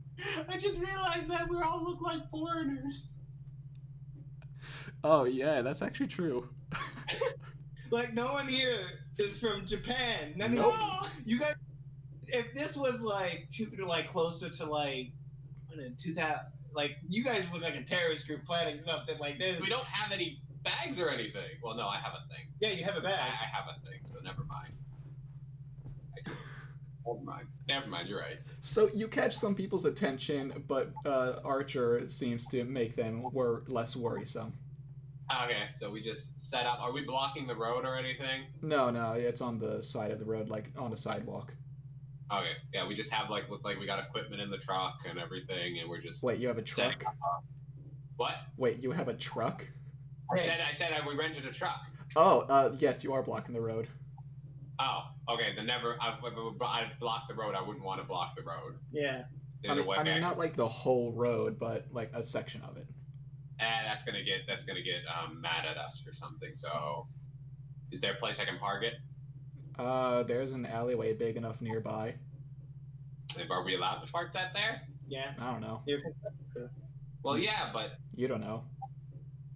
I just realized that we all look like foreigners. Oh yeah, that's actually true. Like no one here is from Japan. Nope. You guys. If this was like closer to like 2000, like you guys look like a terrorist group planning something like this. We don't have any bags or anything. Well, no, I have a thing. Yeah, you have a bag. I have a thing, so never mind. Never mind, you're right. So you catch some people's attention, but Archer seems to make them less worrisome. Okay, so we just set up. Are we blocking the road or anything? No, it's on the side of the road, like on a sidewalk. Okay, yeah, we just have look like we got equipment in the truck and everything, and we're just. Wait, you have a truck? What? Wait, you have a truck? I said we rented a truck. Oh, yes, you are blocking the road. Oh, okay. Then never. I'd block the road. I wouldn't want to block the road. Yeah. I mean, not like the whole road, but like a section of it. That's gonna get mad at us for something. So, is there a place I can park it? There's an alleyway big enough nearby. Are we allowed to park that there? Yeah. I don't know. Well, yeah, but you don't know.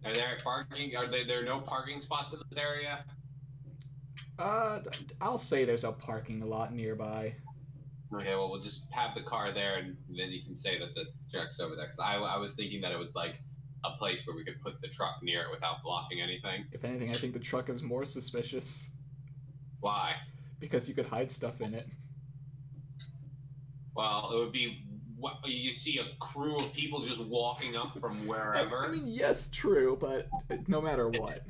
Are there no parking spots in this area? I'll say there's a parking lot nearby. Okay, well, we'll just have the car there, and then you can say that the truck's over there. Because I was thinking that it was like a place where we could put the truck near it without blocking anything. If anything, I think the truck is more suspicious. Why? Because you could hide stuff in it. Well, it would be you see a crew of people just walking up from wherever. I mean, yes, true, but no matter what.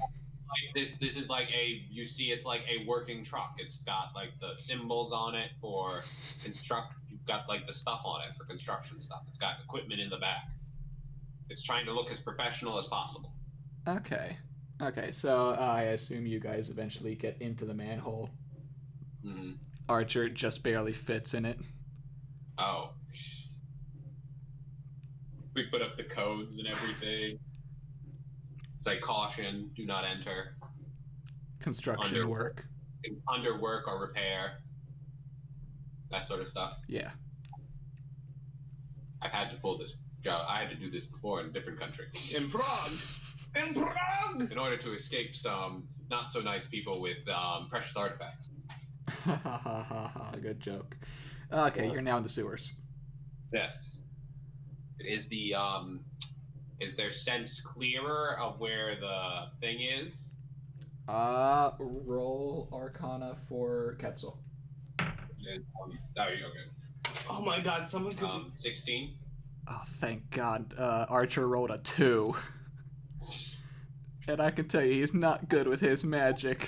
Like this is like it's like a working truck. It's got like the symbols on it for construct. You've got like the stuff on it for construction stuff. It's got equipment in the back. It's trying to look as professional as possible. Okay, so I assume you guys eventually get into the manhole. Mm-hmm. Archer just barely fits in it. Oh. We put up the codes and everything. It's like caution, do not enter. Construction work. Under work or repair. That sort of stuff. Yeah. I've had to pull this job. I had to do this before in a different country. In Prague! In Prague! In order to escape some not so nice people with precious artifacts. Ha ha ha ha, good joke. Okay, you're now in the sewers. Yes. Is their sense clearer of where the thing is? Roll Arcana for Quetzal. Okay. Oh my god, someone could 16. Oh, thank God. Archer rolled a 2. And I can tell you, he's not good with his magic.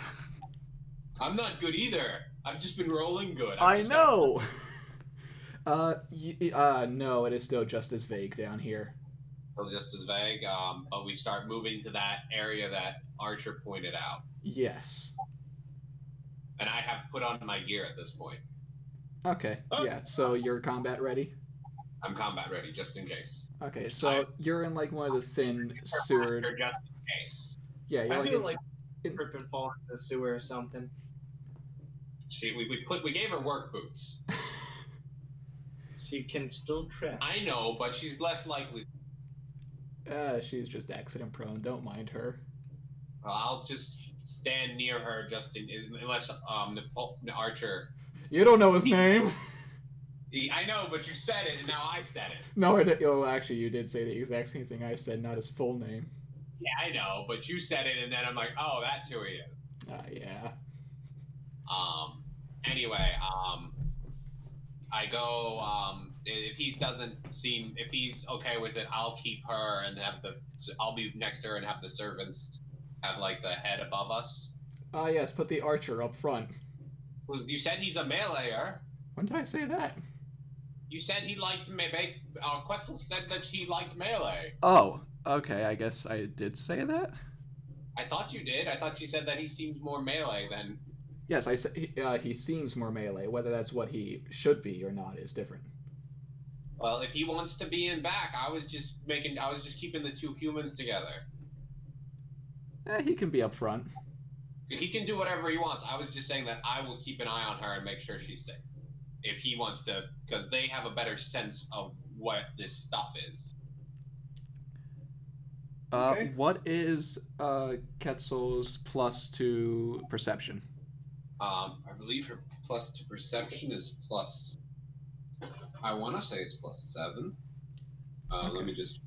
I'm not good either. I've just been rolling good. I know! No, it is still just as vague down here. Still just as vague, but we start moving to that area that Archer pointed out. Yes. and I have put on my gear at this point. Okay, Oh. yeah. So you're combat ready. I'm combat ready, just in case. Okay, so you're in like one of the thin sewer. Just in case. Yeah, you're I like feel in, like in- Rip and fall into the sewer or something. We gave her work boots. She can still trip. I know, but she's less likely. she's just accident prone. Don't mind her. I'll just stand near her, unless the archer. You don't know his name. I know, but you said it, and now I said it. No, I did. Oh, actually, you did say the exact same thing I said, not his full name. Yeah, I know, but you said it, and then I'm like, oh, that's who he is. Yeah. Anyway, I go. If he's okay with it, I'll keep her and I'll be next to her and have the servants have like the head above us. Yes. Put the archer up front. Well, you said he's a meleeer. When did I say that? You said he liked melee. Quetzal said that she liked melee. Oh, okay. I guess I did say that. I thought you did. I thought you said that he seemed more melee than. Yes, I said he seems more melee. Whether that's what he should be or not is different. Well, if he wants to be in back, I was just keeping the two humans together. He can be up front. He can do whatever he wants. I was just saying that I will keep an eye on her and make sure she's safe. If he wants to, because they have a better sense of what this stuff is. Okay. What is Quetzal's +2 perception? I believe her plus to perception is plus. I want to say it's +7. Okay. Let me just.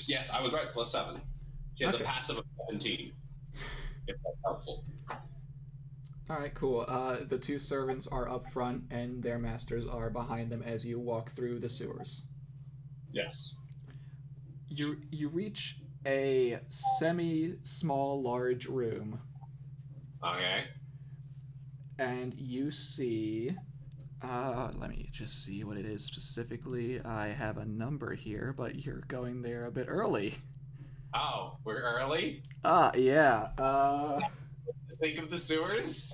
Yes, I was right. +7. She has Okay. a passive of 17. If that's helpful. All right, cool. The two servants are up front, and their masters are behind them as you walk through the sewers. Yes. You reach a semi-small, large room, Okay. and you see. Let me just see what it is specifically. I have a number here, but you're going there a bit early. Oh, we're early. Yeah. Think of the sewers.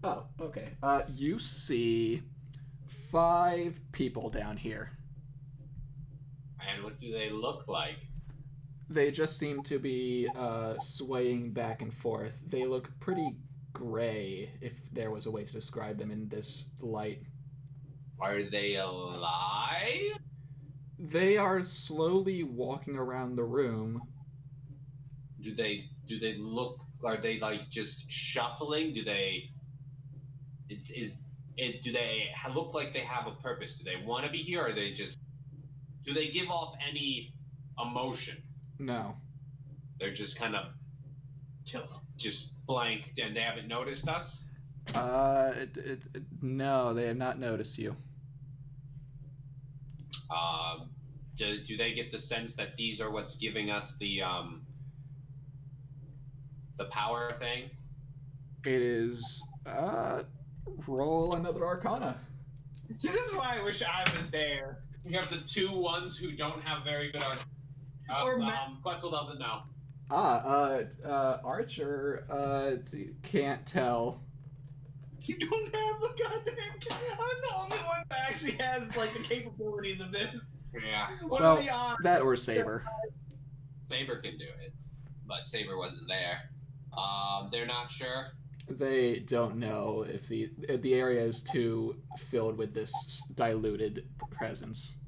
Oh, okay. You see 5 people down here. And what do they look like? They just seem to be swaying back and forth. They look pretty gray, if there was a way to describe them in this light. Are they alive? They are slowly walking around the room. Do they look? Are they like just shuffling? Do they? Do they look like they have a purpose? Do they want to be here, or they just? Do they give off any emotion? No. They're just kind of just blank, and they haven't noticed us. No, they have not noticed you. Do they get the sense that these are what's giving us the power thing? It is, roll another Arcana. See, this is why I wish I was there. We have the 2 ones who don't have very good art. Quetzal doesn't know. Archer, can't tell. You don't have the goddamn. I'm the only one that actually has like the capabilities of this. Yeah. What Well, are the odds? that or Saber. Saber can do it, but Saber wasn't there. They're not sure. They don't know if the area is too filled with this diluted presence.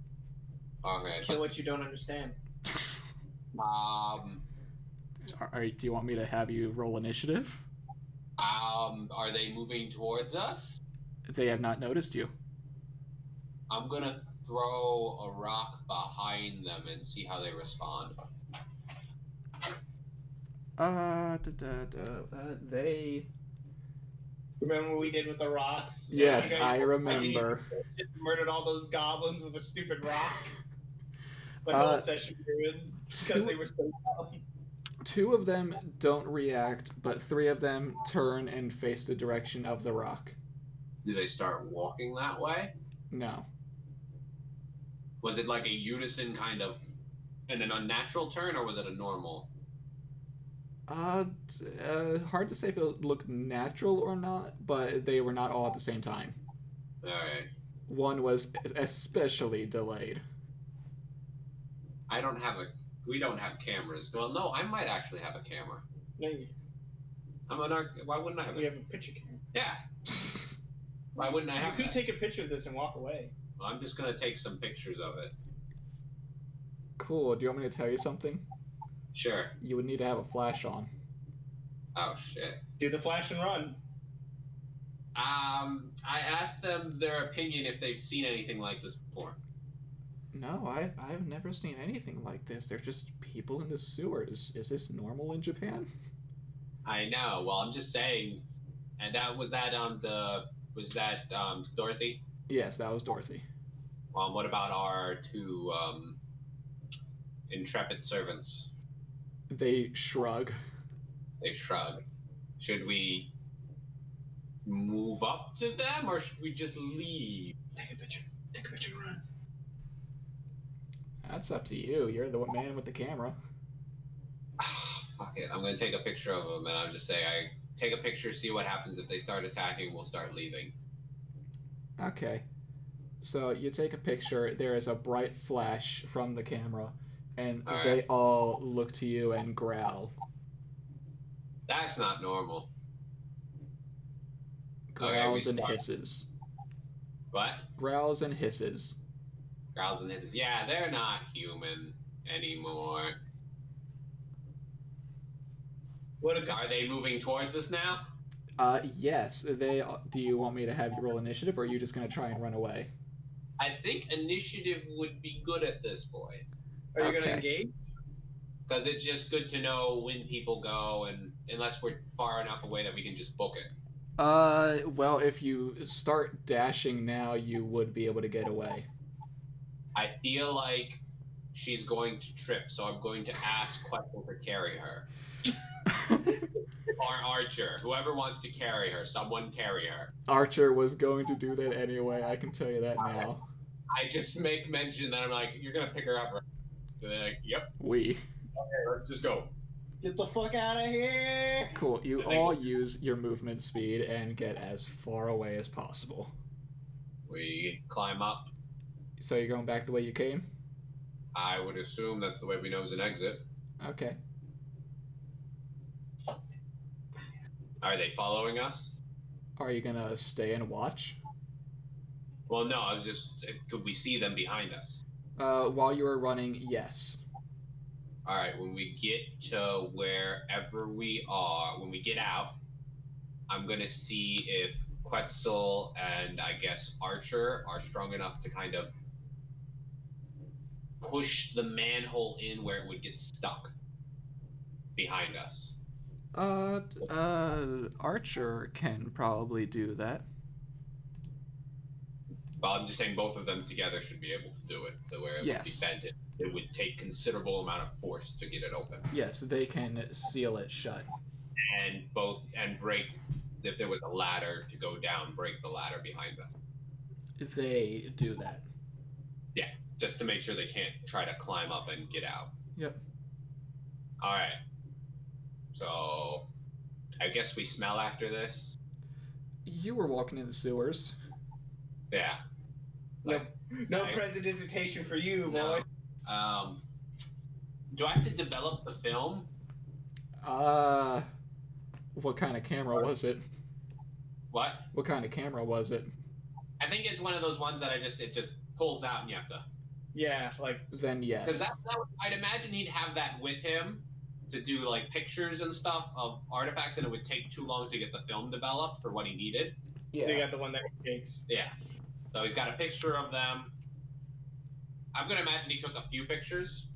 Okay. Kill what you don't understand. Do you want me to have you roll initiative? Are they moving towards us? They have not noticed you. I'm gonna throw a rock behind them and see how they respond. They. Remember what we did with the rocks? Yes, You guys- I remember. Murdered all those goblins with a stupid rock. The whole session ruined because they were so dumb. 2 of them don't react, but 3 of them turn and face the direction of the rock. Do they start walking that way? No. Was it like a unison kind of, and an unnatural turn, or was it a normal? Hard to say if it looked natural or not, but they were not all at the same time. All right. One was especially delayed. I don't have a. We don't have cameras. Well, no, I might actually have a camera. No, I'm an arc. Why wouldn't I have we it? have a picture camera. Yeah. Why wouldn't I You have could that? take a picture of this and walk away. Well, I'm just gonna take some pictures of it. Cool. Do you want me to tell you something? Sure. You would need to have a flash on. Oh shit. Do the flash and run. I asked them their opinion if they've seen anything like this before. No, I've never seen anything like this. They're just people in the sewers. Is this normal in Japan? I know. Well, I'm just saying. And was that Dorothy? Yes, that was Dorothy. What about our two intrepid servants? They shrug. They shrug. Should we move up to them or should we just leave? Take a picture. Take a picture and run. That's up to you. You're the man with the camera. Fuck it. I'm gonna take a picture of them and I'll just say I take a picture, see what happens. If they start attacking, we'll start leaving. Okay. So you take a picture, there is a bright flash from the camera, and All right. they all look to you and growl. That's not normal. Growls we and start. hisses. What? Growls and hisses. Growls and hisses. Yeah, they're not human anymore. Are they moving towards us now? Yes. They. Do you want me to have you roll initiative, or are you just gonna try and run away? I think initiative would be good at this point. Are you Okay. gonna engage? Because it's just good to know when people go, and unless we're far enough away that we can just book it. Well, if you start dashing now, you would be able to get away. I feel like she's going to trip, so I'm going to ask Quetzal to carry her. Or Archer. Whoever wants to carry her, someone carry her. Archer was going to do that anyway, I can tell you that now. I just make mention that I'm like, you're going to pick her up, right? So they're like, yep. We. Okay, let's just go. Get the fuck out of here! Cool. You all use your movement speed and get as far away as possible. We climb up. So you're going back the way you came? I would assume that's the way we know is an exit. Okay. Are they following us? Are you gonna stay and watch? Well, no, I was just, could we see them behind us? While you were running, yes. Alright, when we get to wherever we are, when we get out, I'm going to see if Quetzal and I guess Archer are strong enough to kind of push the manhole in where it would get stuck behind us. Archer can probably do that. Well, I'm just saying both of them together should be able to do it. So where it Yes. would be bent, it would take considerable amount of force to get it open. Yes, they can seal it shut. And break, if there was a ladder to go down, break the ladder behind us. They do that. Yeah, just to make sure they can't try to climb up and get out. Yep. Alright. So, I guess we smell after this? You were walking in the sewers. Yeah. No presentation for you, boy. No. Do I have to develop the film? What kind of camera was it? What? What kind of camera was it? I think it's one of those ones that it just pulls out and you have to... Yeah, like... Then Because yes. I'd imagine he'd have that with him to do like pictures and stuff of artifacts, and it would take too long to get the film developed for what he needed. So you got the one that shakes. Yeah. So he's got a picture of them. I'm gonna imagine he took a few pictures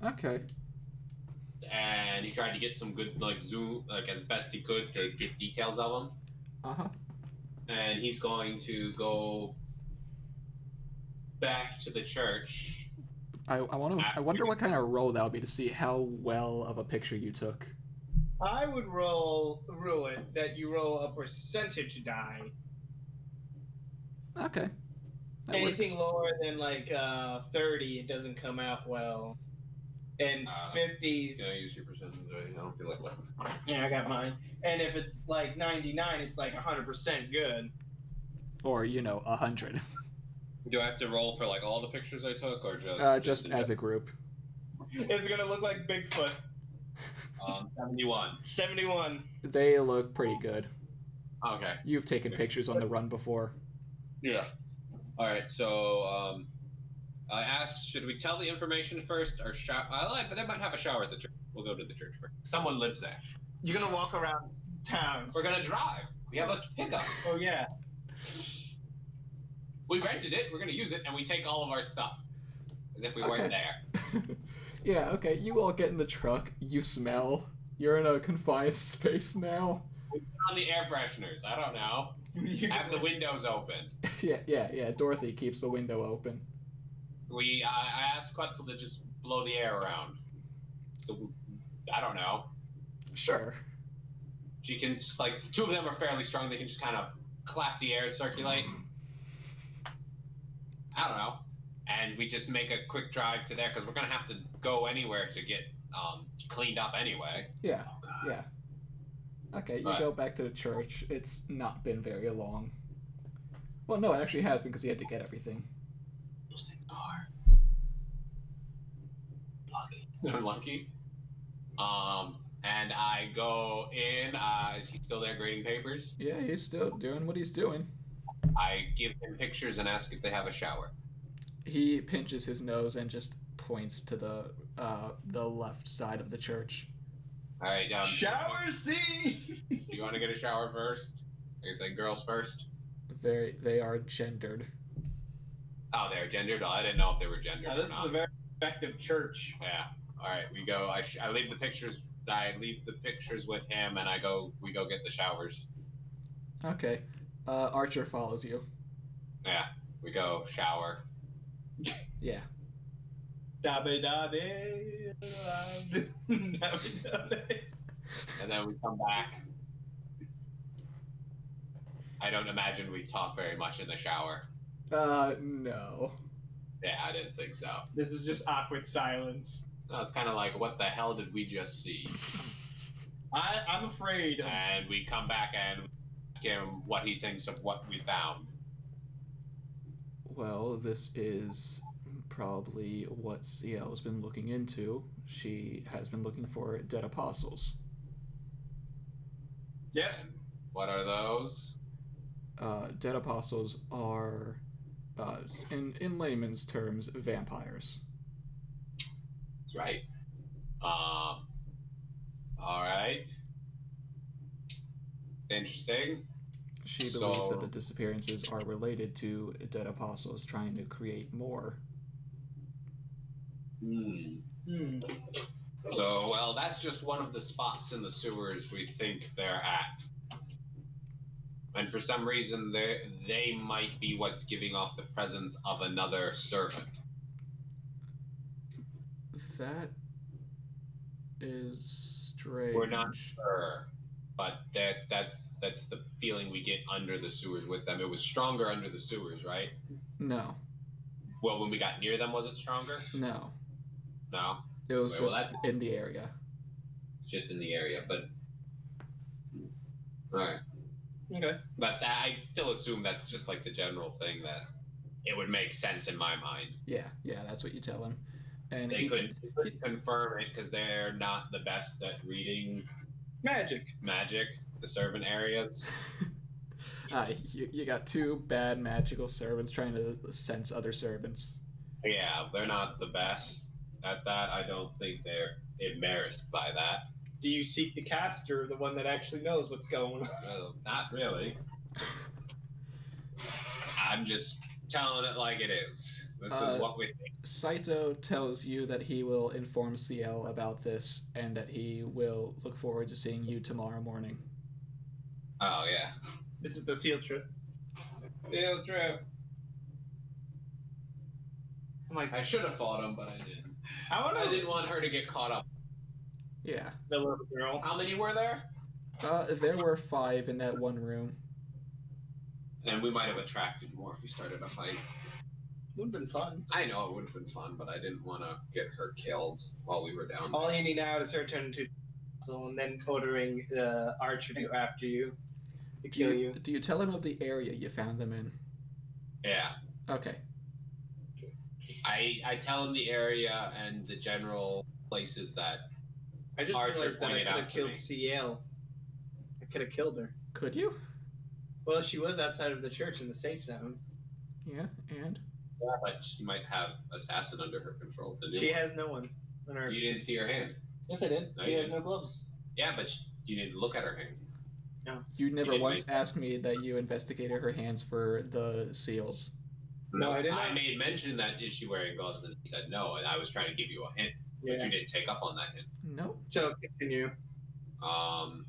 Okay. and he tried to get some good like zoom, like as best he could to get details of them. Uh-huh. And he's going to go back to the church. I wonder what kind of roll that would be to see how well of a picture you took. I would rule it that you roll a percentage die. Okay. That Anything works. lower than like 30, it doesn't come out well. and 50s. Can I use your percentage? I don't feel like looking. Yeah, I got mine. And if it's like 99, it's like 100% good. Or 100. Do I have to roll for like all the pictures I took, or Just as a group. It's gonna look like Bigfoot. 71. 71. They look pretty good. Okay. You've taken pictures on the run before. Yeah. All right. So I asked, should we tell the information first, or but they might have a shower at the church. We'll go to the church first. Someone lives there. You're gonna walk around town. We're gonna drive. We have a pickup. Oh yeah. We rented it. We're gonna use it, and we take all of our stuff as if we weren't there. Yeah. Okay. You all get in the truck. You smell. You're in a confined space now. We put on the air fresheners. I don't know. Have the windows open. Yeah. Dorothy keeps the window open. I asked Quetzal to just blow the air around. So I don't know. Sure. She can just two of them are fairly strong. They can just kind of clap the air, circulate. I don't know. And we just make a quick drive to there because we're gonna have to go anywhere to get cleaned up anyway. Yeah. Okay, you go back to the church. It's not been very long. Well, no, it actually has been because you had to get everything. Those things are lucky. And I go in. Is he still there grading papers? Yeah, he's still doing what he's doing. I give him pictures and ask if they have a shower. He pinches his nose and just points to the left side of the church. All right. Shower C. Do you want to get a shower first? I say girls first. They are gendered. Oh, they're gendered. Oh, I didn't know if they were gendered. Now, this is a very effective church. Yeah. All right. We go. I leave the pictures. I leave the pictures with him, and we go get the showers. Okay. Archer follows you. Yeah. We go shower. Yeah. Dabby dabby. Dabby dabby. And then we come back. I don't imagine we talk very much in the shower. No. Yeah, I didn't think so. This is just awkward silence. No, it's kind of like, what the hell did we just see? I'm afraid. And we come back and ask him what he thinks of what we found. Well, this is probably what CL's been looking into. She has been looking for dead apostles. Yeah. And what are those? Dead apostles are, in layman's terms, vampires. That's right. All right. Interesting. She believes that the disappearances are related to dead apostles trying to create more. So, well, that's just one of the spots in the sewers we think they're at. And for some reason, they might be what's giving off the presence of another servant. That is strange. We're not sure, but that's the feeling we get under the sewers with them. It was stronger under the sewers, right? No. Well, when we got near them, was it stronger? No. No? It was just in the area. Just in the area, but... Alright. Okay. But I still assume that's just like the general thing that it would make sense in my mind. Yeah, that's what you tell him. And they couldn't confirm it because they're not the best at reading magic, the servant areas. You got two bad magical servants trying to sense other servants. Yeah, they're not the best at that. I don't think they're embarrassed by that. Do you seek the caster, the one that actually knows what's going on? Well, not really. I'm just telling it like it is. This is what we think. Saito tells you that he will inform CL about this and that he will look forward to seeing you tomorrow morning. Oh, yeah. This is the field trip. Field trip. I'm like, I should have fought him, but I didn't. I didn't want her to get caught up. Yeah. The little girl. How many were there? There were 5 in that one room. And we might have attracted more if we started a fight. Would have been fun. I know it would have been fun, but I didn't want to get her killed. while we were down All there. you need now is her turn into so and then ordering Archer to go after you to kill you. Do you tell him of the area you found them in? Yeah. Okay. I tell him the area and the general places that I just Archer realized that I pointed could out have to killed me. CL. I could have killed her. Could you? Well, she was outside of the church in the safe zone. Yeah, and? Yeah, but she might have assassin under her control. She has no one on her. You didn't see her hand. Yes, I did. No, She you has didn't. no gloves. Yeah, but you didn't look at her hand. No. You never didn't once make- asked me that you investigated her hands for the seals. No, I did I not. made mention that is she wearing gloves, and he said no, and I was trying to give you a hint, but Yeah. you didn't take up on that hint. Nope. So continue. I'm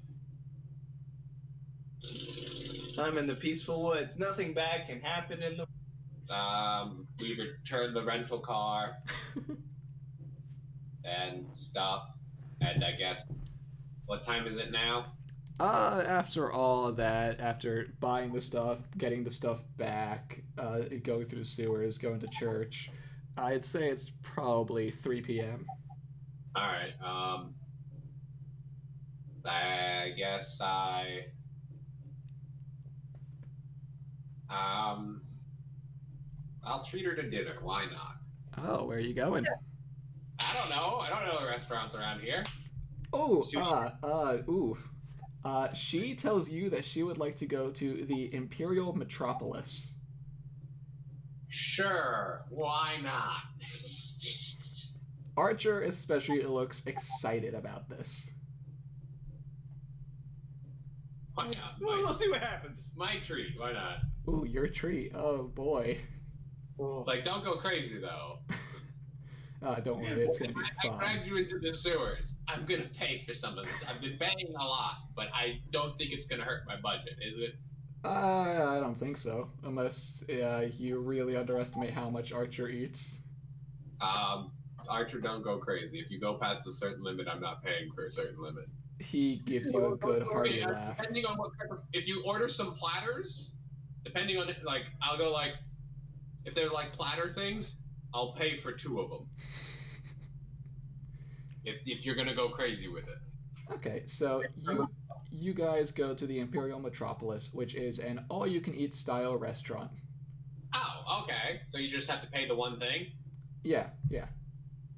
in the peaceful woods. Nothing bad can happen in the woods. We returned the rental car and stuff, and I guess, what time is it now? After all of that, after buying the stuff, getting the stuff back, going through the sewers, going to church, I'd say it's probably 3 p.m. Alright, I guess I'll treat her to dinner, why not? Oh, where are you going? I don't know the restaurants around here. Oh, Sushi. she tells you that she would like to go to the Imperial Metropolis. Sure, why not? Archer especially looks excited about this. Why not? Well, we'll see what happens. My treat, why not? Ooh, your treat. Oh boy. Like, don't go crazy though. Don't worry, it's gonna be I fun. dragged you into the sewers. I'm gonna pay for some of this. I've been paying a lot, but I don't think it's gonna hurt my budget, is it? I don't think so, unless you really underestimate how much Archer eats. Archer, don't go crazy. If you go past a certain limit, I'm not paying for a certain limit. He gives you a good hearty laugh. Depending on what type of, if you order some platters, depending on it, like I'll go like, if they're like platter things, I'll pay for 2 of them. If you're gonna go crazy with it. Okay, so you guys go to the Imperial Metropolis, which is an all-you-can-eat style restaurant. Oh, okay. So you just have to pay the one thing? Yeah.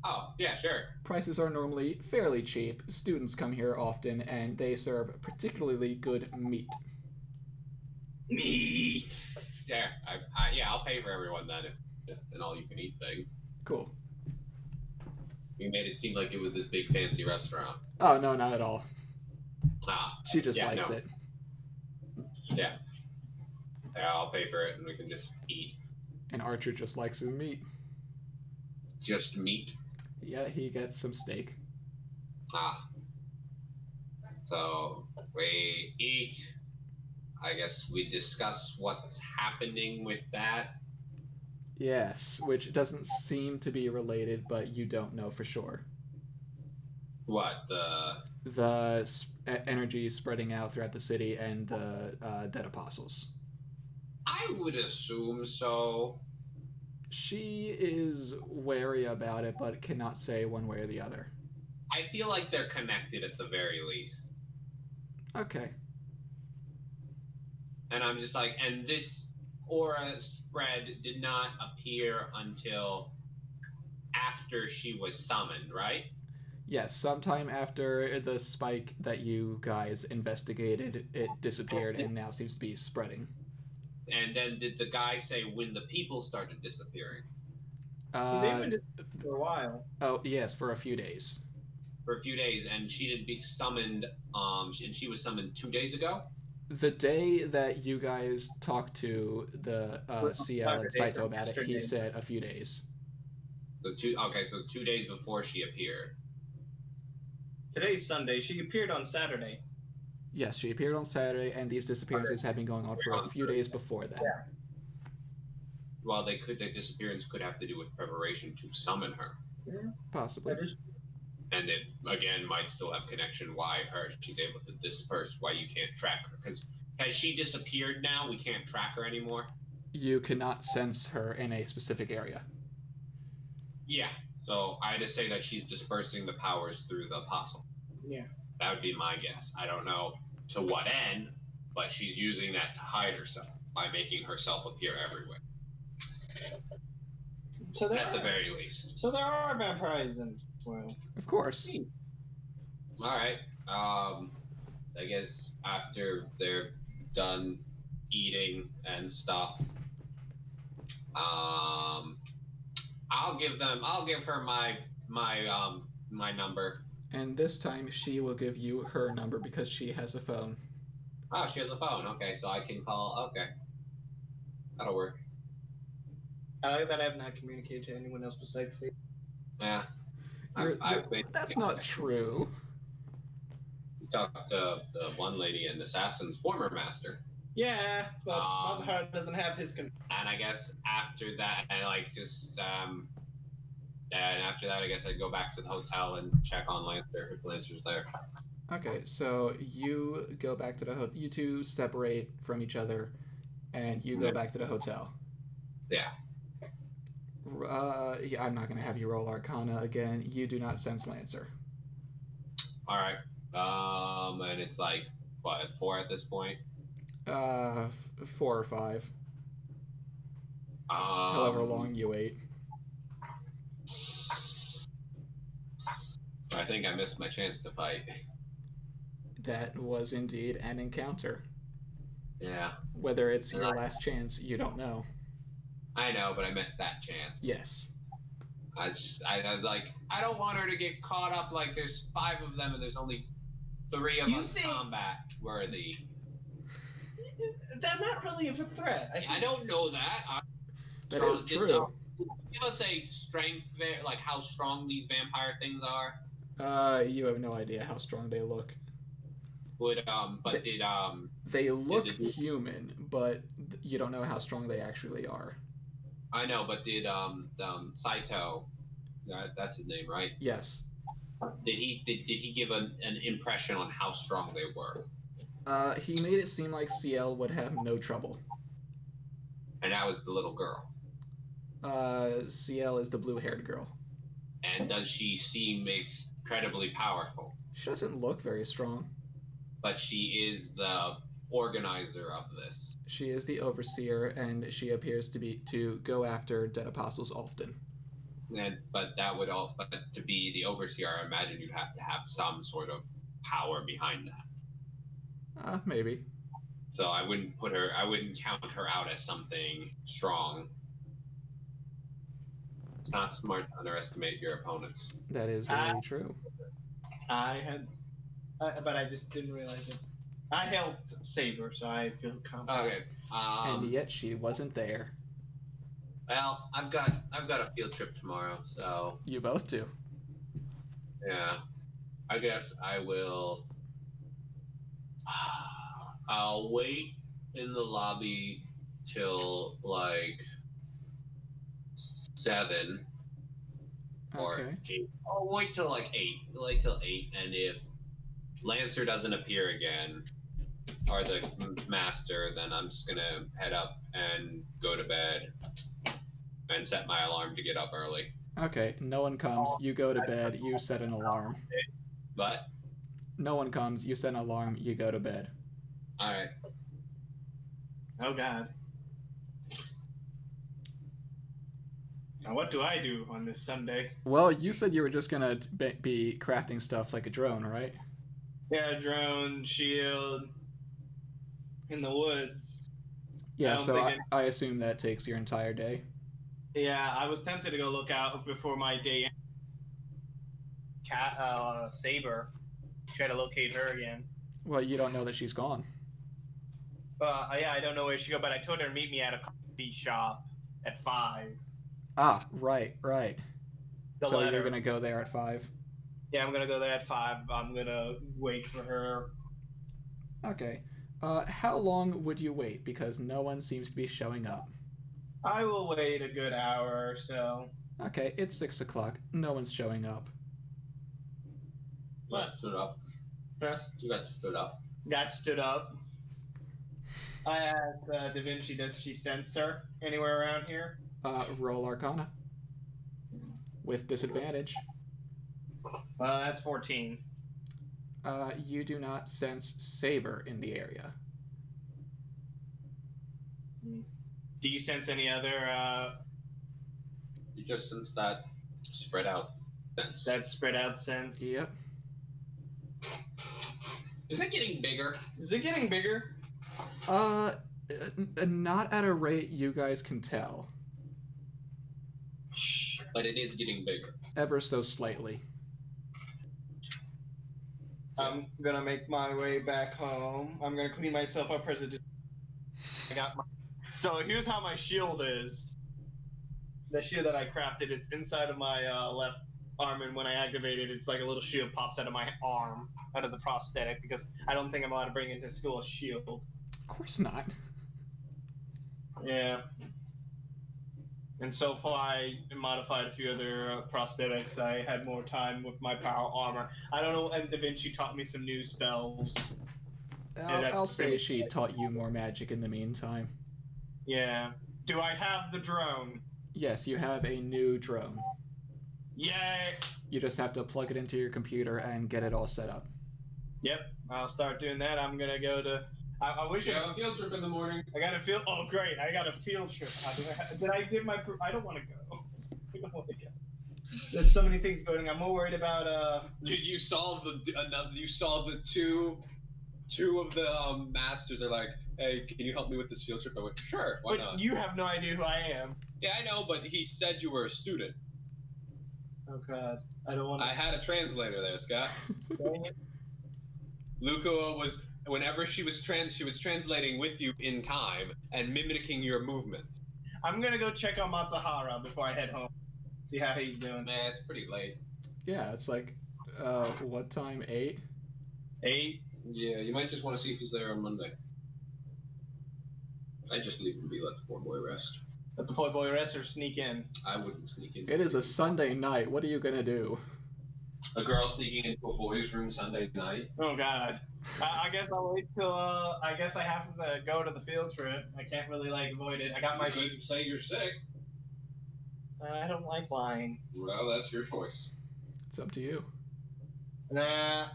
Oh, yeah, sure. Prices are normally fairly cheap. Students come here often, and they serve particularly good meat. Meat. Yeah, I'll pay for everyone then if it's just an all-you-can-eat thing. Cool. You made it seem like it was this big fancy restaurant. Oh, no, not at all. Ah, She just yeah, likes no. it. Yeah. Yeah, I'll pay for it and we can just eat. And Archer just likes his meat. Just meat. Yeah, he gets some steak. Ah. So we eat. I guess we discuss what's happening with that. Yes, which doesn't seem to be related, but you don't know for sure. What, The energy spreading out throughout the city and the dead apostles. I would assume so. She is wary about it, but cannot say one way or the other. I feel like they're connected at the very least. Okay. And I'm just like, and this aura spread did not appear until after she was summoned, right? Yes, sometime after the spike that you guys investigated, it disappeared and now seems to be spreading. And then did the guy say when the people started disappearing? They've been just for a while. Oh, yes, for a few days. For a few days, and she didn't be summoned, and she was summoned 2 days ago? The day that you guys talked to the CL and Saito about it, he said a few days. So 2 days before she appeared. Today's Sunday. She appeared on Saturday. Yes, she appeared on Saturday, and these disappearances have been going on for a few days before that. Yeah. Well, the disappearance could have to do with preparation to summon her. Yeah, Possibly. that is. And it, again, might still have connection why she's able to disperse, why you can't track her. Because has she disappeared now? We can't track her anymore? You cannot sense her in a specific area. Yeah. So I just say that she's dispersing the powers through the apostle. Yeah. That would be my guess. I don't know to what end, but she's using that to hide herself by making herself appear everywhere. So there At the are, very least. so there are vampires in this world. Of course. All right. I guess after they're done eating and stuff, I'll give her my number. And this time she will give you her number because she has a phone. Oh, she has a phone. Okay, so I can call. Okay, that'll work. I like that I have not communicated to anyone else besides Steve. Yeah. That's not true. Talked to the one lady and Assassin's former master. Yeah, but Mazahar doesn't have his control. And I guess after that, and after that, I guess I'd go back to the hotel and check on Lancer if Lancer's there. Okay, so you go back to the hotel. You two separate from each other, and you go back to the hotel. Yeah. Yeah, I'm not gonna have you roll Arcana again. You do not sense Lancer. All right. And it's like what, 4 at this point? 4 or 5. However long you wait. I think I missed my chance to fight. That was indeed an encounter. Yeah. Whether it's your last chance, you don't know. I know, but I missed that chance. Yes. I was like, I don't want her to get caught up. Like, there's 5 of them, and there's only 3 of us combat worthy. They're not really of a threat. I don't know that. That is true. Give us a strength, like how strong these vampire things are. You have no idea how strong they look. They look human, but you don't know how strong they actually are. I know, but did Saito, that's his name, right? Yes. Did he give an impression on how strong they were? He made it seem like CL would have no trouble. And that was the little girl. CL is the blue-haired girl. And does she seem incredibly powerful? She doesn't look very strong. But she is the organizer of this. She is the overseer, and she appears to go after dead apostles often. But to be the overseer, I imagine you'd have to have some sort of power behind that. Maybe. So I wouldn't count her out as something strong. It's not smart to underestimate your opponents. That is really true. But I just didn't realize it. I helped save her, so I feel confident. Okay. And yet she wasn't there. Well, I've got a field trip tomorrow, so. You both do. Yeah. I guess I will. I'll wait in the lobby till like 7 or Okay. 8. I'll wait till like 8. Wait till 8, and if Lancer doesn't appear again, or the master, then I'm just gonna head up and go to bed and set my alarm to get up early. Okay, no one comes. You go to bed. You set an alarm. But No one comes. You set an alarm. You go to bed. all right. Oh God. Now what do I do on this Sunday? Well, you said you were just gonna be crafting stuff like a drone, right? Yeah, drone, shield, in the woods. Yeah, so I assume that takes your entire day. Yeah, I was tempted to go look out before my day. Saber. Try to locate her again. Well, you don't know that she's gone. Yeah, I don't know where she go, but I told her to meet me at a coffee shop at 5. Ah, right. So letter. you're gonna go there at 5? Yeah, I'm gonna go there at 5. I'm gonna wait for her. Okay. How long would you wait? Because no one seems to be showing up. I will wait a good hour or so. Okay, it's 6 o'clock. No one's showing up. What? Stood up. Huh? You got stood up. Got stood up. I asked Da Vinci, does she sense her anywhere around here? Roll Arcana. with disadvantage. That's 14. You do not sense Saber in the area. Do you sense any other You just sense that spread out sense. that spread out sense? Yep. Is it getting bigger? Is it getting bigger? Not at a rate you guys can tell. But it is getting bigger. Ever so slightly. I'm gonna make my way back home. I'm gonna clean myself up. I got my. So here's how my shield is. The shield that I crafted, it's inside of my left arm, and when I activate it, it's like a little shield pops out of my arm, out of the prosthetic, because I don't think I'm allowed to bring into school a shield. Of course not. Yeah. And so far, I modified a few other prosthetics. I had more time with my power armor. I don't know, and Da Vinci taught me some new spells. I'll say she taught you more magic in the meantime. Yeah. Do I have the drone? Yes, you have a new drone. Yay! You just have to plug it into your computer and get it all set up. Yep, I'll start doing that. I'm gonna go to. I wish You have a field trip in the morning. I got a field. Oh, great! I got a field trip. Did I give my? I don't want to go. I don't want to go. There's so many things going on. I'm more worried about. You saw the two of the masters are like, hey, can you help me with this field trip? I went, sure, why But not? you have no idea who I am. Yeah, I know, but he said you were a student. Oh God, I don't want to. I had a translator there, Scott. Luca was, whenever she was translating with you in time and mimicking your movements. I'm gonna go check on Matsuhara before I head home. See how he's doing. Man, it's pretty late. Yeah, it's like, what time? 8? 8. Yeah, you might just want to see if he's there on Monday. I just leave him be, let the poor boy rest. Let the poor boy rest or sneak in. I wouldn't sneak in. It is a Sunday night. What are you gonna do? A girl sneaking into a boys' room Sunday night. Oh God. I guess I'll wait till. I guess I have to go to the field trip. I can't really avoid it. I got my. You could say you're sick. I don't like lying. Well, that's your choice. It's up to you. Nah.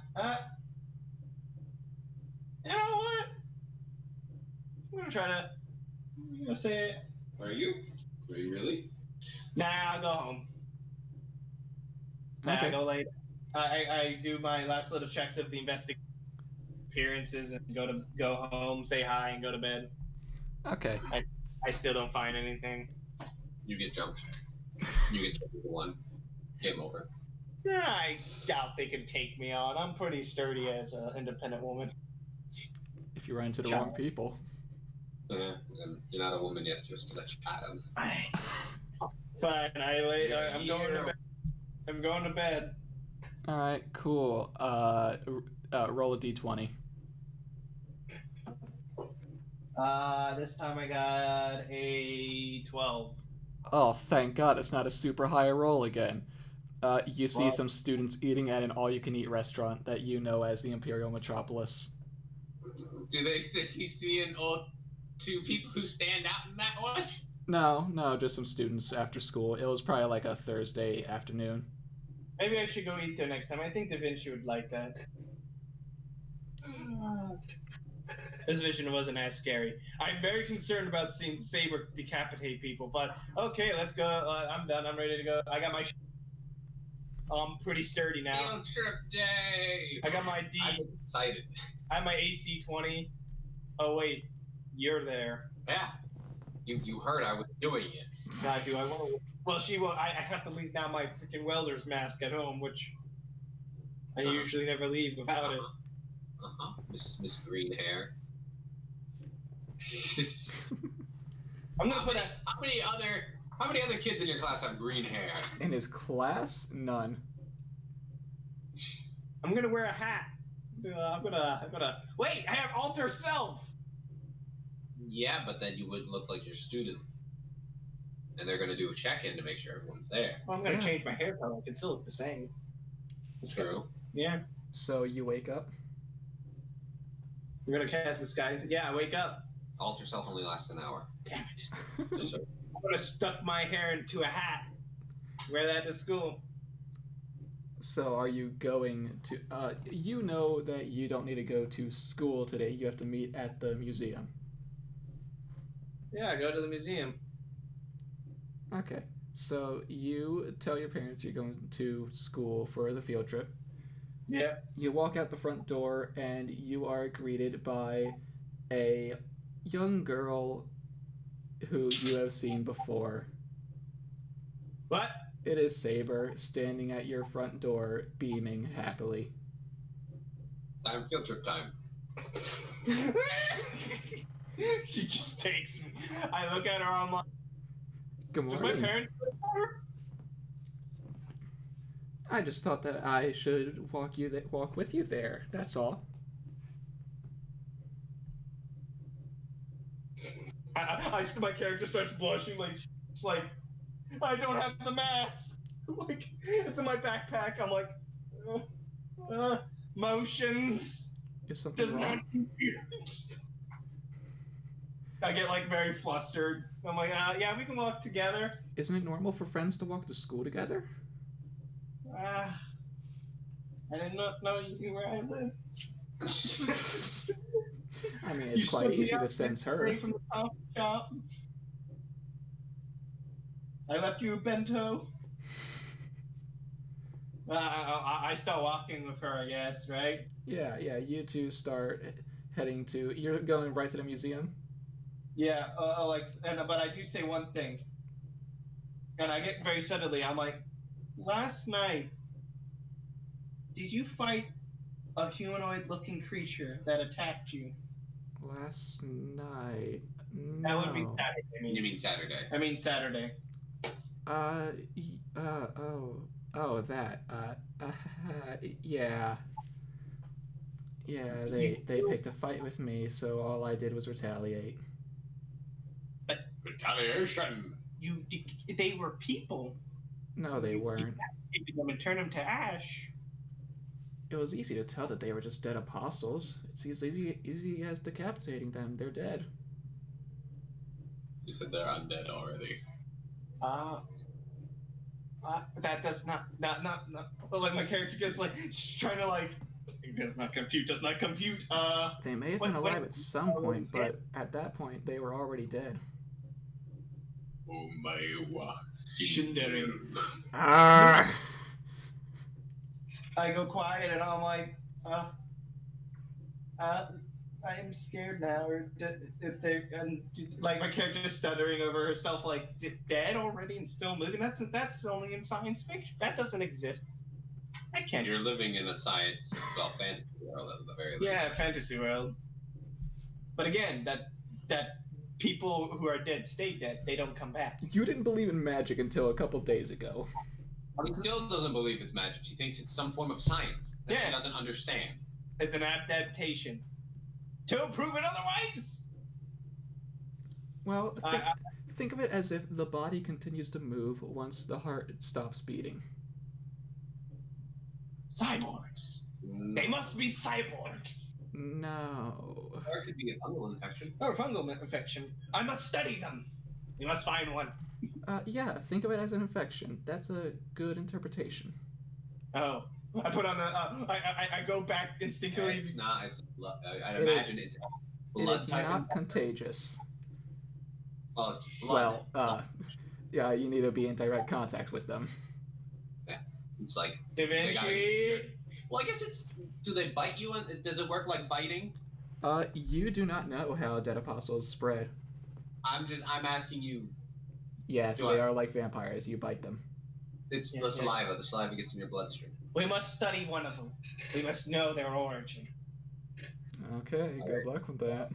You know what? I'm gonna try to. I'm gonna say it. Are you? Are you really? Nah, I'll go home. Nah, Okay. I go late. I do my last little checks of the investigation appearances and go home, say hi, and go to bed. Okay. I still don't find anything. You get jumped. You get jumped with one. Game over. Yeah, I doubt they can take me on. I'm pretty sturdy as an independent woman. If you run into the wrong people. Yeah, and you're not a woman yet, just to let you Adam. Fine, I'm going to bed. I'm going to bed. All right, cool. Roll a d20. This time I got a 12. Oh, thank God, it's not a super high roll again. You see Well- some students eating at an all-you-can-eat restaurant that you know as the Imperial Metropolis. Does he see two people who stand out in that one? No, just some students after school. It was probably like a Thursday afternoon. Maybe I should go eat there next time. I think Da Vinci would like that. This vision wasn't as scary. I'm very concerned about seeing Saber decapitate people, but okay, let's go. I'm done. I'm ready to go. I got my. I'm pretty sturdy now. Field trip day. I got my D. I'm excited. I have my AC 20. Oh wait, you're there. Yeah. You heard I was doing it. God, do I want to? Well, she will. I have to leave now my freaking welder's mask at home, which I usually never leave without it. Miss Green Hair. I'm gonna put a. How many other kids in your class have green hair? In his class, none. I'm gonna wear a hat. I'm gonna. Wait, I have alter self. Yeah, but then you wouldn't look like your student. And they're gonna do a check-in to make sure everyone's there. Well, I'm gonna Yeah. change my hair color. I can still look the same. True. Yeah. So you wake up. We're gonna cast this guy. Yeah, wake up. Alter self only lasts an hour. Damn it. Just so- I'm gonna stuck my hair into a hat. Wear that to school. So are you going to? You know that you don't need to go to school today. You have to meet at the museum. Yeah, go to the museum. Okay. So you tell your parents you're going to school for the field trip. Yeah. You walk out the front door and you are greeted by a young girl who you have seen before. What? It is Saber, standing at your front door, beaming happily. Time field trip time. She just takes me. I look at her, I'm like, Good does my morning. parents know her? I just thought that I should walk with you there. That's all. My character starts blushing, like, it's like, I don't have the mask. Like, it's in my backpack. I'm like, motions Is something does wrong? not compute. I get like very flustered. I'm like, yeah, we can walk together. Isn't it normal for friends to walk to school together? I did not know you knew where I live. I mean, it's You quite stood me easy to up sense her. straight from the coffee shop. I left you a bento. I start walking with her, I guess, right? Yeah, you two start heading to. You're going right to the museum? Yeah, but I do say one thing, and I get very suddenly. I'm like, last night, did you fight a humanoid-looking creature that attacked you? Last night? No. That would be Saturday. You mean Saturday? I mean Saturday. That. Yeah. Yeah, they picked a fight with me, so all I did was retaliate. Retaliation. They were people. No, they weren't. You them and turn them to ash. It was easy to tell that they were just dead apostles. It's as easy as decapitating them. They're dead. You said they're undead already. That does not. But like my character gets like she's trying to like. Does not compute. They may have been alive at some point, but at that point they were already dead. Oh my wa. Shindering. Ah! I go quiet and I'm like, I'm scared now. Or if they're like my character is stuttering over herself, like dead already and still moving. That's only in science fiction. That doesn't exist. I can't. You're living in a fantasy world at the very least. Yeah, fantasy world. But again, that people who are dead stay dead. They don't come back. You didn't believe in magic until a couple days ago. She still doesn't believe it's magic. She thinks it's some form of science that she doesn't understand. It's an adaptation. To prove it otherwise! Well, think of it as if the body continues to move once the heart stops beating. Cyborgs. They must be cyborgs. No. Or it could be a fungal infection. Or fungal infection. I must study them. We must find one. Yeah, think of it as an infection. That's a good interpretation. Oh. I put on the. I go back instinctively. It's not. I'd imagine it's blood. It is not contagious. Well, it's blood. Well, yeah, you need to be in direct contact with them. Yeah. It's like. Da Vinci. Well, I guess it's. Do they bite you? Does it work like biting? You do not know how dead apostles spread. I'm asking you. Yes, they are like vampires. You bite them. It's the saliva. The saliva gets in your bloodstream. We must study one of them. We must know their origin. Okay, good luck with that.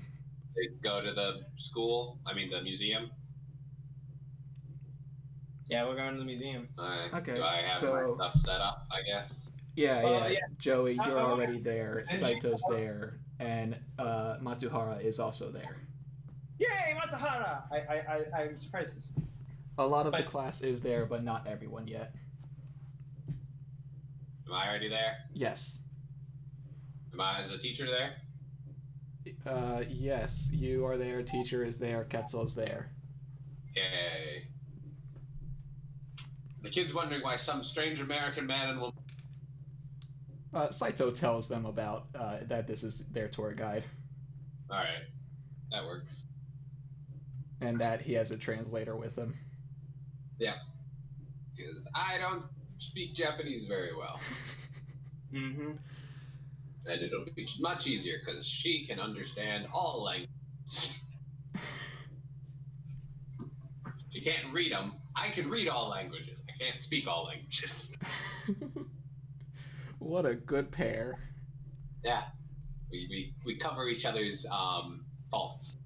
They go to the the museum. Yeah, we're going to the museum. Alright. Okay, Do I have my stuff set up, I guess? Yeah. Joey, you're already there. Saito's there. And Matsuhara is also there. Yay, Matsuhara! I'm surprised. A lot of the class is there, but not everyone yet. Am I already there? Yes. Am I as a teacher there? Yes, you are there, teacher is there, Ketzel is there. Yay. The kid's wondering why some strange American man and woman. Saito tells them about that this is their tour guide. All right, that works. And that he has a translator with him. Yeah, because I don't speak Japanese very well. Mm-hmm. And it'll be much easier because she can understand all languages. She can't read them. I can read all languages. I can't speak all languages. What a good pair. Yeah, we cover each other's faults.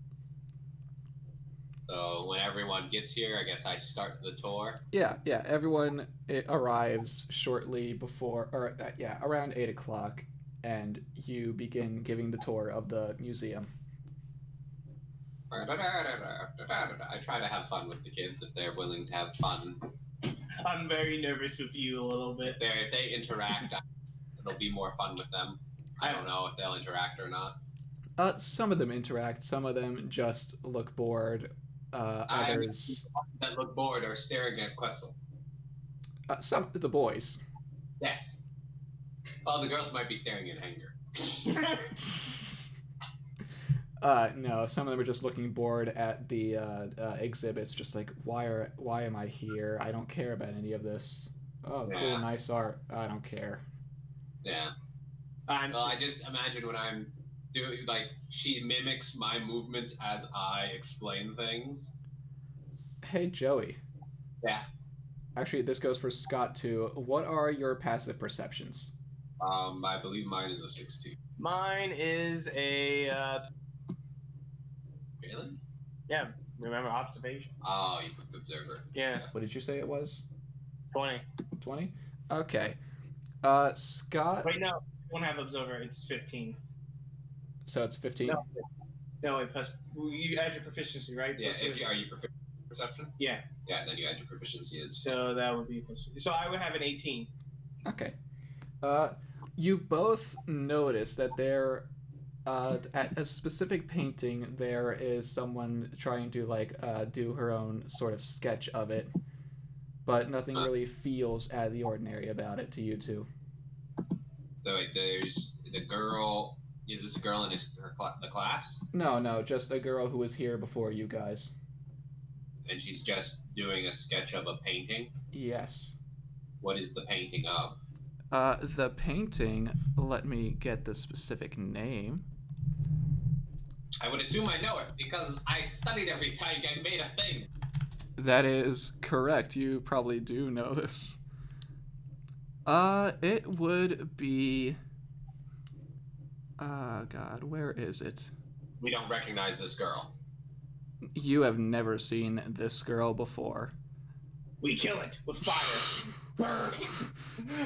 So when everyone gets here, I guess I start the tour. Yeah. Everyone arrives shortly before, or around 8 o'clock, and you begin giving the tour of the museum. I try to have fun with the kids if they're willing to have fun. I'm very nervous with you a little bit. If they interact, it'll be more fun with them. I don't know if they'll interact or not. Some of them interact. Some of them just look bored. Others that look bored are staring at Quetzal. Some of the boys. Yes. Well, the girls might be staring in anger. No, some of them are just looking bored at the exhibits, just like, why am I here? I don't care about any of this. Oh, yeah. Cool, nice art. I don't care. Yeah. I just imagine when I'm doing, like, she mimics my movements as I explain things. Hey, Joey. Yeah. Actually, this goes for Scott too. What are your passive perceptions? I believe mine is a 16. Mine is a Really? Yeah, remember observation. Oh, you put the observer. Yeah. What did you say it was? 20. 20? Okay. Scott. Wait, no, I don't have observer. It's 15. So it's 15. No, plus you add your proficiency, right? Yeah. Are you proficient in perception? Yeah. Yeah, then you add your proficiency. So that would be so I would have an 18. Okay. You both notice that there, at a specific painting, there is someone trying to do her own sort of sketch of it, but nothing really feels out of the ordinary about it to you two. So wait, there's the girl. Is this a girl in the class? No, just a girl who was here before you guys. And she's just doing a sketch of a painting? Yes. What is the painting of? The painting, let me get the specific name. I would assume I know it, because I studied everything. I made a thing. That is correct. You probably do know this. It would be... God, where is it? We don't recognize this girl. You have never seen this girl before. We kill it with fire.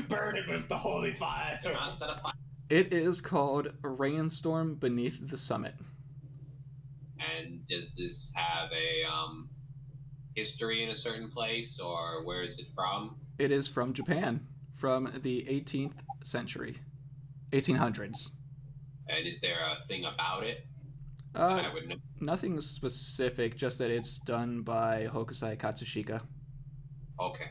Burn it with the holy fire. It is called Rainstorm Beneath the Summit. And does this have a history in a certain place, or where is it from? It is from Japan, from the 18th century, 1800s. And is there a thing about it? I would know. Nothing specific, just that it's done by Hokusai Katsushika. Okay.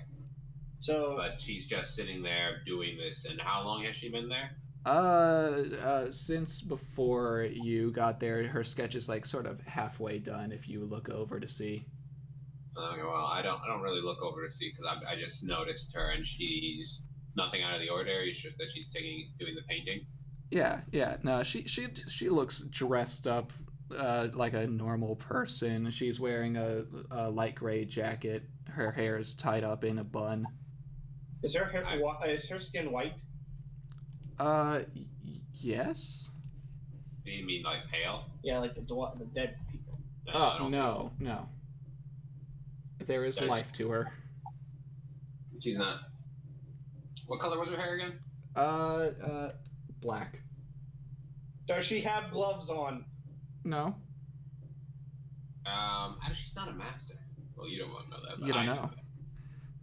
So, but she's just sitting there doing this, and how long has she been there? Since before you got there. Her sketch is sort of halfway done. If you look over to see. Well, I don't really look over to see, because I just noticed her, and she's nothing out of the ordinary. It's just that she's doing the painting. Yeah. No, she looks dressed up like a normal person. She's wearing a light gray jacket. Her hair is tied up in a bun. Is her skin white? Yes. Do you mean like pale? Yeah, like the dead people. No. There is life to her. She's not. What color was her hair again? Black. Does she have gloves on? No. She's not a master. Well, you don't want to know that. But you don't know.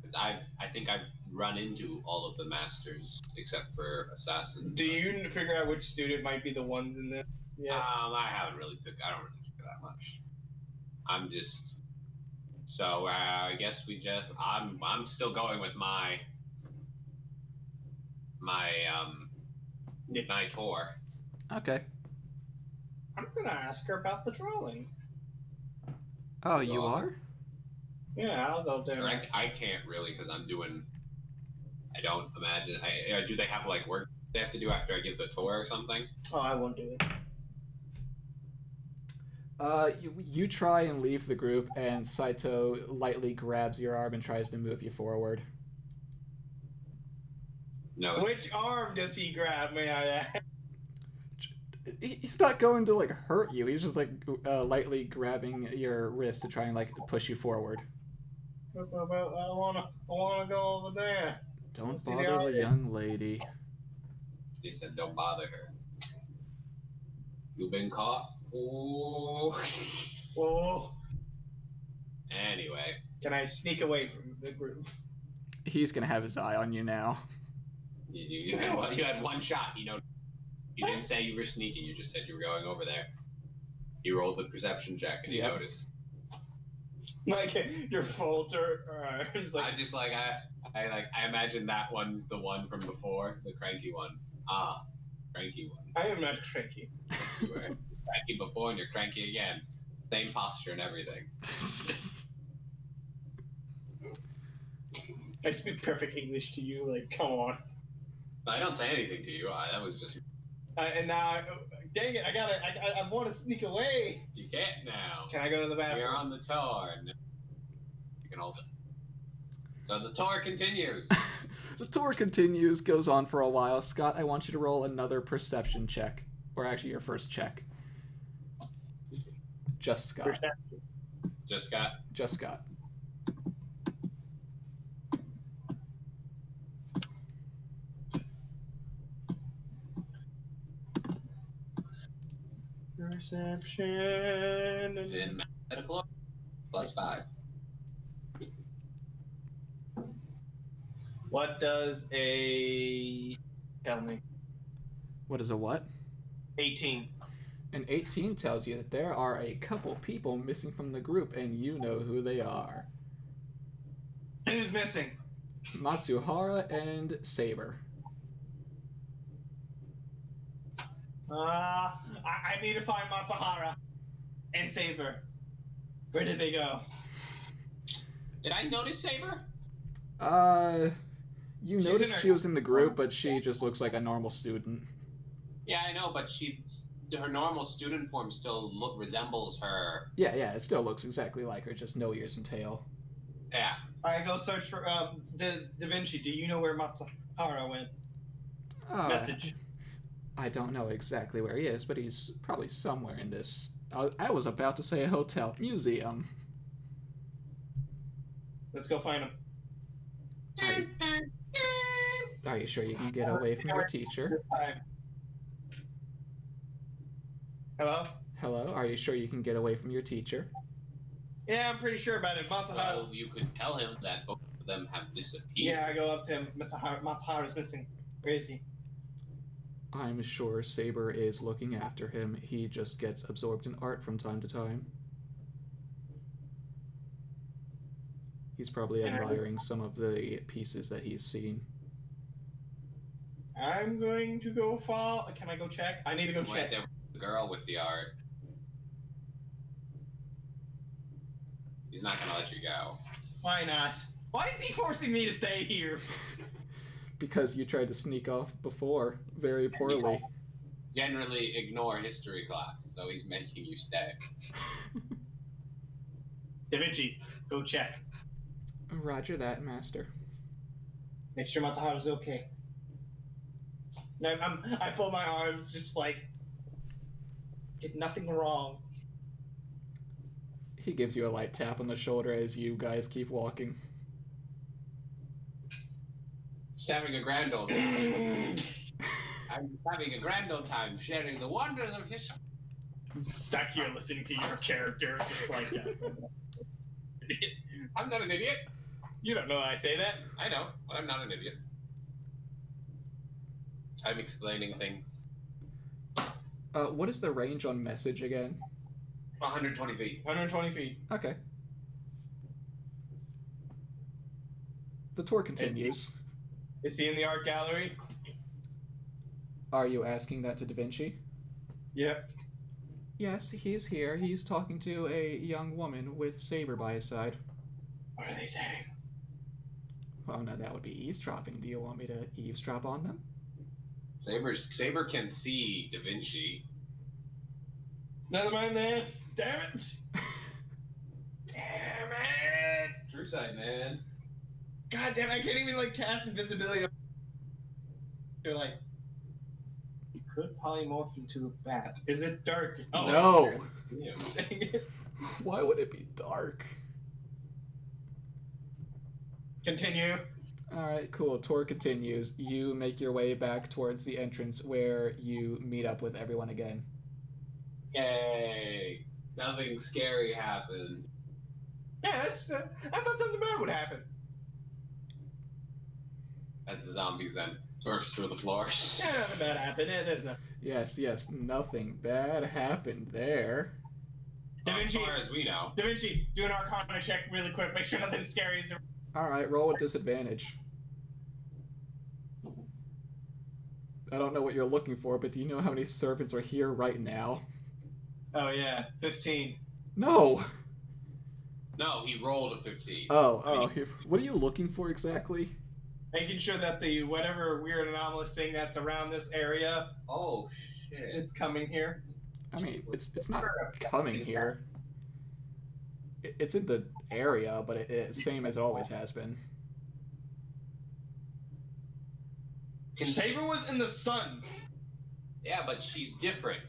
Because I think I've run into all of the masters except for assassins. Do you figure out which student might be the ones in this? Yeah. I don't really care that much. I'm just So I guess we just I'm still going with my my tour. Okay. I'm gonna ask her about the drawing. Oh, you on. are? Yeah, I'll go there. I can't really because I'm doing. I don't imagine. Do they have like work they have to do after I give the tour or something? Oh, I won't do it. You try and leave the group, and Saito lightly grabs your arm and tries to move you forward. No. Which arm does he grab, may I ask? He's not going to like hurt you. He's just like lightly grabbing your wrist to try and like push you forward. I wanna go over there. Don't See the bother the artist. young lady. He said, "Don't bother her. You've been caught." Ooh. Oh, Anyway, can I sneak away from the group? He's gonna have his eye on you now. you had one shot. You know, you didn't say you were sneaking. You just said you were going over there. You rolled the perception check and he Yep. noticed. Like your folder, it's like I just like I imagine that one's the one from before, the cranky one. Ah, cranky one. I am not cranky. You were cranky before and you're cranky again. Same posture and everything. I speak perfect English to you. Like, come on. I don't say anything to you. That was just. And now, dang it! I want to sneak away. You can't now. Can I go to the bathroom? You're on the tour. You can hold it. So the tour continues. The tour continues, goes on for a while. Scott, I want you to roll another perception check. Or actually, your first check. Just Scott. Just got. Just Scott. Perception. It's in medical +5. What does a tell me? What is a what? 18. An 18 tells you that there are a couple people missing from the group, and you know who they are. Who's missing? Matsuhara and Saber. I need to find Matsuhara and Saber. Where did they go? Did I notice Saber? You She's noticed in her- she was in the group, but she just looks like a normal student. Yeah, I know, but her normal student form still resembles her. Yeah, it still looks exactly like her, just no ears and tail. Yeah. I go search for Da Vinci. Do you know where Matsuhara went? Message. I don't know exactly where he is, but he's probably somewhere in this. I was about to say a hotel museum. Let's go find him. Are you sure you can get away from your teacher? Hello? Hello? Are you sure you can get away from your teacher? Yeah, I'm pretty sure about it. Matsuhara. Well, you could tell him that both of them have disappeared. Yeah, I go up to him. Matsuhara's missing. Where is he? I'm sure Saber is looking after him. He just gets absorbed in art from time to time. He's probably admiring some of the pieces that he's seen. I'm going to go follow. Can I go check? I need to go Went check. there with the girl with the art. He's not gonna let you go. Why not? Why is he forcing me to stay here? Because you tried to sneak off before, very poorly. Generally ignore history class, so he's making you stay. Da Vinci, go check. Roger that, Master. Make sure Matsuhara's okay. I fold my arms, just like, did nothing wrong. He gives you a light tap on the shoulder as you guys keep walking. Just having a grand old time. I'm having a grand old time sharing the wonders of history. I'm stuck here listening to your character, just like that. I'm not an idiot. You don't know I say that. I know, but I'm not an idiot. I'm explaining things. What is the range on message again? 120 feet. 120 feet. Okay. The tour continues. Is he in the art gallery? Are you asking that to Da Vinci? Yep. Yes, he's here. He's talking to a young woman with Saber by his side. What are they saying? Well, no, that would be eavesdropping. Do you want me to eavesdrop on them? Saber can see Da Vinci. Never mind then. Damn it! Damn it! True sight, man. God damn! I can't even like cast invisibility. You're like, you could polymorph into a bat. Is it dark? Oh, No. Yeah. Dang it. Why would it be dark? Continue. Alright, cool. Tour continues. You make your way back towards the entrance where you meet up with everyone again. Yay! Nothing scary happened. Yeah, that's. I thought something bad would happen. As the zombies then burst through the floor. Yeah, nothing bad happened. Yeah, there's nothing. Yes, nothing bad happened there. Da As Vinci, far as we know. Da Vinci, do an Arcana check really quick. Make sure nothing scary is. Alright, roll with disadvantage. I don't know what you're looking for, but do you know how many servants are here right now? Oh yeah, 15. No! No, he rolled a 15. Oh, what are you looking for exactly? Making sure that the whatever weird anomalous thing that's around this area, Oh, shit. it's coming here. I mean, it's not coming here. It's in the area, but it's same as it always has been. Saber was in the sun. Yeah, but she's different.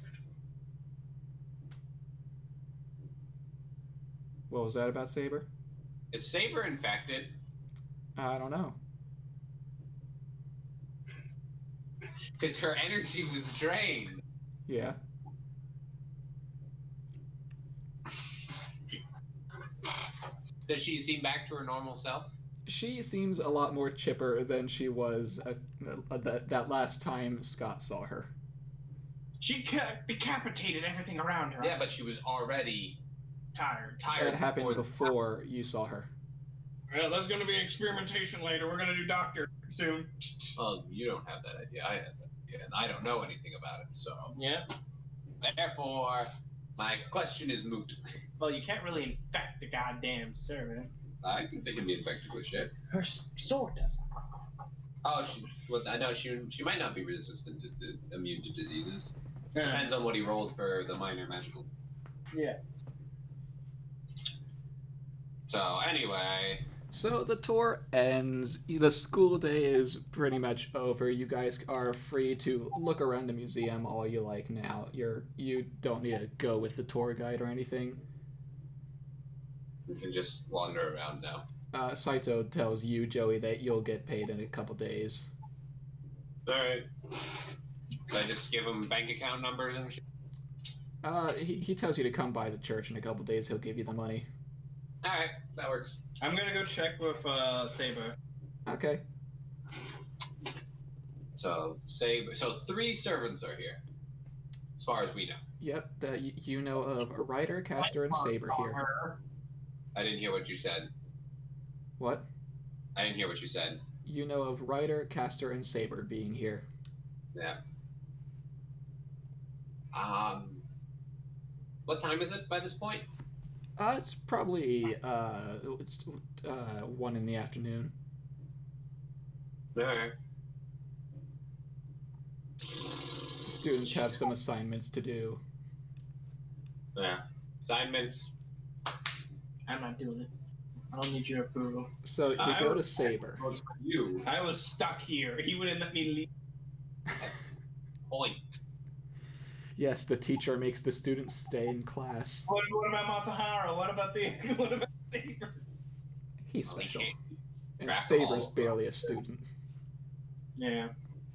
What was that about Saber? Is Saber infected? I don't know. Because her energy was drained. Yeah. Does she seem back to her normal self? She seems a lot more chipper than she was that last time Scott saw her. She decapitated everything around her. Yeah, but she was already tired. That happened before you saw her. Well, there's going to be experimentation later. We're going to do doctor soon. Well, you don't have that idea. I have that idea, and I don't know anything about it, so. Yeah. Therefore, my question is moot. Well, you can't really infect the goddamn servant. I think they can be infected with shit. Her sword doesn't. Oh, I know she might not be resistant to immune to diseases. Depends on what he rolled for the minor magical. Yeah. So anyway. So the tour ends. The school day is pretty much over. You guys are free to look around the museum all you like now. You don't need to go with the tour guide or anything. We can just wander around now. Saito tells you, Joey, that you'll get paid in a couple days. Alright. Should I just give him bank account numbers and shit? He tells you to come by the church in a couple days. He'll give you the money. Alright, that works. I'm going to go check with Saber. Okay. So 3 servants are here, as far as we know. Yep, you know of a Ryder, Caster, and Saber here. I didn't hear what you said. What? I didn't hear what you said. You know of Ryder, Caster, and Saber being here. Yeah. What time is it by this point? It's probably 1 in the afternoon. Alright. Students have some assignments to do. Yeah. Assignments. I'm not doing it. I don't need your approval. So you go to Saber. You. I was stuck here. He wouldn't let me leave. That's the point. Yes, the teacher makes the students stay in class. What about Matsuhara? What about Saber? He's special. And Crap Saber's all. barely a student. Yeah.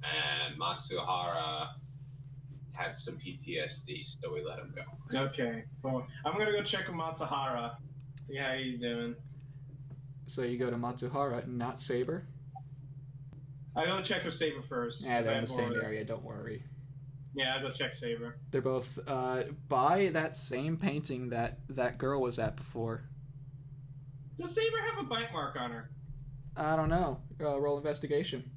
And Matsuhara had some PTSD, so we let him go. Okay. Well, I'm gonna go check with Matsuhara. See how he's doing. So you go to Matsuhara, not Saber? I go check with Saber first. Yeah, they're in the same area, don't worry. Yeah, I'll go check Saber. They're both by that same painting that girl was at before. Does Saber have a bite mark on her? I don't know. Roll investigation.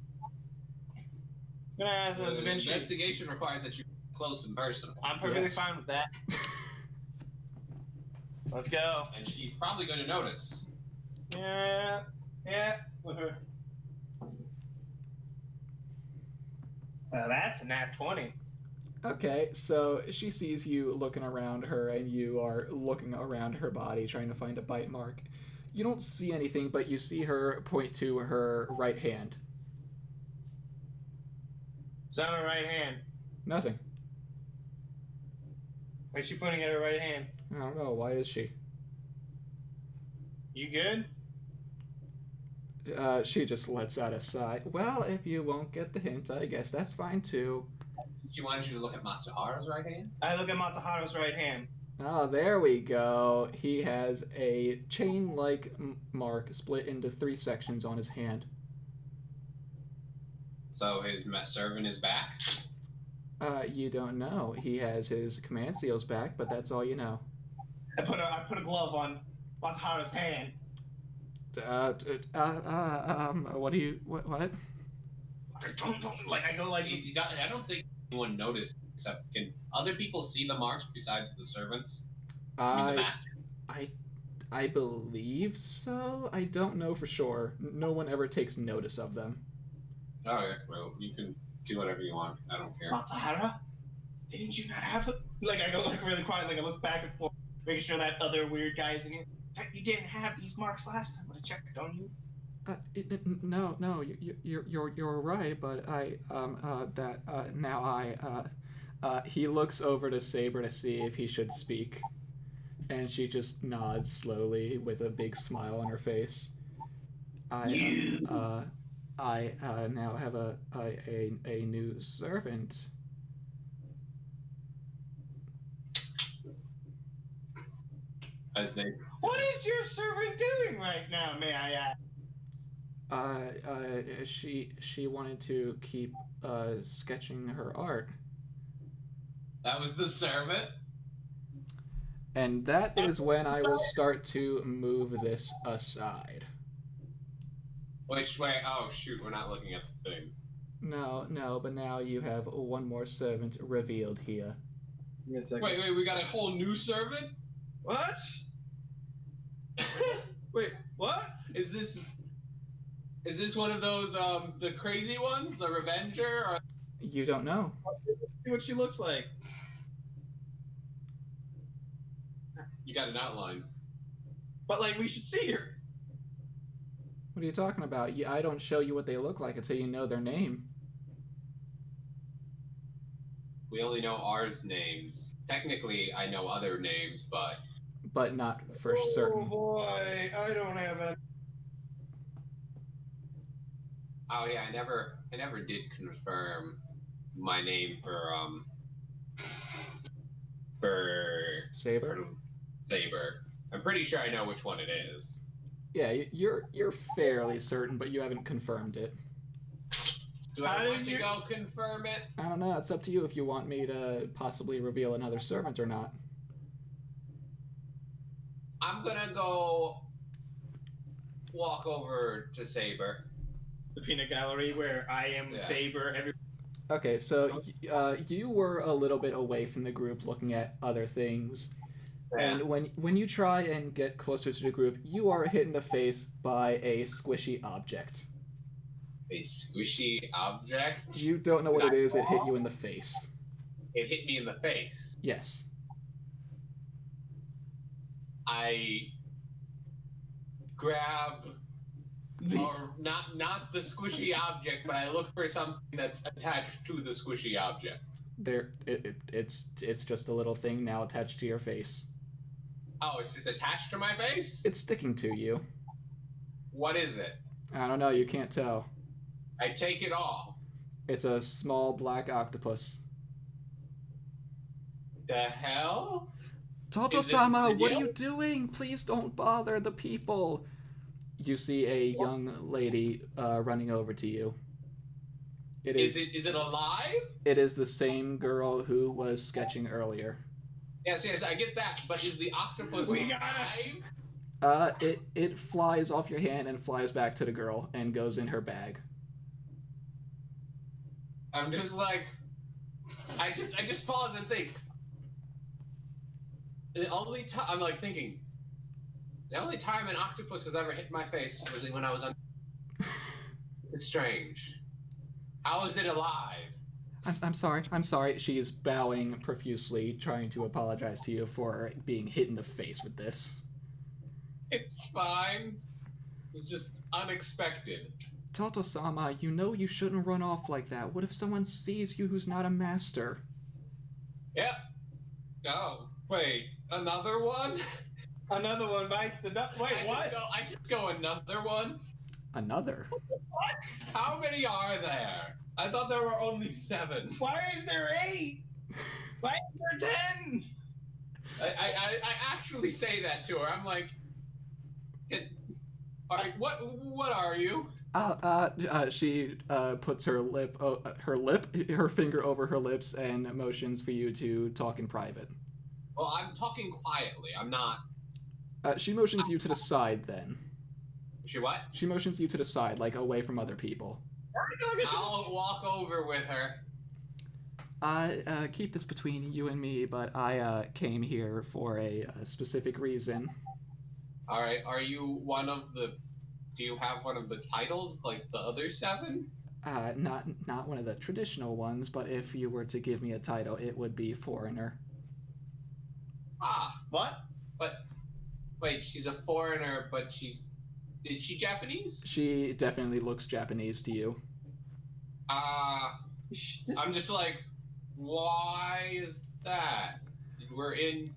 I'm gonna ask Da Vinci. Investigation requires that you're close and personal. I'm perfectly Yes. fine with that. Let's go. And she's probably going to notice. Yeah. That's a nat 20. Okay, so she sees you looking around her, and you are looking around her body, trying to find a bite mark. You don't see anything, but you see her point to her right hand. It's on her right hand. Nothing. Why's she pointing at her right hand? I don't know. Why is she? You good? She just lets out a sigh. Well, if you won't get the hint, I guess that's fine too. She wanted you to look at Matsuhara's right hand? I look at Matsuhara's right hand. Oh, there we go. He has a chain-like mark split into 3 sections on his hand. So his servant is back? You don't know. He has his command seals back, but that's all you know. I put a glove on Matsuhara's hand. What do you... What? Don't like, I go like... I don't think anyone noticed, except can other people see the marks besides the servants? I mean, the master. I believe so. I don't know for sure. No one ever takes notice of them. Okay, well, you can do whatever you want. I don't care. Matsuhara? Didn't you not have it? Like, I go like really quiet, like I look back and forth, making sure that other weird guy is in here. You didn't have these marks last time. I checked on you. No, you're right, but he looks over to Saber to see if he should speak, and she just nods slowly with a big smile on her face. I now have a new servant. I think. What is your servant doing right now, may I ask? She wanted to keep sketching her art. That was the servant? And that is when I will start to move this aside. Which way? Oh, shoot, we're not looking at the thing. No, but now you have one more servant revealed here. Wait, we got a whole new servant? What? Wait, what? Is this one of those the crazy ones, the Revenger? Or... You don't know. See what she looks like. You got an outline. But like, we should see her. What are you talking about? I don't show you what they look like until you know their name. We only know ours names. Technically, I know other names, but not for certain. Oh boy, I don't have any. Oh yeah, I never did confirm my name for Saber. Saber. I'm pretty sure I know which one it is. Yeah, you're fairly certain, but you haven't confirmed it. Do I want to go confirm it? I don't know. It's up to you if you want me to possibly reveal another servant or not. I'm gonna go walk over to Saber. The peanut gallery where I am Saber. Okay, so you were a little bit away from the group looking at other things. Yeah. And when you try and get closer to the group, you are hit in the face by a squishy object. A squishy object? You don't know what it is, it hit you in the face. It hit me in the face? Yes. I grab, or not the squishy object, but I look for something that's attached to the squishy object. It's just a little thing now attached to your face. Oh, it's just attached to my face? It's sticking to you. What is it? I don't know, you can't tell. I take it off. It's a small black octopus. The hell? Toto-sama, what are you doing? Please don't bother the people. You see a young lady running over to you. Is it alive? It is the same girl who was sketching earlier. Yes, I get that. But is the octopus alive? It flies off your hand and flies back to the girl and goes in her bag. I'm just like, I just pause and think. The only time I'm like thinking, the only time an octopus has ever hit my face was when I was on. It's strange. How is it alive? I'm sorry. I'm sorry. She is bowing profusely, trying to apologize to you for being hit in the face with this. It's fine. It's just unexpected. Toto-sama, you know you shouldn't run off like that. What if someone sees you who's not a master? Yep. Oh, wait, another one? Another one bites the dust. Wait, what? I just go another one? Another? What? How many are there? I thought there were only 7. Why is there 8? Why is there 10? I actually say that to her. I'm like, what are you? She puts her her finger over her lips and motions for you to talk in private. Well, I'm talking quietly. I'm not. She motions you to the side then. She what? She motions you to the side, like away from other people. I'll walk over with her. Keep this between you and me, but I came here for a specific reason. All right. Are you one of the? Do you have one of the titles like the other 7? Not one of the traditional ones, but if you were to give me a title, it would be foreigner. Ah, what? But wait, she's a foreigner, but is she Japanese? She definitely looks Japanese to you. I'm just like, why is that? We're in.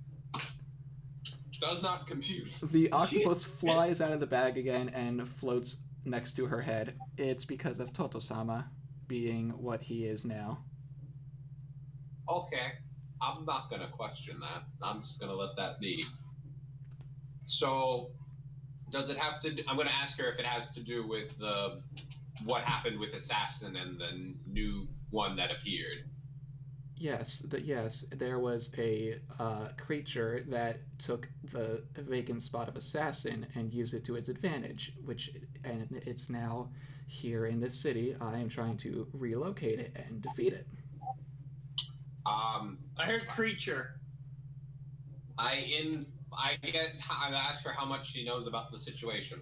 Does not compute. The octopus flies out of the bag again and floats next to her head. It's because of Toto-sama being what he is now. Okay. I'm not gonna question that. I'm just gonna let that be. So, does it have to? I'm gonna ask her if it has to do with what happened with Assassin and the new one that appeared. Yes, there was a creature that took the vacant spot of Assassin and used it to its advantage, and it's now here in this city. I am trying to relocate it and defeat it. I heard creature. I ask her how much she knows about the situation.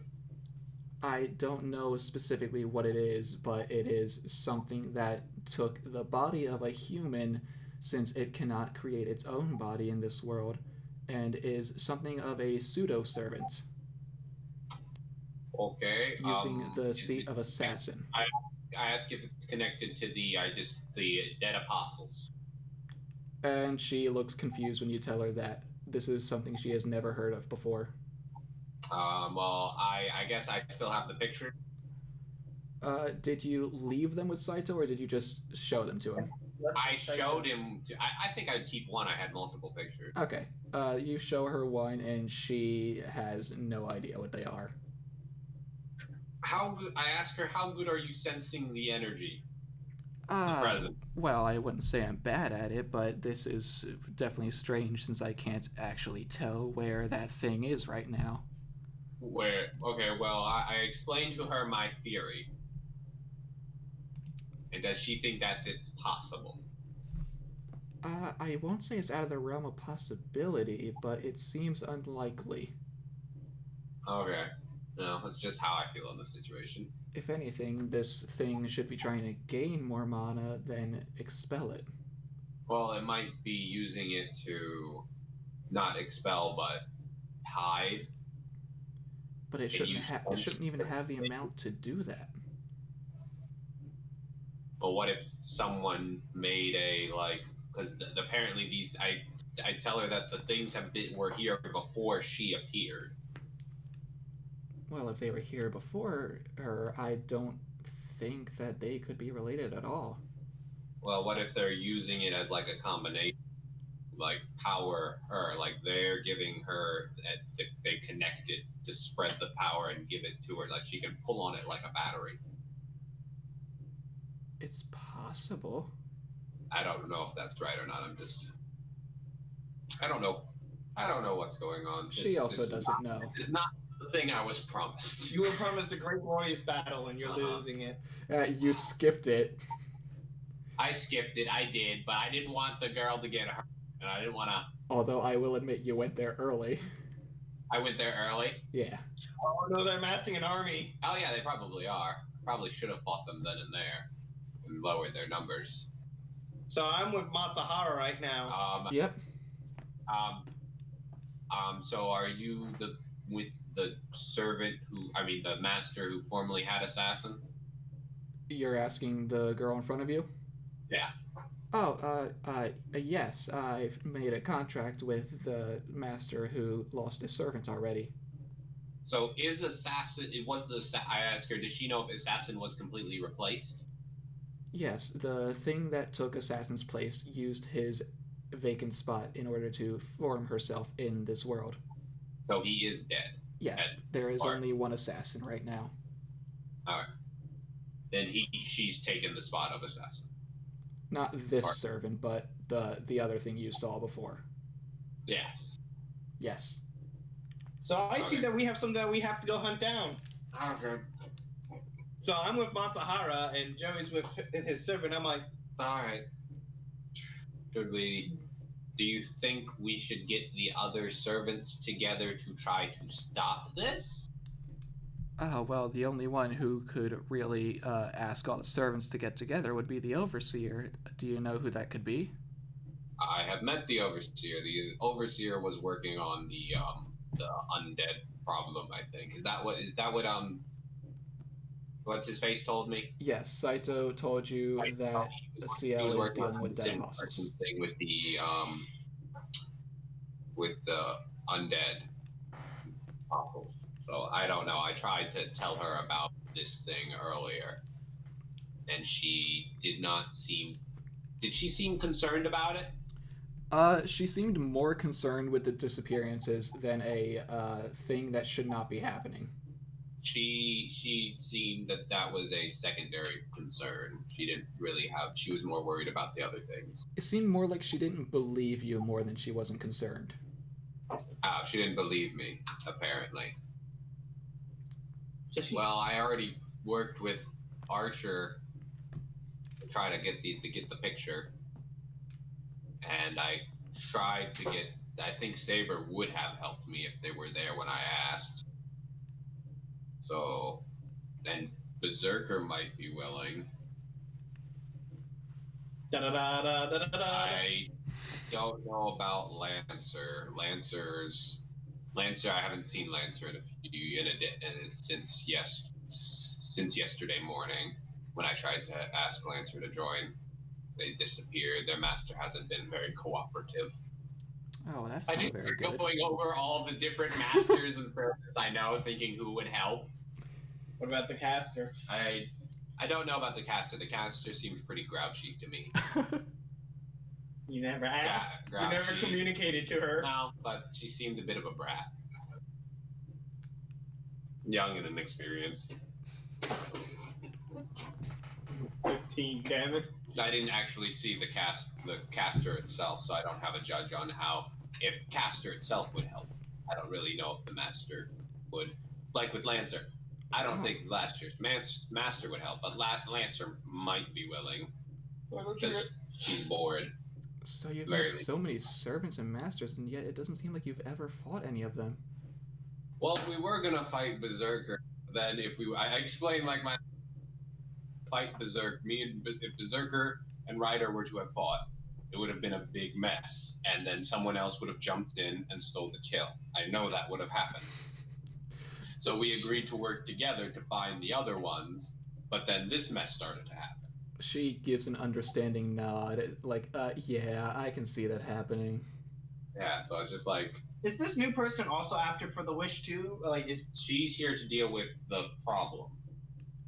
I don't know specifically what it is, but it is something that took the body of a human, since it cannot create its own body in this world, and is something of a pseudo-servant. Okay. Using the seat of Assassin. I ask if it's connected to the dead apostles. And she looks confused when you tell her that this is something she has never heard of before. Well, I guess I still have the picture. Did you leave them with Saito, or did you just show them to him? I showed him. I think I'd keep one. I had multiple pictures. Okay. You show her one, and she has no idea what they are. I asked her, how good are you sensing the energy? Present. Well, I wouldn't say I'm bad at it, but this is definitely strange since I can't actually tell where that thing is right now. Okay, well, I explained to her my theory. And does she think it's possible? I won't say it's out of the realm of possibility, but it seems unlikely. Okay. No, that's just how I feel in this situation. If anything, this thing should be trying to gain more mana than expel it. Well, it might be using it to not expel, but hide. But it shouldn't even have the amount to do that. But what if someone made because apparently I tell her that the things were here before she appeared. Well, if they were here before her, I don't think that they could be related at all. Well, what if they're using it as like a combination, like power her, like they're giving her, they connect it to spread the power and give it to her, like she can pull on it like a battery. It's possible. I don't know if that's right or not. I don't know. I don't know what's going on. She also doesn't know. It's not the thing I was promised. You were promised a great glorious battle, and you're losing it. You skipped it. I skipped it. I did, but I didn't want the girl to get hurt, and I didn't want to. Although I will admit you went there early. I went there early. Yeah. Oh no, they're amassing an army. Oh yeah, they probably are. Probably should have fought them then and there, and lowered their numbers. So I'm with Matsuhara right now. Yep. So are you with the servant the master who formerly had assassin? You're asking the girl in front of you? Yeah. Oh, yes. I've made a contract with the master who lost his servant already. So is assassin? I asked her. Does she know if assassin was completely replaced? Yes, the thing that took assassin's place used his vacant spot in order to form herself in this world. So he is dead. Yes, there is only one assassin right now. Alright. Then she's taken the spot of assassin. Not this servant, but the other thing you saw before. Yes. Yes. So I see that we have something that we have to go hunt down. Okay. So I'm with Matsuhara, and Joey's with his servant. I'm like, alright. Do you think we should get the other servants together to try to stop this? Oh, well, the only one who could really ask all the servants to get together would be the overseer. Do you know who that could be? I have met the overseer. The overseer was working on the undead problem, I think. Is that what what's his face told me? Yes, Saito told you that the CL is dealing with dead apostles. Thing with the undead apostles. So I don't know. I tried to tell her about this thing earlier, and she did not seem. Did she seem concerned about it? She seemed more concerned with the disappearances than a thing that should not be happening. She seemed that was a secondary concern. She didn't really have. She was more worried about the other things. It seemed more like she didn't believe you more than she wasn't concerned. She didn't believe me, apparently. Well, I already worked with Archer to try to get the picture, and I tried to get. I think Saber would have helped me if they were there when I asked. So, then Berserker might be willing. I don't know about Lancer. Lancer, I haven't seen Lancer since yesterday morning when I tried to ask Lancer to join. They disappeared. Their master hasn't been very cooperative. Oh, that's not very good. Going over all the different masters and servants I know, thinking who would help. What about the caster? I don't know about the caster. The caster seems pretty grouchy to me. You never asked? You never communicated to her? No, but she seemed a bit of a brat. Young and inexperienced. 15, damn it. I didn't actually see the caster itself, so I don't have a judge on if caster itself would help. I don't really know if the master would. Like with Lancer, I don't think last year's master would help, but Lancer might be willing because she's bored. So you've met so many servants and masters, and yet it doesn't seem like you've ever fought any of them. Well, if we were gonna fight Berserker, then I explained like my fight Berserk. If Berserker and Ryder were to have fought, it would have been a big mess, and then someone else would have jumped in and stole the kill. I know that would have happened. So we agreed to work together to find the other ones, but then this mess started to happen. She gives an understanding nod, like, yeah, I can see that happening. Yeah, so I was just like... Is this new person also after for the wish too? She's here to deal with the problem.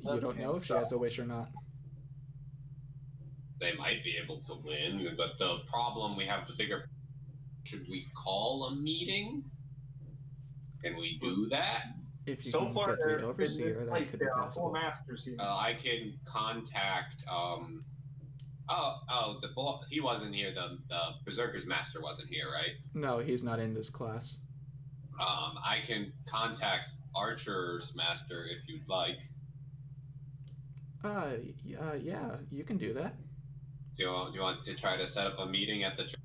You don't know if she has a wish or not. They might be able to win, but the problem, we have the bigger... Should we call a meeting? Can we do that? If you can get to the overseer, that could be possible. I can contact He wasn't here. The Berserker's master wasn't here, right? No, he's not in this class. I can contact Archer's master if you'd like. Yeah, you can do that. Do you want to try to set up a meeting at the church?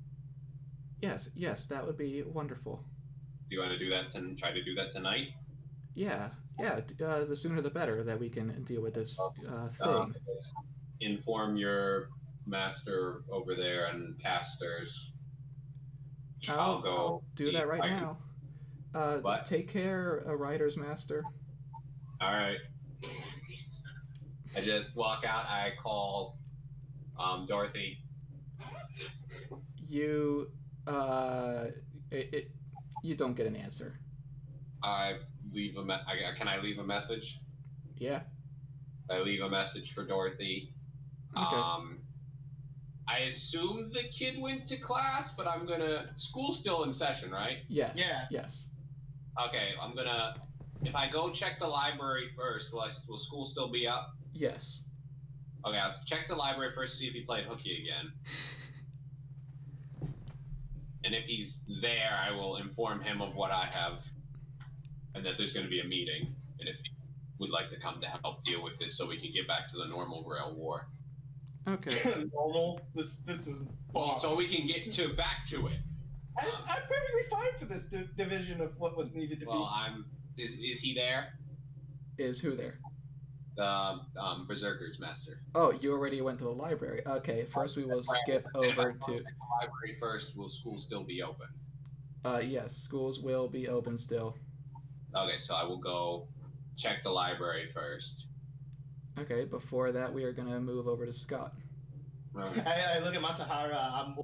Yes, that would be wonderful. Do you want to do that and try to do that tonight? Yeah. The sooner the better that we can deal with this thing. Inform your master over there and casters. I'll do that right now. What? Take care, Rider's master. All right. I just walk out. I call Dorothy. You you don't get an answer. I leave can I leave a message? Yeah. I leave a message for Dorothy. Okay. I assume the kid went to class, but school's still in session, right? Yes. Yeah. Yes. Okay, if I go check the library first, will school still be up? Yes. Okay, I'll check the library first to see if he played hooky again. And if he's there, I will inform him of what I have and that there's going to be a meeting. And if he would like to come to help deal with this so we can get back to the normal rail war. Okay. Normal? This is... Well, so we can get back to it. I'm perfectly fine for this division of what was needed to be. Well, is he there? Is who there? The Berserker's master. Oh, you already went to the library. Okay, first we will skip over to... the library first. Will school still be open? Yes, schools will be open still. Okay, so I will go check the library first. Okay, before that we are going to move over to Scott. I look at Matsuhara. I'm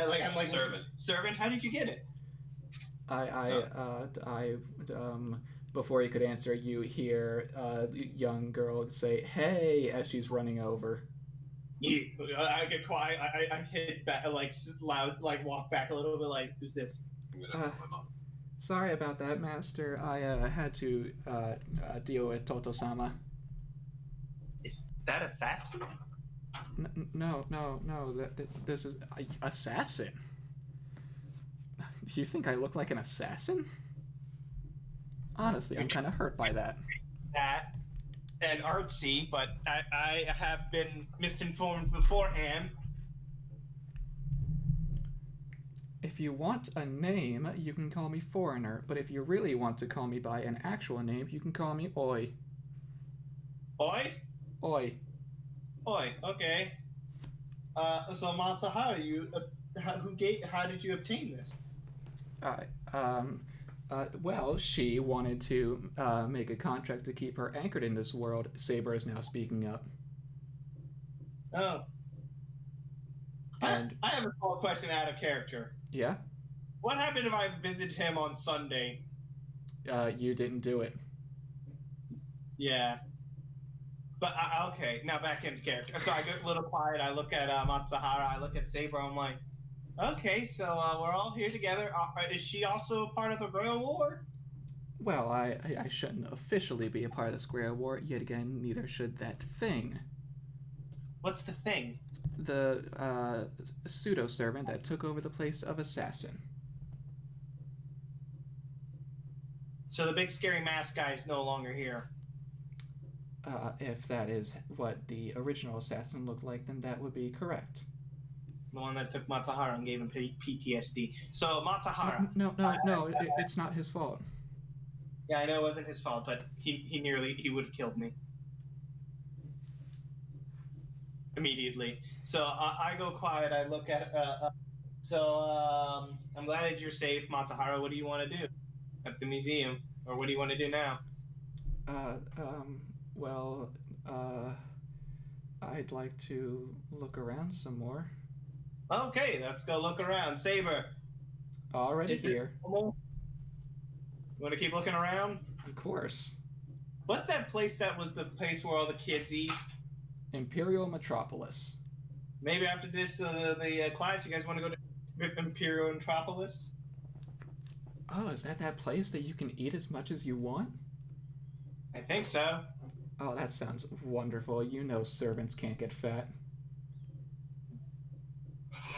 like servant. How did you get it? Before you could answer, you hear a young girl say, "Hey," as she's running over. I get quiet. I hit back, loud, walk back a little bit, who's this? Sorry about that, Master. I had to deal with Toto-sama. Is that assassin? No. This is assassin. Do you think I look like an assassin? Honestly, I'm kind of hurt by that. That and artsy, but I have been misinformed beforehand. If you want a name, you can call me Foreigner, but if you really want to call me by an actual name, you can call me Oi. Oi? Oi. Oi, okay. So Masahara, how did you obtain this? Well, she wanted to make a contract to keep her anchored in this world. Saber is now speaking up. Oh. And I have a small question out of character. Yeah? What happened if I visit him on Sunday? You didn't do it. Yeah. But, okay, now back into character. So I get a little quiet, I look at Matsuhara, I look at Saber, I'm like, okay, so we're all here together. Is she also part of the Royal War? Well, I shouldn't officially be a part of the Square War. Yet again, neither should that thing. What's the thing? The pseudo-servant that took over the place of Assassin. So the big scary mask guy is no longer here. If that is what the original Assassin looked like, then that would be correct. The one that took Matsuhara and gave him PTSD. So Matsuhara. No, it's not his fault. Yeah, I know it wasn't his fault, but he would have killed me. Immediately. So I go quiet, I look at, I'm glad that you're safe, Matsuhara. What do you want to do at the museum? Or what do you want to do now? Well, I'd like to look around some more. Okay, let's go look around. Saber. Already here. You want to keep looking around? Of course. What's that place that was the place where all the kids eat? Imperial Metropolis. Maybe after this, the class, you guys want to go to Imperial Metropolis? Oh, is that place that you can eat as much as you want? I think so. Oh, that sounds wonderful. You know servants can't get fat.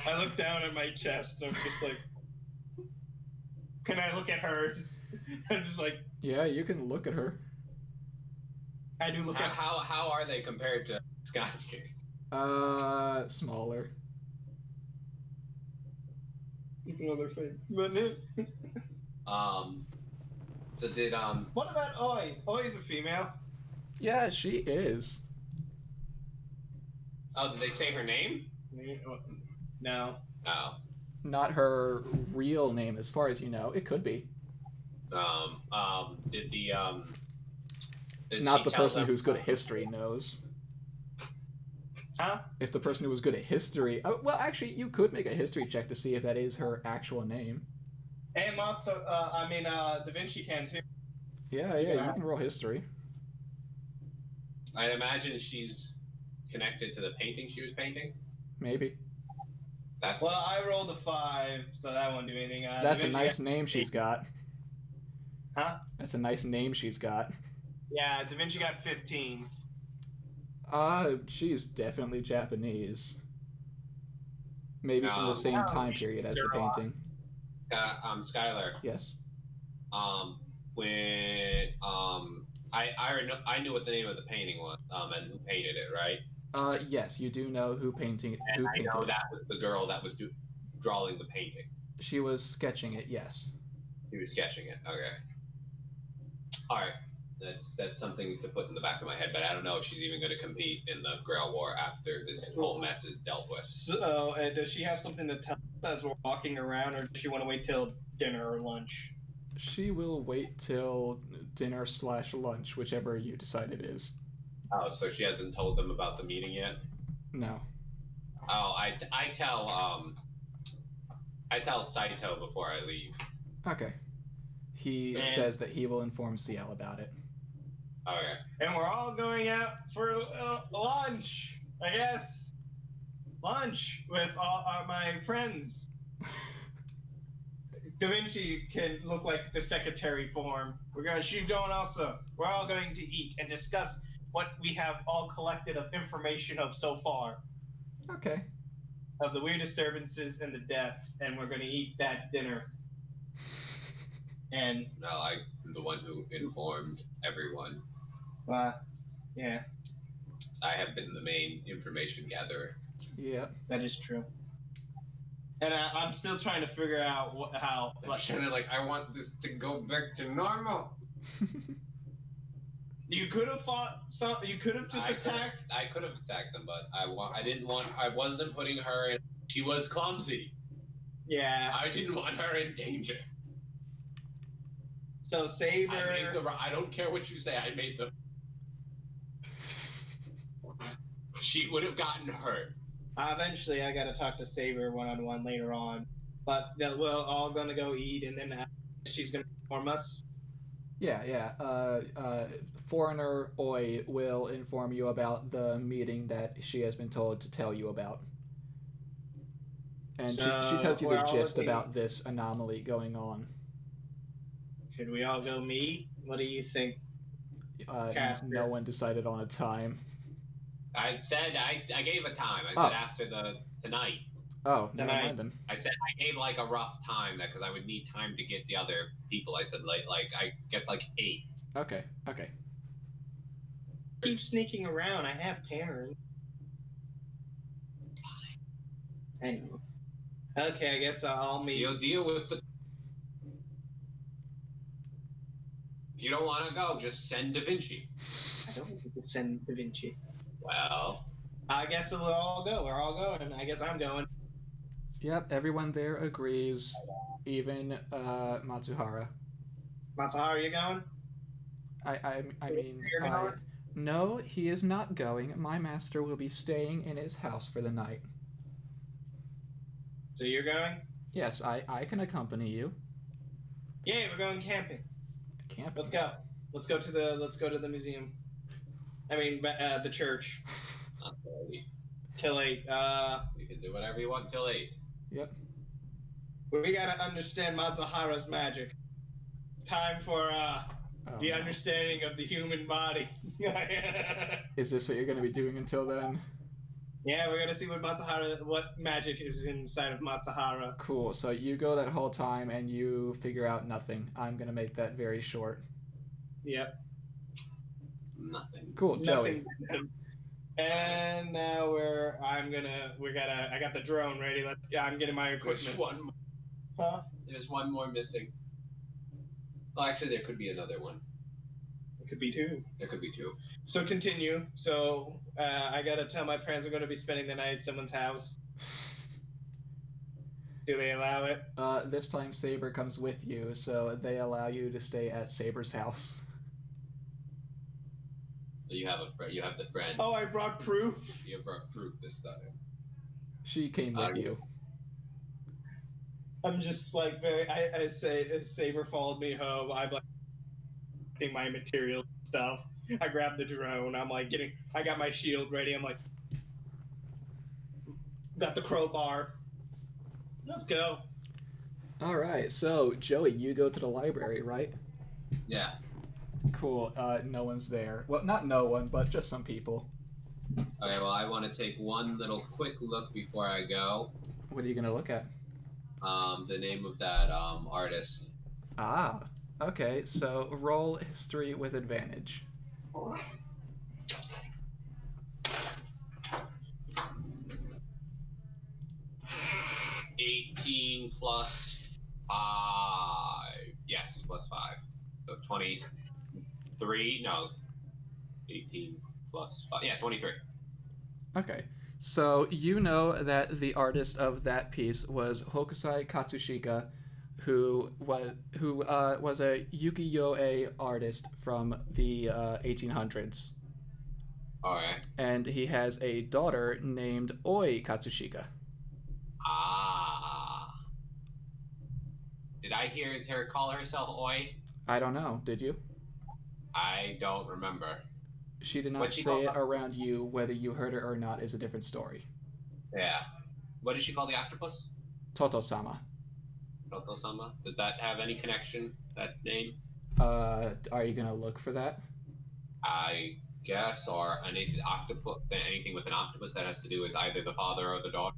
I look down at my chest. I'm just like, can I look at hers? I'm just like, Yeah, you can look at her. I do look at. How are they compared to Scott's cake? Smaller. Another thing. But So did what about Oi? Oi's a female. Yeah, she is. Oh, did they say her name? No. Oh. Not her real name, as far as you know. It could be. Did the did Not she the tell person them- who's good at history knows. Huh? If the person who was good at history... Oh, well, actually, you could make a history check to see if that is her actual name. And Da Vinci can too. Yeah, you can roll history. I imagine she's connected to the painting she was painting. Maybe. That's Well, I rolled a 5, so that won't do anything. That's Da a Vinci nice name she's got. Huh? That's a nice name she's got. Yeah, Da Vinci got 15. She's definitely Japanese. Maybe from the same time period as the painting. Skylar. Yes. When I knew what the name of the painting was, and who painted it, right? Yes, you do know who painted it. I know that was the girl that was drawing the painting. She was sketching it, yes. She was sketching it. Okay. All right. That's something to put in the back of my head, but I don't know if she's even going to compete in the Grail War after this whole mess is dealt with. So, does she have something to tell us as we're walking around, or does she want to wait till dinner or lunch? She will wait till dinner/lunch, whichever you decide it is. Oh, so she hasn't told them about the meeting yet? No. Oh, I tell Saito before I leave. Okay. He says that he will inform CL about it. Okay. And we're all going out for lunch, I guess. Lunch with all my friends. Da Vinci can look like the secretary form. She's going also. We're all going to eat and discuss what we have all collected of information of so far. Okay. Of the weird disturbances and the deaths, and we're going to eat that dinner. And No, I'm the one who informed everyone. yeah, I have been the main information gatherer. Yeah. that is true. And I'm still trying to figure out how. I'm kind of like, I want this to go back to normal. You could have fought some. You could have just attacked. I could have attacked them, but I didn't want. I wasn't putting her in. She was clumsy. Yeah. I didn't want her in danger. So Saber. I don't care what you say. I made the. She would have gotten hurt. Eventually, I got to talk to Saber one-on-one later on. But we're all gonna go eat, and then she's gonna inform us. Yeah. Foreigner Oi will inform you about the meeting that she has been told to tell you about. And she tells you the gist about this anomaly going on. Should we all go meet? What do you think? No one decided on a time. I said I gave a time. I said after tonight. Oh, never mind then. I said I gave like a rough time because I would need time to get the other people. I said like I guess like 8. Okay. Keep sneaking around. I have parents. Anyway. Okay, I guess I'll meet. You'll deal with the. If you don't want to go, just send Da Vinci. I don't think we could send Da Vinci. Well, I guess we'll all go. We're all going. I guess I'm going. Yep, everyone there agrees, even Matsuhara. Matsuhara, you going? I mean, no, he is not going. My master will be staying in his house for the night. So you're going? Yes, I can accompany you. Yay, we're going camping. Camping? Let's go. Let's go to the museum. I mean, the church. not till 8. Till 8. You can do whatever you want till 8. Yep. We gotta understand Matsuhara's magic. Time for Oh, the no. understanding of the human body. Is this what you're going to be doing until then? Yeah, we're gonna see what magic is inside of Matsuhara. Cool. So you go that whole time and you figure out nothing. I'm going to make that very short. Yep. Nothing. Cool, Joey. Nothing. And now I got the drone ready. I'm getting my There's equipment. one more. Huh? There's one more missing. Well, actually, there could be another one. It could be two. There could be two. So continue. So I gotta tell my parents I'm gonna be spending the night at someone's house. Do they allow it? This time Saber comes with you, so they allow you to stay at Saber's house. You have a friend. You have the friend. Oh, I brought proof. You brought proof this time. She came with you. I'm just like I say if Saber followed me home, I'm like getting my material stuff. I grab the drone. I'm like I got my shield ready. I'm like, got the crowbar. Let's go. All right, so Joey, you go to the library, right? Yeah. Cool. No one's there. Well, not no one, but just some people. Okay. Well, I want to take one little quick look before I go. What are you gonna look at? The name of that artist. Ah. Okay. So roll history with advantage. 18 plus 5. Yes, plus 5. So 23. No. 18 plus 5. Yeah, 23. Okay. So you know that the artist of that piece was Hokusai Katsushika, who was a ukiyo-e artist from the 1800s. Alright. And he has a daughter named Oi Katsushika. Ah. Did I hear her call herself Oi? I don't know. Did you? I don't remember. She did not What'd she say call it around you. Whether you heard her or not is a different story. Yeah. What did she call the octopus? Toto-sama. Toto-sama? Does that have any connection, that name? Are you gonna look for that? I guess, or anything with an octopus that has to do with either the father or the daughter.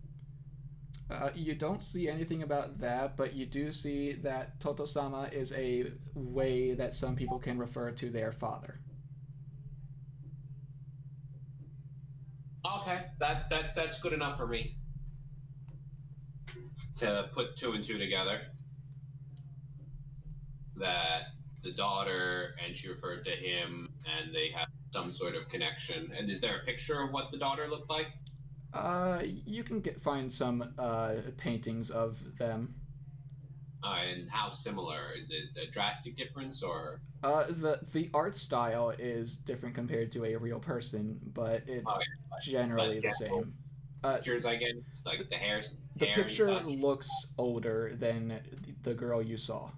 You don't see anything about that, but you do see that Toto-sama is a way that some people can refer to their father. Okay, that's good enough for me to put two and two together. That the daughter, and she referred to him, and they have some sort of connection. And is there a picture of what the daughter looked like? You can find some paintings of them. And how similar? Is it a drastic difference, or? The art style is different compared to a real person, but it's generally the same. Pictures, I guess, like the hair. The picture and such. looks older than the girl you saw.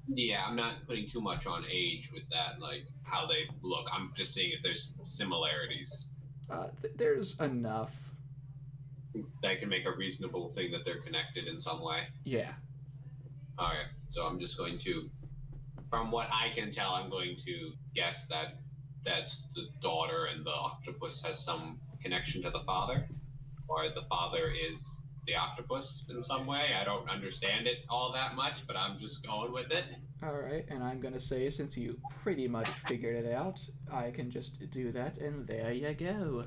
Yeah, I'm not putting too much on age with that, like how they look. I'm just seeing if there's similarities. There's enough that can make a reasonable thing that they're connected in some way. Yeah. Alright, so I'm just going to, from what I can tell, I'm going to guess that that's the daughter and the octopus has some connection to the father, or the father is the octopus in some way. I don't understand it all that much, but I'm just going with it. Alright, and I'm gonna say, since you pretty much figured it out, I can just do that, and there you go.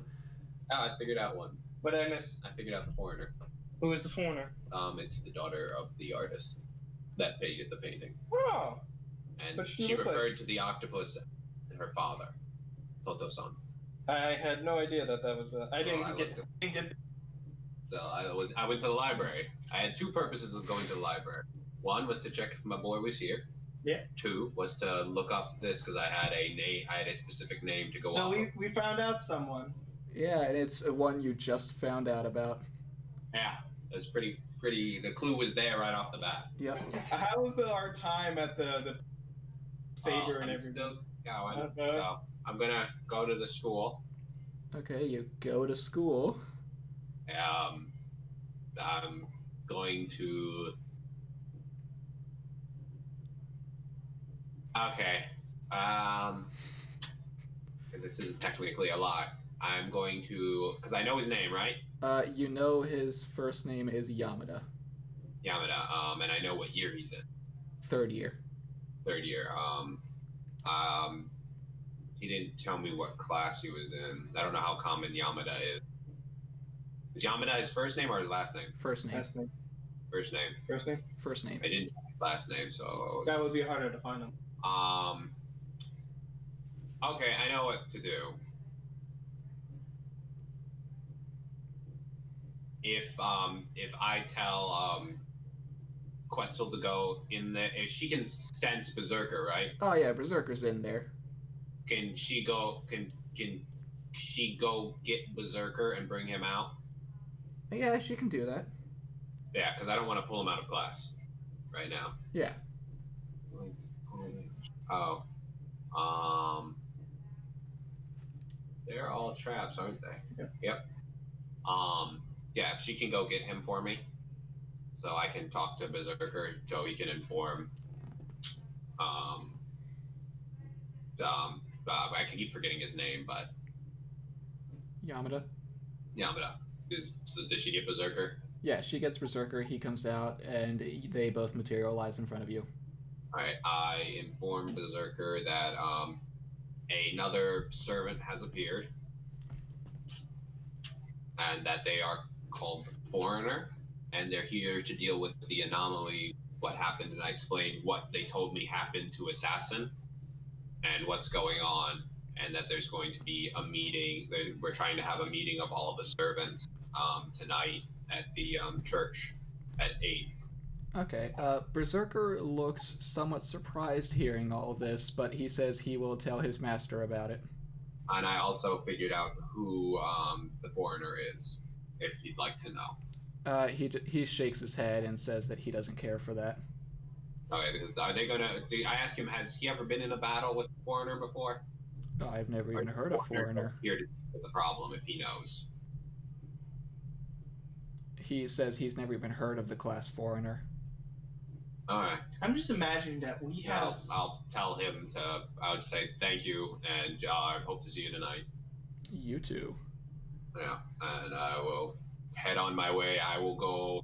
Oh, I figured out one. What did I miss? I figured out the foreigner. Who is the foreigner? It's the daughter of the artist that painted the painting. Oh. And she referred to the octopus as her father, Toto-san. I had no idea that was a... I didn't get... So I went to the library. I had two purposes of going to the library. One was to check if my boy was here. Yeah. Two was to look up this because I had a specific name to go on. So we found out someone. Yeah, and it's one you just found out about. Yeah, it was pretty. The clue was there right off the bat. Yep. How was our time at the Saber and everything? Still going. So I'm gonna go to the school. Okay, you go to school. I'm going to. Okay, Um, this is technically a lie. I'm going to, because I know his name, right? You know his first name is Yamada. Yamada. And I know what year he's in. Third year. Third year. Um, he didn't tell me what class he was in. I don't know how common Yamada is. Is Yamada his first name or his last name? First name. Last name. First name. First name. First name. I didn't tell his last name, so. That would be harder to find him. Okay, I know what to do. If I tell Quetzal to go in there, if she can sense Berserker, right? Oh yeah, Berserker's in there. Can she go? Can she go get Berserker and bring him out? Yeah, she can do that. Yeah, because I don't want to pull him out of class right now. Yeah. Oh. They're all traps, aren't they? Yep. Yeah, if she can go get him for me, so I can talk to Berserker, so he can inform. I can keep forgetting his name, but Yamada. Yamada. Does she get Berserker? Yeah, she gets Berserker, he comes out, and they both materialize in front of you. Alright, I inform Berserker that another servant has appeared, and that they are called Foreigner, and they're here to deal with the anomaly, what happened, and I explained what they told me happened to Assassin, and what's going on, and that there's going to be a meeting. We're trying to have a meeting of all of the servants tonight at the church at 8. Okay, Berserker looks somewhat surprised hearing all of this, but he says he will tell his master about it. And I also figured out who the Foreigner is, if you'd like to know. He shakes his head and says that he doesn't care for that. Okay, because are they gonna? I asked him, has he ever been in a battle with Foreigner before? I've never even heard of Foreigner. Here to deal with the problem if he knows. He says he's never even heard of the class Foreigner. Alright. I'm just imagining that we have. I'll tell him to. I would say thank you, and I hope to see you tonight. You too. Yeah, and I will head on my way. I will go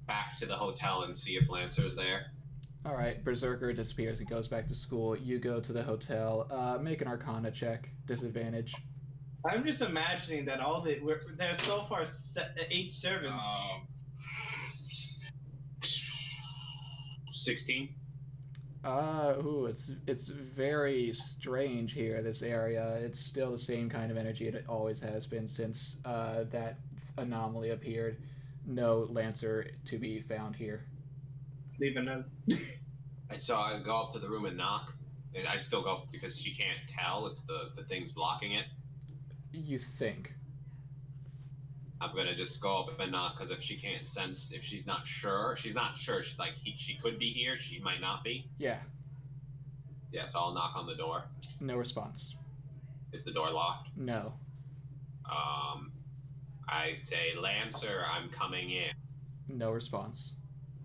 back to the hotel and see if Lancer's there. Alright, Berserker disappears and goes back to school. You go to the hotel. Make an Arcana check. Disadvantage. I'm just imagining that there's so far 8 servants. 16. It's very strange here, this area. It's still the same kind of energy it always has been since that anomaly appeared. No Lancer to be found here. Leave a note. So I go up to the room and knock, and I still go up because she can't tell. It's the thing's blocking it. You think. I'm gonna just go up and knock, because if she can't sense, if she's not sure. She's like, she could be here, she might not be. Yeah. Yeah, so I'll knock on the door. No response. Is the door locked? No. I say, Lancer, I'm coming in. No response.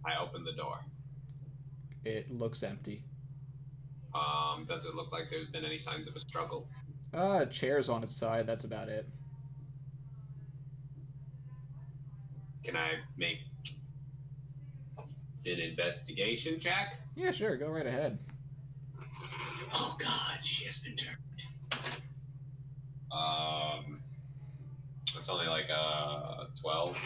I open the door. It looks empty. Does it look like there's been any signs of a struggle? Chair's on its side, that's about it. Can I make an investigation check? Yeah, sure, go right ahead. Oh god, she has been turned. It's only like 12.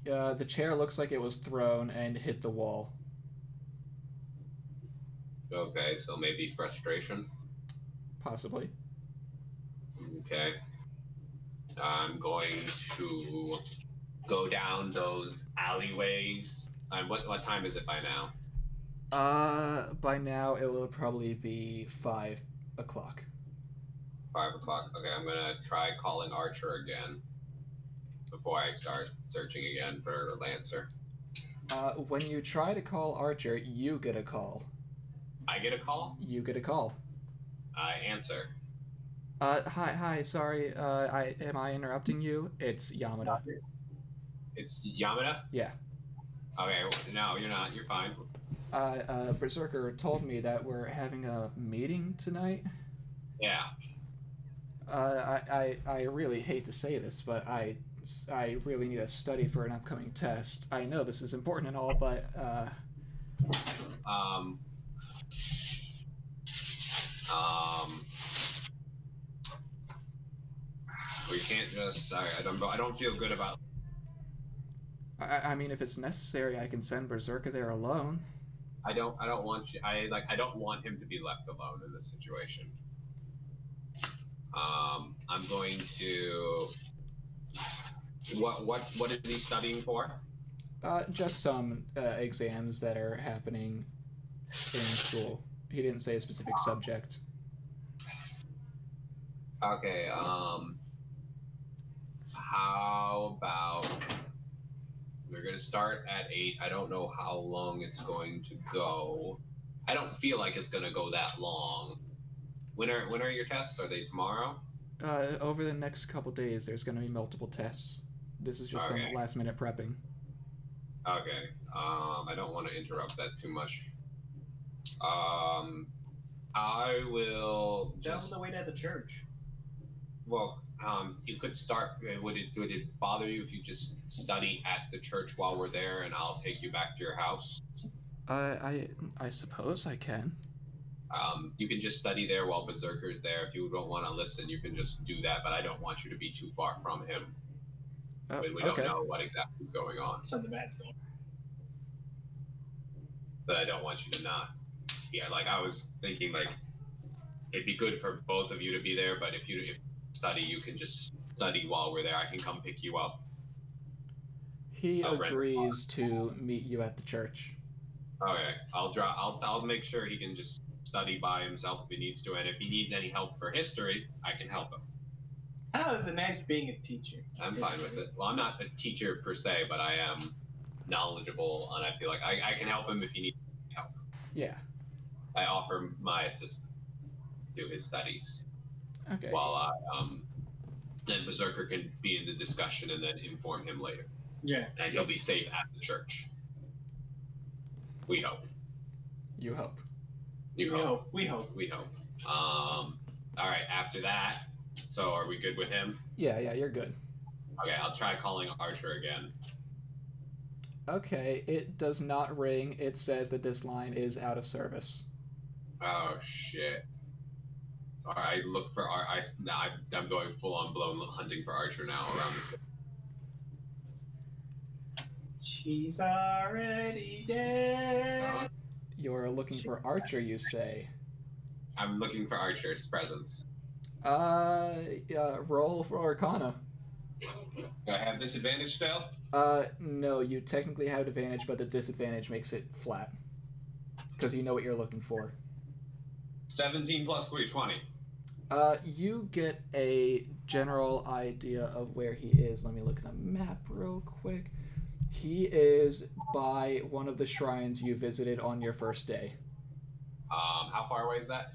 The chair looks like it was thrown and hit the wall. Okay, so maybe frustration. Possibly. Okay. I'm going to go down those alleyways. And what time is it by now? By now it will probably be 5 o'clock. 5 o'clock. Okay, I'm gonna try calling Archer again before I start searching again for Lancer. When you try to call Archer, you get a call. I get a call? You get a call. I answer. Hi, sorry, am I interrupting you? It's Yamada. It's Yamada? Yeah. Okay, no, you're not. You're fine. Berserker told me that we're having a meeting tonight. Yeah. I really hate to say this, but I really need to study for an upcoming test. I know this is important and all, but Um. We can't just. Sorry, I don't feel good about. I mean, if it's necessary, I can send Berserker there alone. I don't want you. I don't want him to be left alone in this situation. I'm going to. What is he studying for? Just some exams that are happening in school. He didn't say a specific subject. Okay. How about we're gonna start at 8. I don't know how long it's going to go. I don't feel like it's gonna go that long. When are your tests? Are they tomorrow? Over the next couple days, there's going to be multiple tests. This is just some Okay. last minute prepping. Okay. I don't want to interrupt that too much. I will Down just. the way to the church. Well, you could start. Would it bother you if you just study at the church while we're there, and I'll take you back to your house? I suppose I can. You can just study there while Berserker's there. If you don't want to listen, you can just do that. But I don't want you to be too far from him. We don't Okay. know what exactly is going on. Something bad's going. But I don't want you to not. Yeah, like I was thinking, like it'd be good for both of you to be there. But if you study, you can just study while we're there. I can come pick you up. He I'll rent a agrees to meet you at the church. Okay, I'll make sure he can just study by himself if he needs to, and if he needs any help for history, I can help him. How is it nice being a teacher? I'm fine with it. Well, I'm not a teacher per se, but I am knowledgeable, and I feel like I can help him if he needs help. Yeah. I offer my assistance to his studies Okay. while then Berserker can be in the discussion and then inform him later. Yeah. And he'll be safe at the church. We hope. You hope. We hope. We hope. We hope. All right. After that, so are we good with him? Yeah, you're good. Okay, I'll try calling Archer again. Okay, it does not ring. It says that this line is out of service. Oh shit! All right, look for I'm going full on blown hunting for Archer now around the city. She's already dead. You're looking for Archer, you say? I'm looking for Archer's presence. Roll for Arcana. Do I have disadvantage still? No, you technically have advantage, but the disadvantage makes it flat. Because you know what you're looking for. 17 plus 3, 20. You get a general idea of where he is. Let me look at the map real quick. He is by one of the shrines you visited on your first day. How far away is that?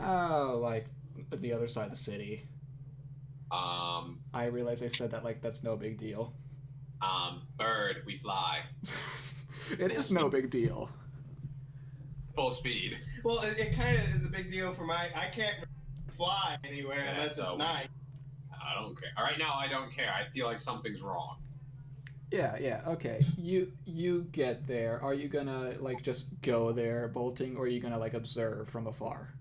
Oh, like the other side of the city. I realize I said that like that's no big deal. Bird, we fly. It is no big deal. Full speed. Well, it kind of is a big deal for I can't fly anywhere unless so it's night. I don't care. Right now, I don't care. I feel like something's wrong. Yeah, okay. You get there. Are you gonna like just go there bolting, or are you gonna like observe from afar?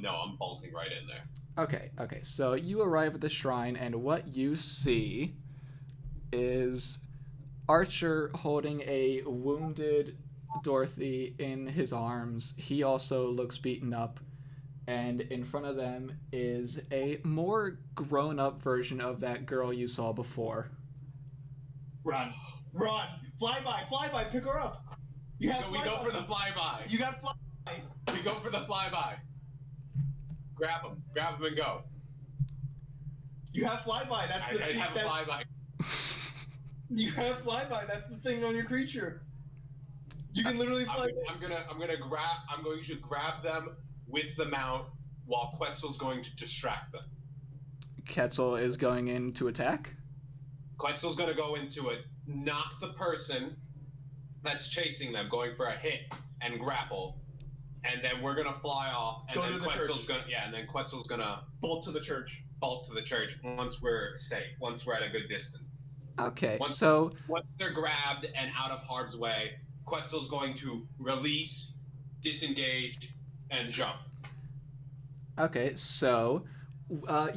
No, I'm bolting right in there. Okay. So you arrive at the shrine, and what you see is Archer holding a wounded Dorothy in his arms. He also looks beaten up, and in front of them is a more grown-up version of that girl you saw before. Run, fly by, pick her up. We go for the flyby. You got fly. We go for the flyby. Grab him and go. You have flyby. That's the I have a flyby. You have flyby. That's the thing on your creature. You can literally fly. I'm going to grab them with the mount while Quetzal's going to distract them. Quetzal is going in to attack? Quetzal's going to go into it, knock the person, that's chasing them, going for a hit and grapple, and then we're gonna fly off, and Go then to the Quetzal's church. gonna and then Quetzal's gonna Bolt to the church. bolt to the church once we're safe, once we're at a good distance. Okay, Once, so once they're grabbed and out of harm's way, Quetzal's going to release, disengage, and jump.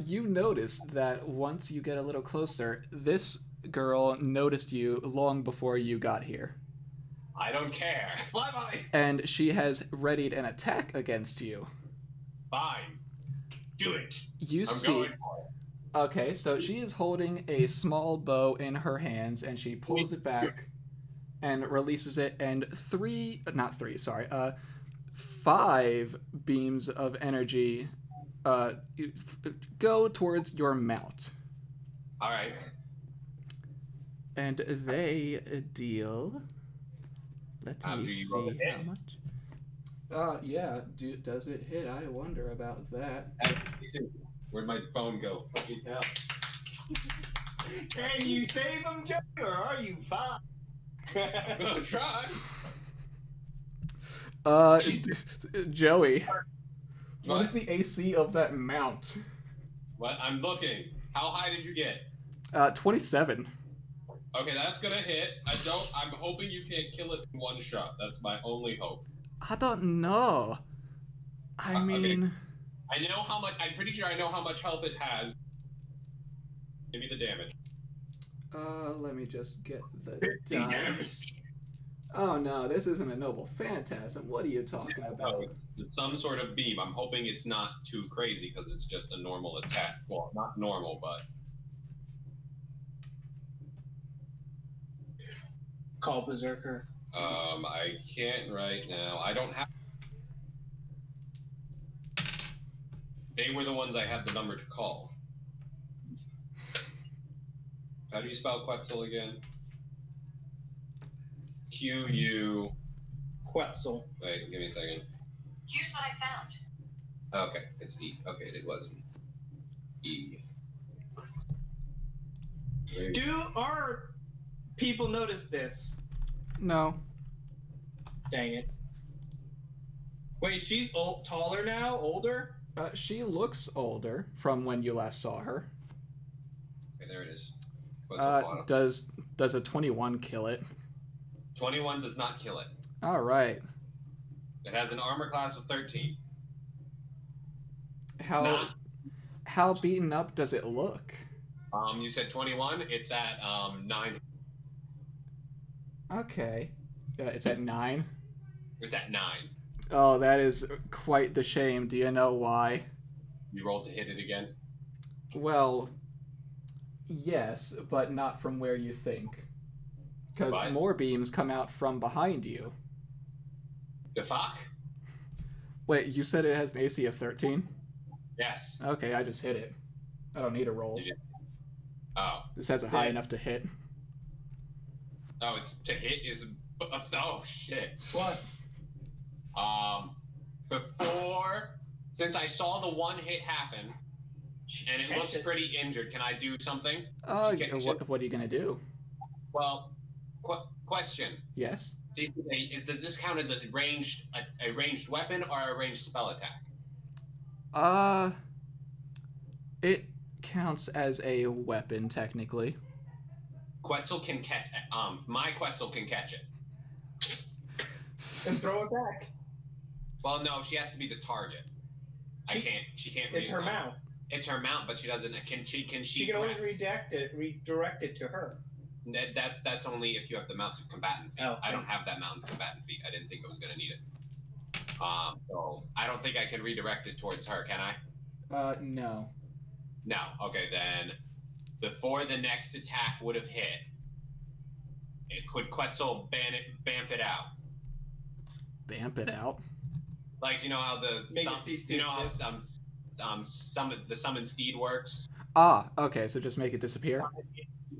you notice that once you get a little closer, this girl noticed you long before you got here. I don't care. Fly by. And she has readied an attack against you. Fine. Do it. You I'm see. going for it. Okay, so she is holding a small bow in her hands, and she pulls it back and releases it, and five beams of energy go towards your mount. All right. And they deal. Let Do me you roll see the how hit? much. Yeah. Does it hit? I wonder about that. Where'd my phone go? Fucking hell. Can you save them, Joey, or are you fine? I'm gonna try. Joey, what What? is the AC of that mount? What? I'm looking. How high did you get? 27. Okay, that's gonna hit. I'm hoping you can kill it in one shot. That's my only hope. I don't know. I Okay. mean, I know how much. I'm pretty sure I know how much health it has. Give me the damage. let me just get the 50 dice. damage. Oh no, this isn't a noble phantasm. What are you talking about? It's some sort of beam. I'm hoping it's not too crazy because it's just a normal attack. Well, not normal, but Call Berserker. I can't right now. I don't have. They were the ones I had the number to call. How do you spell Quetzal again? Q-U... Quetzal. Wait, give me a second. Here's what I found. Okay, it's E. Okay, it was E. Do our people notice this? No. Dang it. Wait, she's taller now? Older? She looks older from when you last saw her. Okay, there it is. Quetzalcoatl. Does a 21 kill it? 21 does not kill it. All right. It has an armor class of 13. How beaten up does it look? You said 21. It's at 9. Okay. It's at 9. It's at 9. Oh, that is quite the shame. Do you know why? You rolled to hit it again. Well, yes, but not from where you think. Because What? more beams come out from behind you. The fuck? Wait, you said it has an AC of 13? Yes. Okay, I just hit it. I don't need a roll. Did you? Oh. This has a high Yeah. enough to hit. Oh, it's to hit is. Oh shit. What? Since I saw the one hit happen, and it Catch looks it. pretty injured, can I do something? What are you gonna do? Well, question. Yes? Does this count as a ranged weapon or a ranged spell attack? It counts as a weapon, technically. Quetzal can catch. My Quetzal can catch it. And throw it back. Well, no, she has to be the target. She can't. It's her reroll. mount. It's her mount, but she doesn't. Can she? She can always redirect it to her. That's only if you have the mounted combatant feat. Oh. I don't have that mounted combatant feat. I didn't think I was gonna need it. So I don't think I can redirect it towards her. Can I? No. No. Okay, then before the next attack would have hit, could Quetzal bamf it out? Bamp it out? Like you know how the summon steed works. Ah, okay, so just make it disappear?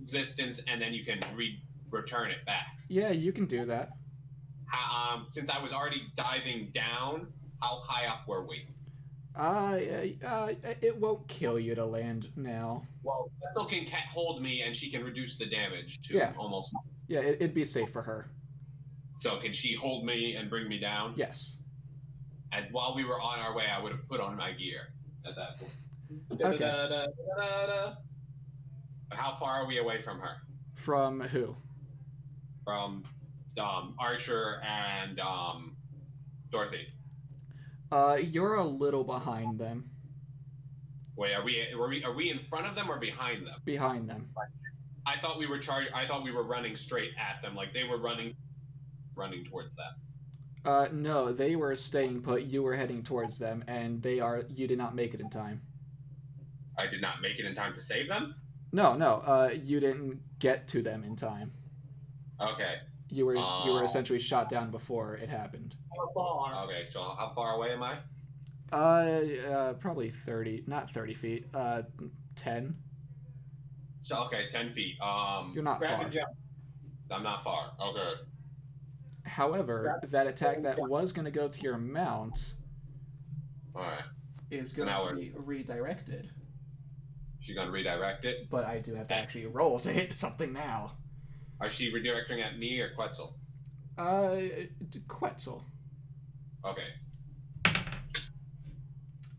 Existence, and then you can return it back. Yeah, you can do that. Since I was already diving down, how high up were we? It won't kill you to land now. Well, Bethel can hold me, and she can reduce the damage to almost. Yeah, it'd be safe for her. So can she hold me and bring me down? Yes. And while we were on our way, I would have put on my gear at that point. Okay. How far are we away from her? From who? From Archer and Dorothy. You're a little behind them. Wait, are we in front of them or behind them? Behind them. I thought we were running straight at them, like they were running towards them. No, they were staying put. You were heading towards them, and you did not make it in time. I did not make it in time to save them? No, you didn't get to them in time. Okay. You were essentially shot down before it happened. How far? Okay, so how far away am I? Probably 30, not 30 feet, 10. So, okay, 10 feet. You're not far. I'm not far. Okay. However, that attack that was going to go to your mount Alright. is going to be redirected. She's going to redirect it? But I do have to actually roll to hit something now. Is she redirecting at me or Quetzal? Quetzal. Okay.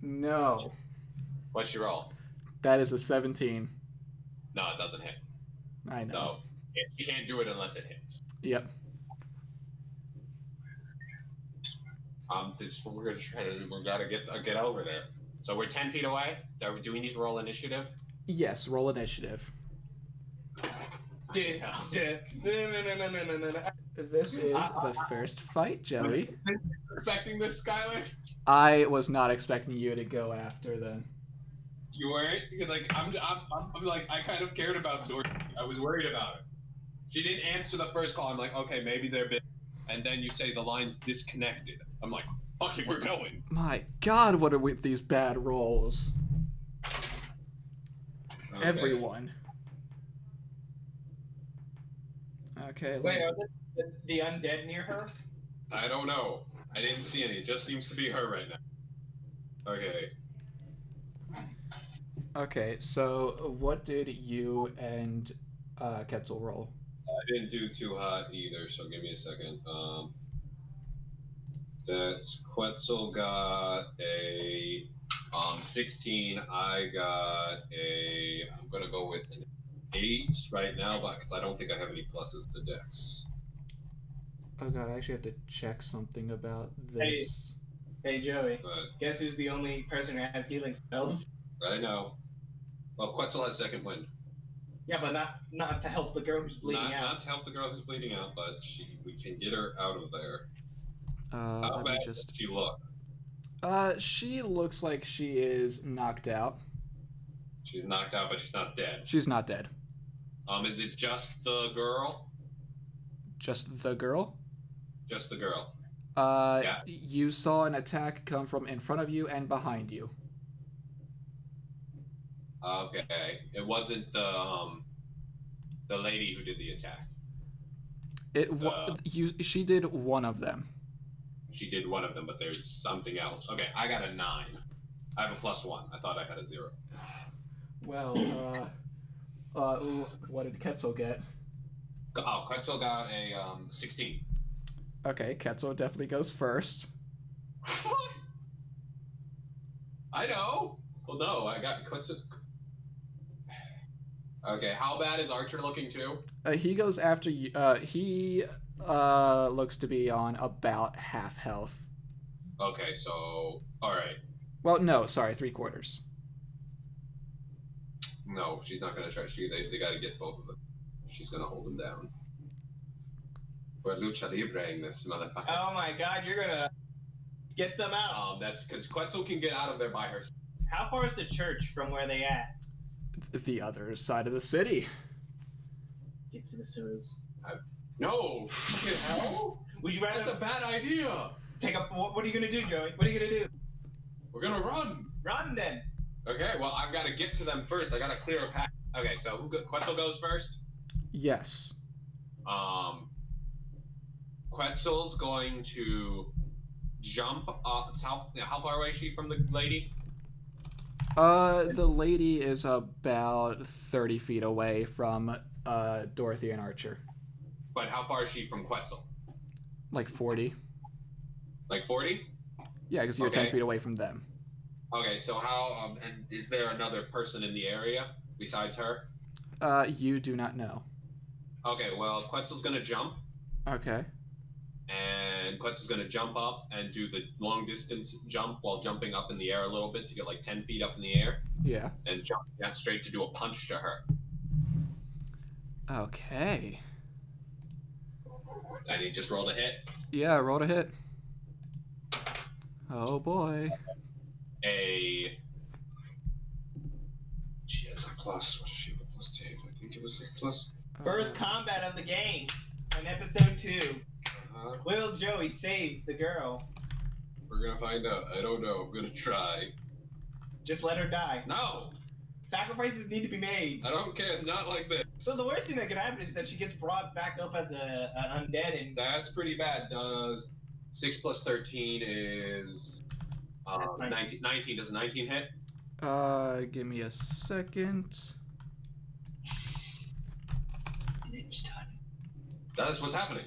No. What's your roll? That is a 17. No, it doesn't hit. I know. No, you can't do it unless it hits. Yep. We gotta get over there. So we're 10 feet away. Do we need to roll initiative? Yes, roll initiative. No. This is the first fight, Joey. Expecting this, Skylar? I was not expecting you to go after them. You weren't? Like I'm like I kind of cared about Dorothy. I was worried about her. She didn't answer the first call. I'm like, okay, maybe they're busy. And then you say the line's disconnected. I'm like, fuck it, we're going. My God, what are with these bad rolls? Okay. Everyone. Okay. Wait, are the undead near her? I don't know. I didn't see any. It just seems to be her right now. Okay. Okay, so what did you and Quetzal roll? I didn't do too hot either, so give me a second. That's Quetzal got a 16. I got I'm gonna go with an 8 right now, but because I don't think I have any pluses to Dex. Oh God, I actually have to check something about this. Hey Joey. But Guess who's the only person who has healing spells? I know. Well, Quetzal has second wind. Yeah, but not to help the girl who's bleeding out. Not to help the girl who's bleeding out, but we can get her out of there. How How bad does she look? She looks like she is knocked out. She's knocked out, but she's not dead. She's not dead. Is it just the girl? Just the girl? Just the girl. Yeah. You saw an attack come from in front of you and behind you. Okay. It wasn't the lady who did the attack. She did one of them. She did one of them, but there's something else. Okay, I got a 9. I have a +1. I thought I had a 0. Well, what did Quetzal get? Oh, Quetzal got a 16. Okay, Quetzal definitely goes first. What? I know. Well, no, I got Quetzal. Okay, how bad is Archer looking too? He goes after you. He looks to be on about half health. Okay, so all right. Well, no, sorry, 3/4. No, she's not gonna try. They got to get both of them. She's gonna hold them down. We're lucha libreing this motherfucker. Oh my God, you're gonna get them out. That's because Quetzal can get out of there by herself. How far is the church from where they at? The other side of the city. Get to the sewers. No. Fucking hell. Would you rather? That's a bad idea. Take up. What are you gonna do, Joey? What are you gonna do? We're gonna run. Run then. Okay, well, I've got to get to them first. I got to clear a path. Okay, so Quetzal goes first? Yes. Quetzal's going to jump up. How far away is she from the lady? The lady is about 30 feet away from Dorothy and Archer. But how far is she from Quetzal? Like 40. Like 40? Yeah, because you're Okay. 10 feet away from them. Okay, so how, and is there another person in the area besides her? You do not know. Okay, well, Quetzal's gonna jump, Okay. and Quetzal's gonna jump up and do the long distance jump while jumping up in the air a little bit to get like 10 feet up in the air, Yeah. and jump down straight to do a punch to her. Okay. And he just rolled a hit. Yeah, roll to hit. Oh boy. She has a plus. What does she have? A plus 2? I think it was a plus. First combat of the game in episode 2. Uh-huh. Will Joey save the girl? We're gonna find out. I don't know. I'm gonna try. Just let her die. No! Sacrifices need to be made. I don't care. Not like this. So the worst thing that could happen is that she gets brought back up as an undead and... That's pretty bad. Does 6 plus 13 is 19. 19. Does a 19 hit? Give me a second. It's done. That's what's happening.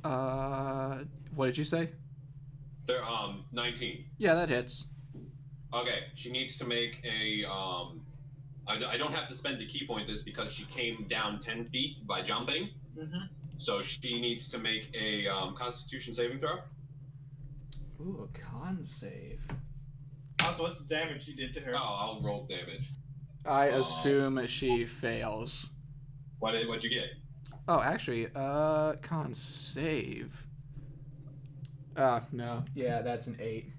What did you say? They're 19. Yeah, that hits. Okay, she needs to make a I don't have to spend a key point this because she came down 10 feet by jumping. Mm-hmm. So she needs to make a Constitution saving throw. Ooh, a con save. Also, what's the damage you did to her? Oh, I'll roll damage. I assume she fails. What'd you get? Oh, actually, con save. No. Yeah, that's an 8.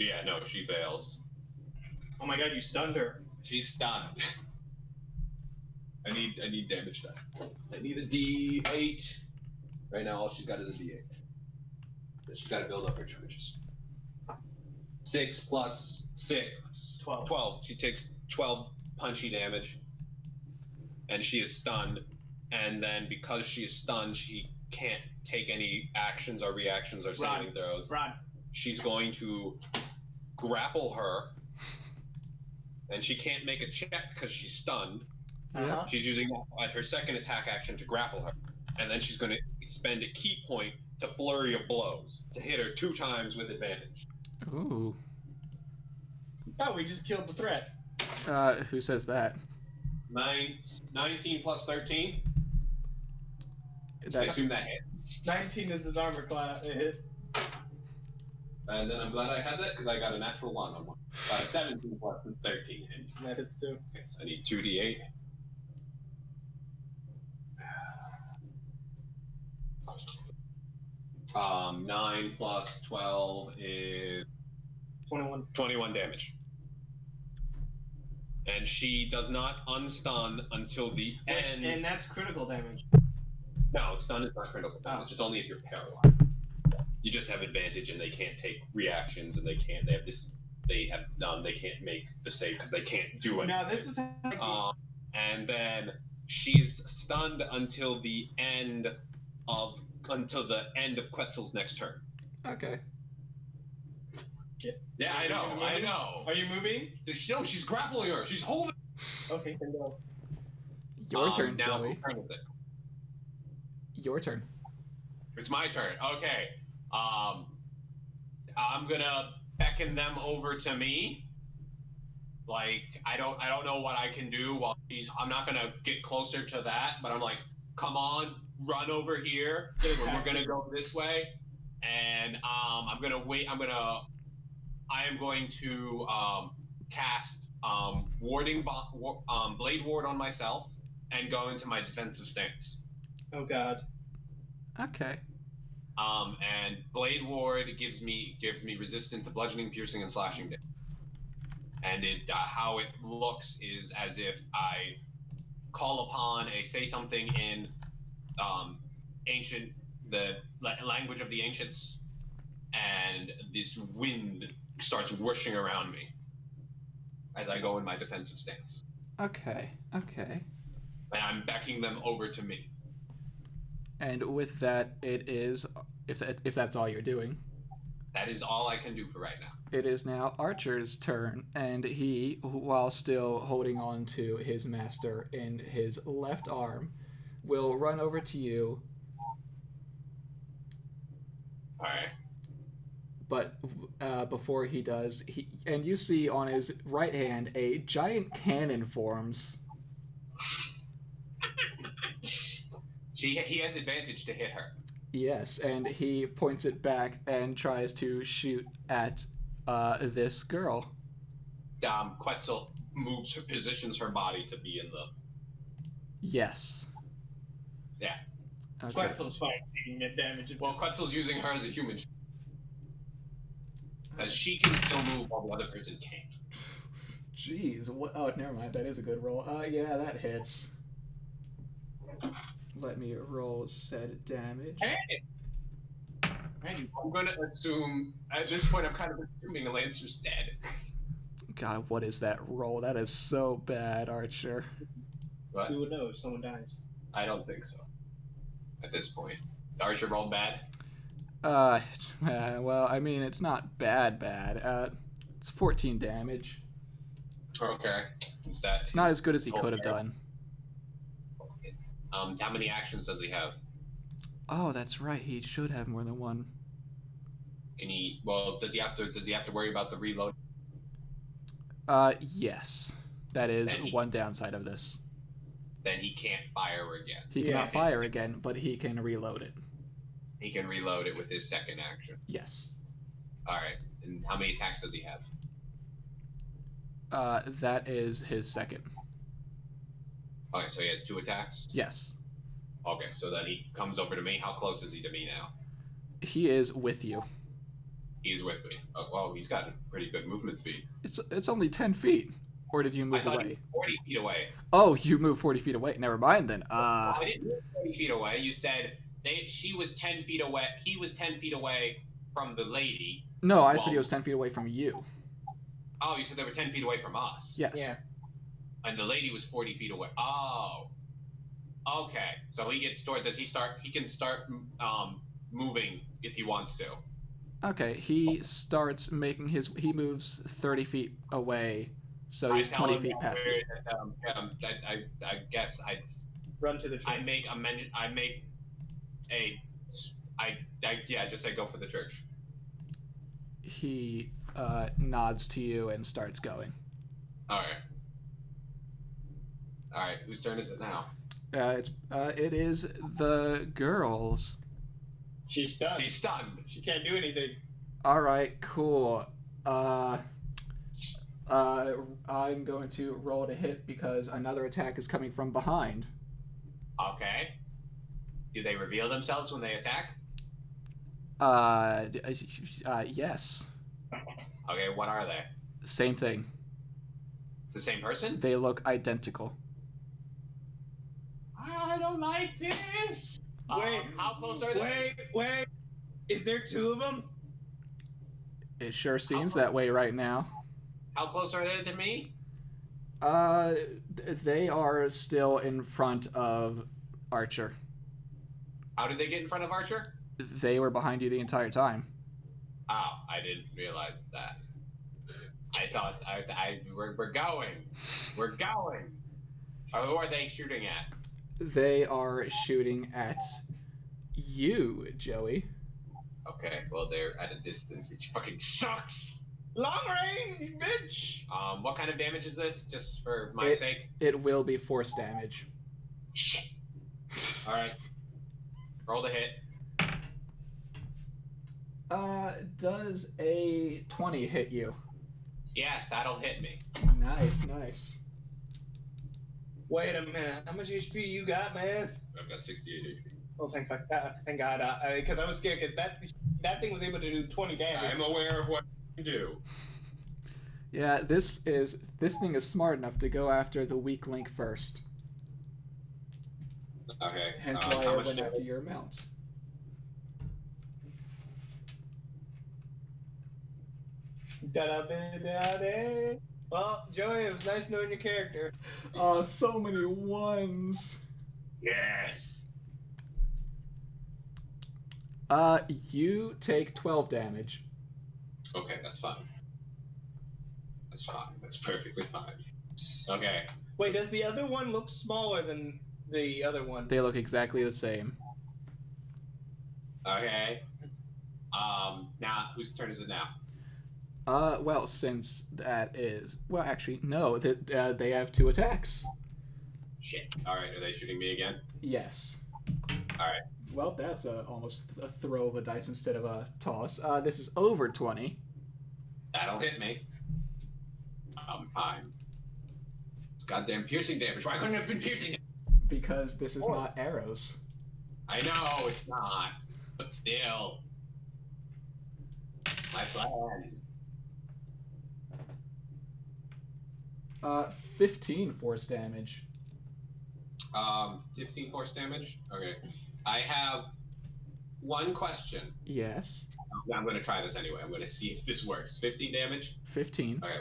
Yeah, no, she fails. Oh my god, you stunned her. She's stunned. I need damage done. I need a D8. Right now, all she's got is a D8. She's got to build up her charges. 6 plus 6. 12. 12. She takes 12 punchy damage. And she is stunned. And then because she is stunned, she can't take any actions or reactions or saving throws. Run. She's going to grapple her. And she can't make a check because she's stunned. Uh-huh. She's using her second attack action to grapple her. And then she's going to spend a key point to flurry of blows to hit her 2 times with advantage. Ooh. Oh, we just killed the threat. Who says that? 19 plus 13. I That's assume that hits. 19 is his armor class. It hit. And then I'm glad I had that because I got a natural 1 on one. 17 plus 13 hits. That hits too. Okay, so I need 2d8. 9 plus 12 is 21 damage. And she does not unstun until the end. And that's critical damage. No, stun is not critical damage. Oh. It's only if you're paralyzed. You just have advantage, and they can't take reactions, and they can't. They have this. They have none. They can't make the save because they can't do anything. Now this is And then she's stunned until the end of Quetzal's next turn. okay. Yeah, I know. Are you moving? No, she's grappling her. She's holding. Okay, then go. Your turn, now, Joey. whose turn is it? Your turn. It's my turn. Okay. I'm gonna beckon them over to me. Like I don't know what I can do while I'm not gonna get closer to that, but I'm like, come on, run over here. We're gonna go this way, and I'm gonna wait. I am going to cast Blade Ward on myself and go into my defensive stance. Oh god. Okay. And Blade Ward gives me resistance to bludgeoning, piercing, and slashing damage. And how it looks is as if I call upon say something in the language of the ancients, and this wind starts whooshing around me as I go in my defensive stance. Okay. And I'm beckoning them over to me. And with that, it is, if that's all you're doing, That is all I can do for right now. it is now Archer's turn, and he, while still holding on to his master in his left arm, will run over to you, Alright. but before he does, and you see on his right hand a giant cannon forms. He has advantage to hit her. Yes, and he points it back and tries to shoot at this girl. Quetzal positions her body to be in the... Yes. Yeah. Okay. Quetzal's fine taking that damage. Well, Quetzal's using her as a human. Because she can still move while the other person can't. Jeez, what? Oh, never mind. That is a good roll. Yeah, that hits. Let me roll said damage. Hey, I'm gonna assume at this point I'm kind of assuming the Lancer's dead. God, what is that roll? That is so bad, Archer. What? You would know if someone dies. I don't think so. At this point, Archer rolled bad. Well, I mean, it's not bad. It's 14 damage. Okay. It's not as good as he could have done. How many actions does he have? Oh, that's right. He should have more than one. Does he have to worry about the reload? Yes. That is one downside of this. Then he can't fire again. He cannot fire again, but he can reload it. He can reload it with his second action. Yes. Alright. And how many attacks does he have? That is his second. Okay, so he has 2 attacks? Yes. Okay, so then he comes over to me. How close is he to me now? He is with you. He's with me. Oh, well, he's got a pretty good movement speed. It's only 10 feet. Or did you move I thought away? he was 40 feet away. Oh, you moved 40 feet away. Never mind then. I didn't move 40 feet away. You said she was 10 feet away. He was 10 feet away from the lady. No, I said he was 10 feet away from you. Oh, you said they were 10 feet away from us. Yes. Yeah. And the lady was 40 feet away. Oh. Okay. So he gets stored. He can start moving if he wants to. Okay, he starts making he moves 30 feet away, so he's I tell 20 him feet past you. I guess I'd Run to the church. just say go for the church. He nods to you and starts going. Alright, whose turn is it now? It is the girls. She's stunned. She's stunned. She can't do anything. All right, cool. I'm going to roll to hit because another attack is coming from behind. Okay. Do they reveal themselves when they attack? Yes. Okay, what are they? Same thing. It's the same person? They look identical. I don't like this. Wait. How close are they? Wait. Is there 2 of them? It sure seems that way right now. How close are they to me? They are still in front of Archer. How did they get in front of Archer? They were behind you the entire time. Oh, I didn't realize that. I thought we're going. We're going. Who are they shooting at? They are shooting at you, Joey. Okay, well they're at a distance, which fucking sucks. Long range, bitch. What kind of damage is this? Just for my sake. It will be force damage. Shit. All right. Roll the hit. Does a 20 hit you? Yes, that'll hit me. Nice. Wait a minute. How much HP you got, man? I've got 68 HP. Oh, thank God. Because I was scared because that thing was able to do 20 damage. I'm aware of what you do. Yeah, this thing is smart enough to go after the weak link first. Okay. Hence why I went after your mount. Da-da-ba-da-da. Well, Joey, it was nice knowing your character. So many ones. Yes. You take 12 damage. Okay, that's fine. That's perfectly fine. Okay. Wait, does the other one look smaller than the other one. They look exactly the same. Okay. Now whose turn is it now? Well, since that is... Well, actually, no. They have 2 attacks. Shit. Alright, are they shooting me again? Yes. Alright. Well, that's almost a throw of a dice instead of a toss. This is over 20. That'll hit me. Fine. It's goddamn piercing damage. Why couldn't it have been piercing damage? Because this is not arrows. I know it's not, but still. My plan. 15 force damage. 15 force damage? Okay. I have one question. Yes. I'm going to try this anyway. I'm going to see if this works. 15 damage? 15. Okay,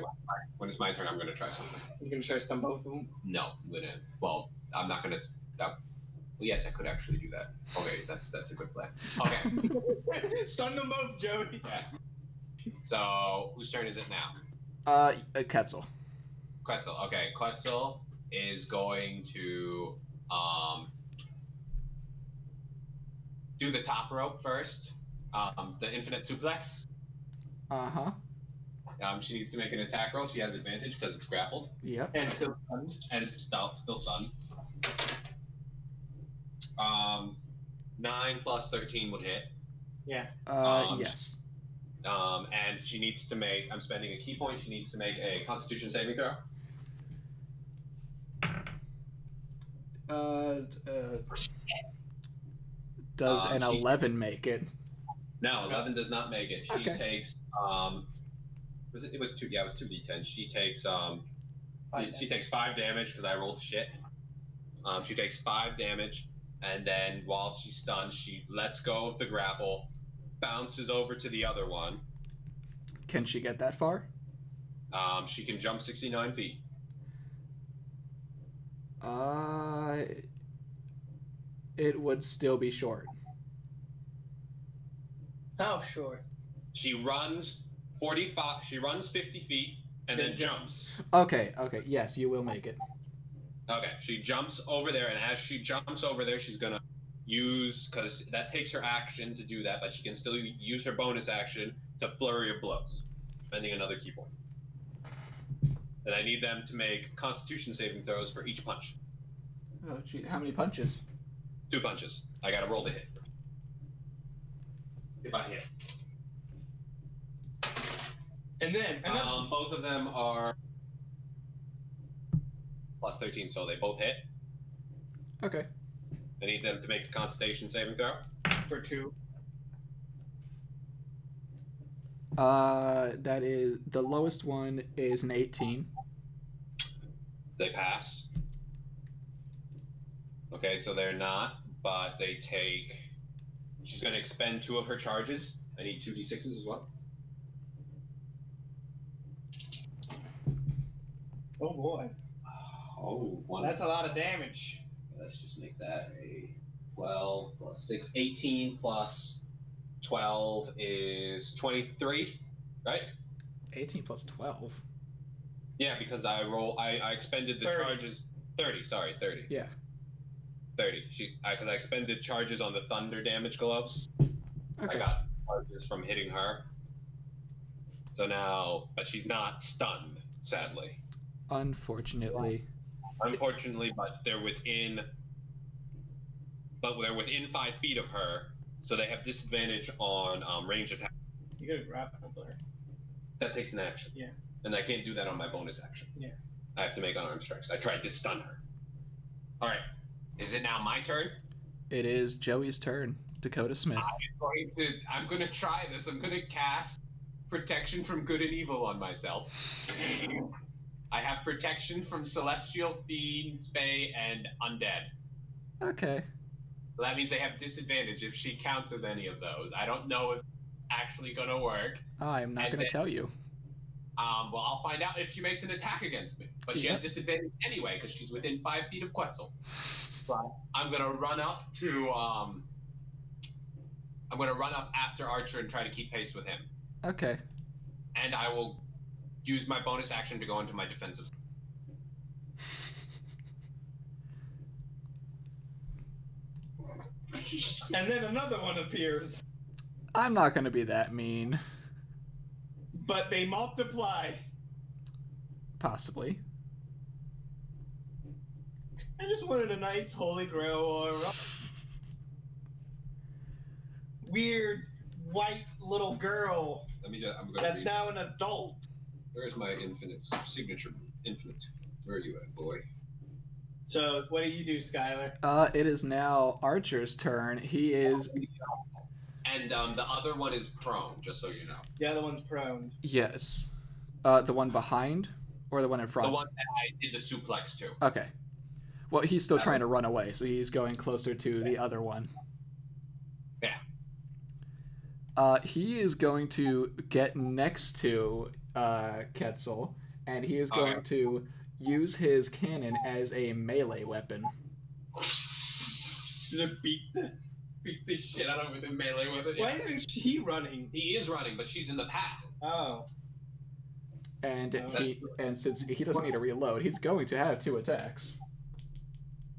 when it's my turn, I'm going to try something. You can try to stun both of them? No, I'm going to... Well, I'm not going to... Well, yes, I could actually do that. Okay, that's a good plan. Okay. Stun them both, Joey. Yes. So, whose turn is it now? Quetzal. Quetzal. Okay, Quetzal is going to do the top rope first. The infinite suplex. Uh-huh. She needs to make an attack roll. She has advantage because it's grappled. Yep. And still stunned. And still stunned. 9 plus 13 would hit. Yeah. Yes. And she needs to make... I'm spending a key point. She needs to make a Constitution saving throw. Does an 11 make it? No, 11 does not make it. She Okay. takes it was 2, yeah, it was 2d10. She takes she takes 5 damage because I rolled shit. She takes 5 damage, and then while she's stunned, she lets go of the grapple, bounces over to the other one. Can she get that far? She can jump 69 feet. It would still be short. How short? She runs 45. She runs 50 feet and then jumps. Okay. Yes, you will make it. Okay, she jumps over there, and as she jumps over there, she's gonna use, because that takes her action to do that, but she can still use her bonus action to flurry of blows, spending another key point. And I need them to make Constitution saving throws for each punch. Oh, gee, how many punches? 2 punches. I gotta roll to hit. If I hit. And then both of them are plus 13, so they both hit. Okay. I need them to make a Constitution saving throw. for 2. That is the lowest one is an 18. They pass. Okay, so they're not, but they take... She's going to expend 2 of her charges. I need 2 d6s as well. Oh boy. Oh, one. That's a lot of damage. Let's just make that a 12 plus 6. 18 plus 12 is 23, right? 18 plus 12. Yeah, because I expended the 30. charges. 30, sorry, 30. Yeah. 30. Because I expended charges on the thunder damage gloves. Okay. I got charges from hitting her. So now, but she's not stunned, sadly. Unfortunately. Unfortunately, but they're within 5 feet of her, so they have disadvantage on range attack. You gotta grapple her. That takes an action. Yeah. And I can't do that on my bonus action. Yeah. I have to make unarmed strikes. I tried to stun her. All right. Is it now my turn? It is Joey's turn. Dakota Smith. I'm going to try this. I'm going to cast Protection from Good and Evil on myself. I have protection from Celestial, Fiends, Fae, and Undead. Okay. So that means they have disadvantage if she counts as any of those. I don't know if it's actually going to work. I'm not going to tell you. Well, I'll find out if she makes an attack against me. But she has disadvantage anyway because she's within 5 feet of Quetzal. But I'm going to run up to... I'm going to run up after Archer and try to keep pace with him. Okay. And I will use my bonus action to go into my defensive. And then another one appears. I'm not gonna be that mean. But they multiply. Possibly. I just wanted a nice holy grail or weird white little girl I'm gonna that's read. now an adult. Where's my signature infinite? Where are you at, boy? So what do you do, Skylar? It is now Archer's turn. He is... And the other one is prone, just so you know. The other one's prone. Yes. The one behind? Or the one in front? The one that I did the suplex to. Okay. Well, he's still trying to run away, so he's going closer to the other one. Yeah. He is going to get next to Quetzal, and he is going to use his cannon as a melee weapon. Just beat the shit out of him in melee with it. Why isn't he running? He is running, but she's in the path. Oh. And since he doesn't need to reload, he's going to have 2 attacks.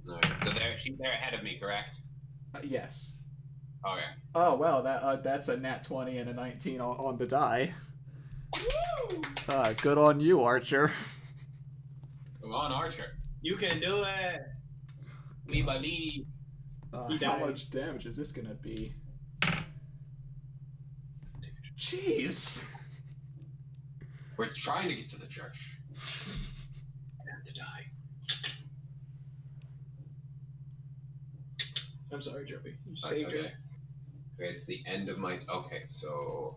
Alright, so she's there ahead of me, correct? Yes. Okay. Oh well, that's a nat 20 and a 19 on the die. Woo! Good on you, Archer. Come on, Archer. You can do it. We believe. He How died. much damage is this gonna be? Jeez. We're trying to get to the church. I have to die. I'm sorry, Joey. You saved her. Okay, it's the end of my... Okay, so...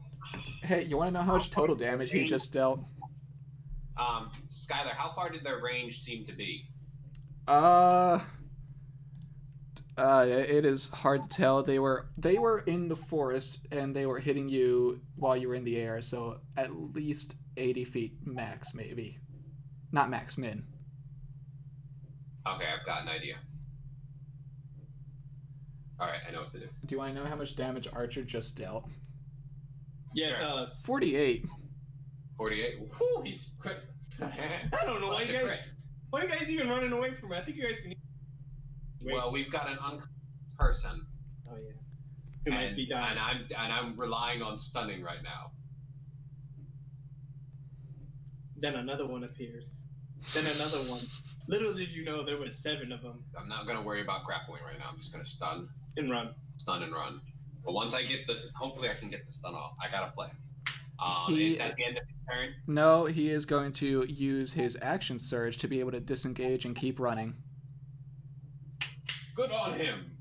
Hey, you want to know how much total damage he just dealt? Skylar, how far did their range seem to be? It is hard to tell. They were in the forest, and they were hitting you while you were in the air, so at least 80 feet max, maybe. Not max, min. Okay, I've got an idea. Alright, I know what to do. Do I know how much damage Archer just dealt? Yeah, Sure. tell us. 48. 48? Whew, he's quick. I don't know why you guys even running away from me. I think you guys can. Wait. Well, we've got an unconscious person. Oh yeah. Who might be dying. And I'm relying on stunning right now. Then another one appears. Then another one. Little did you know there was 7 of them. I'm not gonna worry about grappling right now. I'm just gonna stun And run. and run. But once I get this, hopefully I can get the stun off. I got a plan. He- Is that the end of his turn? No, he is going to use his action surge to be able to disengage and keep running. Good on him.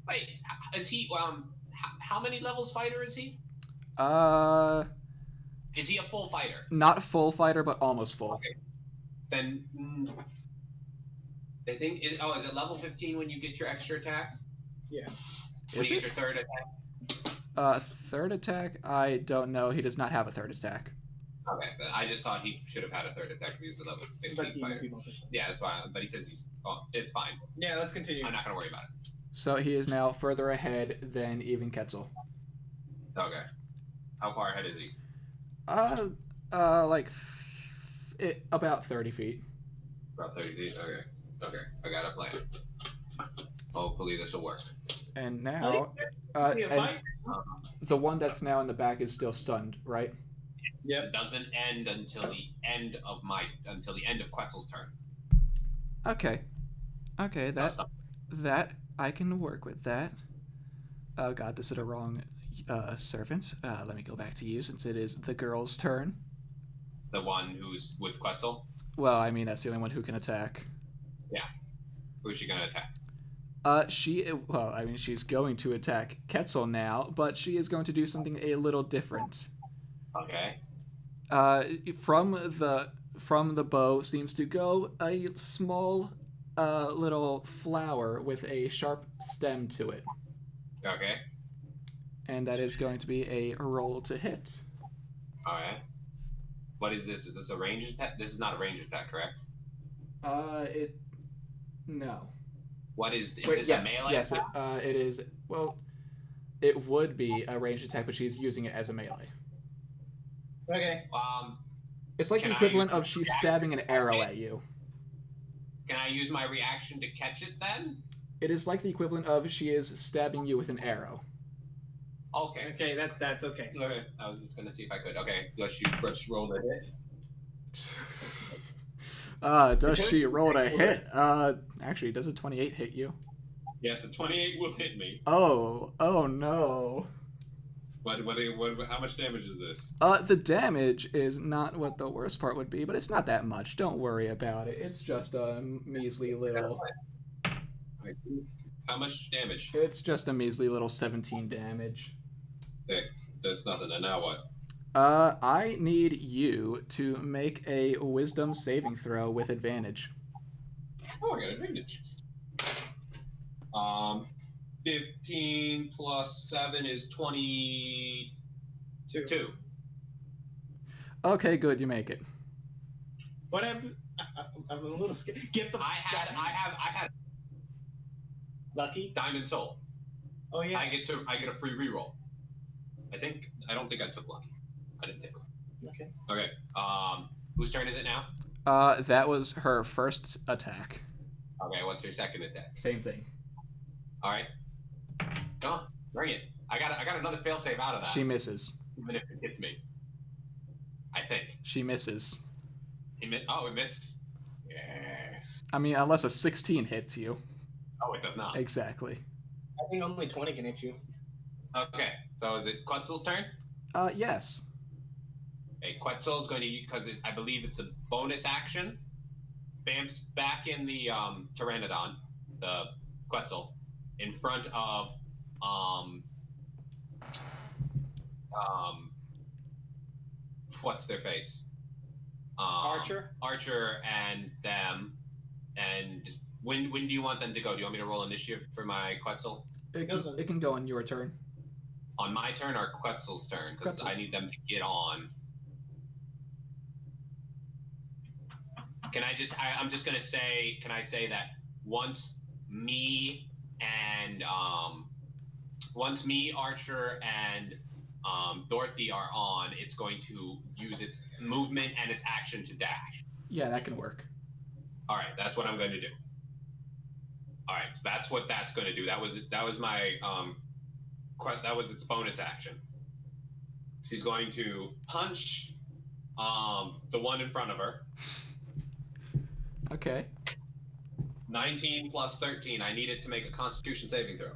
Wait, is he how many levels fighter is he? Is he a full fighter? Not full fighter, but almost full. Okay. Then I think is it level 15 when you get your extra attack? Yeah. When Is you it? get your third attack? Third attack? I don't know. He does not have a third attack. Okay, then I just thought he should have had a third attack if he was a level 15 But he might fighter. be multiple. Yeah, that's fine. But he says it's fine. Yeah, let's continue. I'm not gonna worry about it. So he is now further ahead than even Quetzal. Okay. How far ahead is he? About 30 feet. About 30 feet. Okay. Okay. I got a plan. Hopefully this will work. And now, Yeah, and fight. the one that's now in the back is still stunned, right? Yep. It doesn't end until the end of Quetzal's turn. Okay. Okay, That's the- that I can work with that. Oh god, this is a wrong servant. Let me go back to you since it is the girl's turn. the one who's with Quetzal. Well, I mean that's the only one who can attack. Who's she gonna attack? She's going to attack Quetzal now, but she is going to do something a little different. Okay. From the bow seems to go a small little flower with a sharp stem to it. Okay. And that is going to be a roll to hit. Alright. What is this? Is this a range attack? This is not a range attack, correct? No. What is this? Wait, Is yes, this a melee yes, attack? it is. Well, it would be a ranged attack, but she's using it as a melee. Okay. It's like Can the I equivalent use of she's reaction stabbing an to arrow catch at you. Can I use my reaction to catch it then? It is like the equivalent of she is stabbing you with an arrow. Okay. Okay, that's okay. Okay. I was just gonna see if I could. Okay. Let's roll the hit. Does she roll a hit? Actually, does a 28 hit you? Yes, a 28 will hit me. Oh no. What? How much damage is this? The damage is not what the worst part would be, but it's not that much. Don't worry about it. It's just a measly little. How much damage? It's just a measly little 17 damage. That's nothing. And now what? I need you to make a wisdom saving throw with advantage. Oh, I got advantage. 15 plus 7 is 22. Okay, good. You make it. What happened? I'm a little scared. Get the. I had lucky. Diamond Soul. Oh yeah. I get a free reroll. I don't think I took lucky. I didn't take lucky. Okay. Okay. Whose turn is it now? That was her first attack. Okay. What's your second attack? Same thing. All right. Come on, bring it. I got another failsafe out of that. She misses. Even if it hits me. I think. She misses. It missed. Yes. I mean, unless a 16 hits you. Oh, it does not. Exactly. I think only 20 can hit you. Okay. So is it Quetzal's turn? Yes. Okay, Quetzal's going to, because I believe it's a bonus action. Bam's back in the Pteranodon, the Quetzal, in front of what's their face? Archer and them. And when do you want them to go? Do you want me to roll initiative for my Quetzal? It can go on your turn. On my turn or Quetzal's turn? Because I need them to get on. Can I just? I'm just gonna say. Can I say that once me, Archer, and Dorothy are on, it's going to use its movement and its action to dash. Yeah, that can work. All right, that's what I'm going to do. All right, so that's what that's going to do. That was my that was its bonus action. She's going to punch the one in front of her. Okay. 19 plus 13. I need it to make a Constitution saving throw.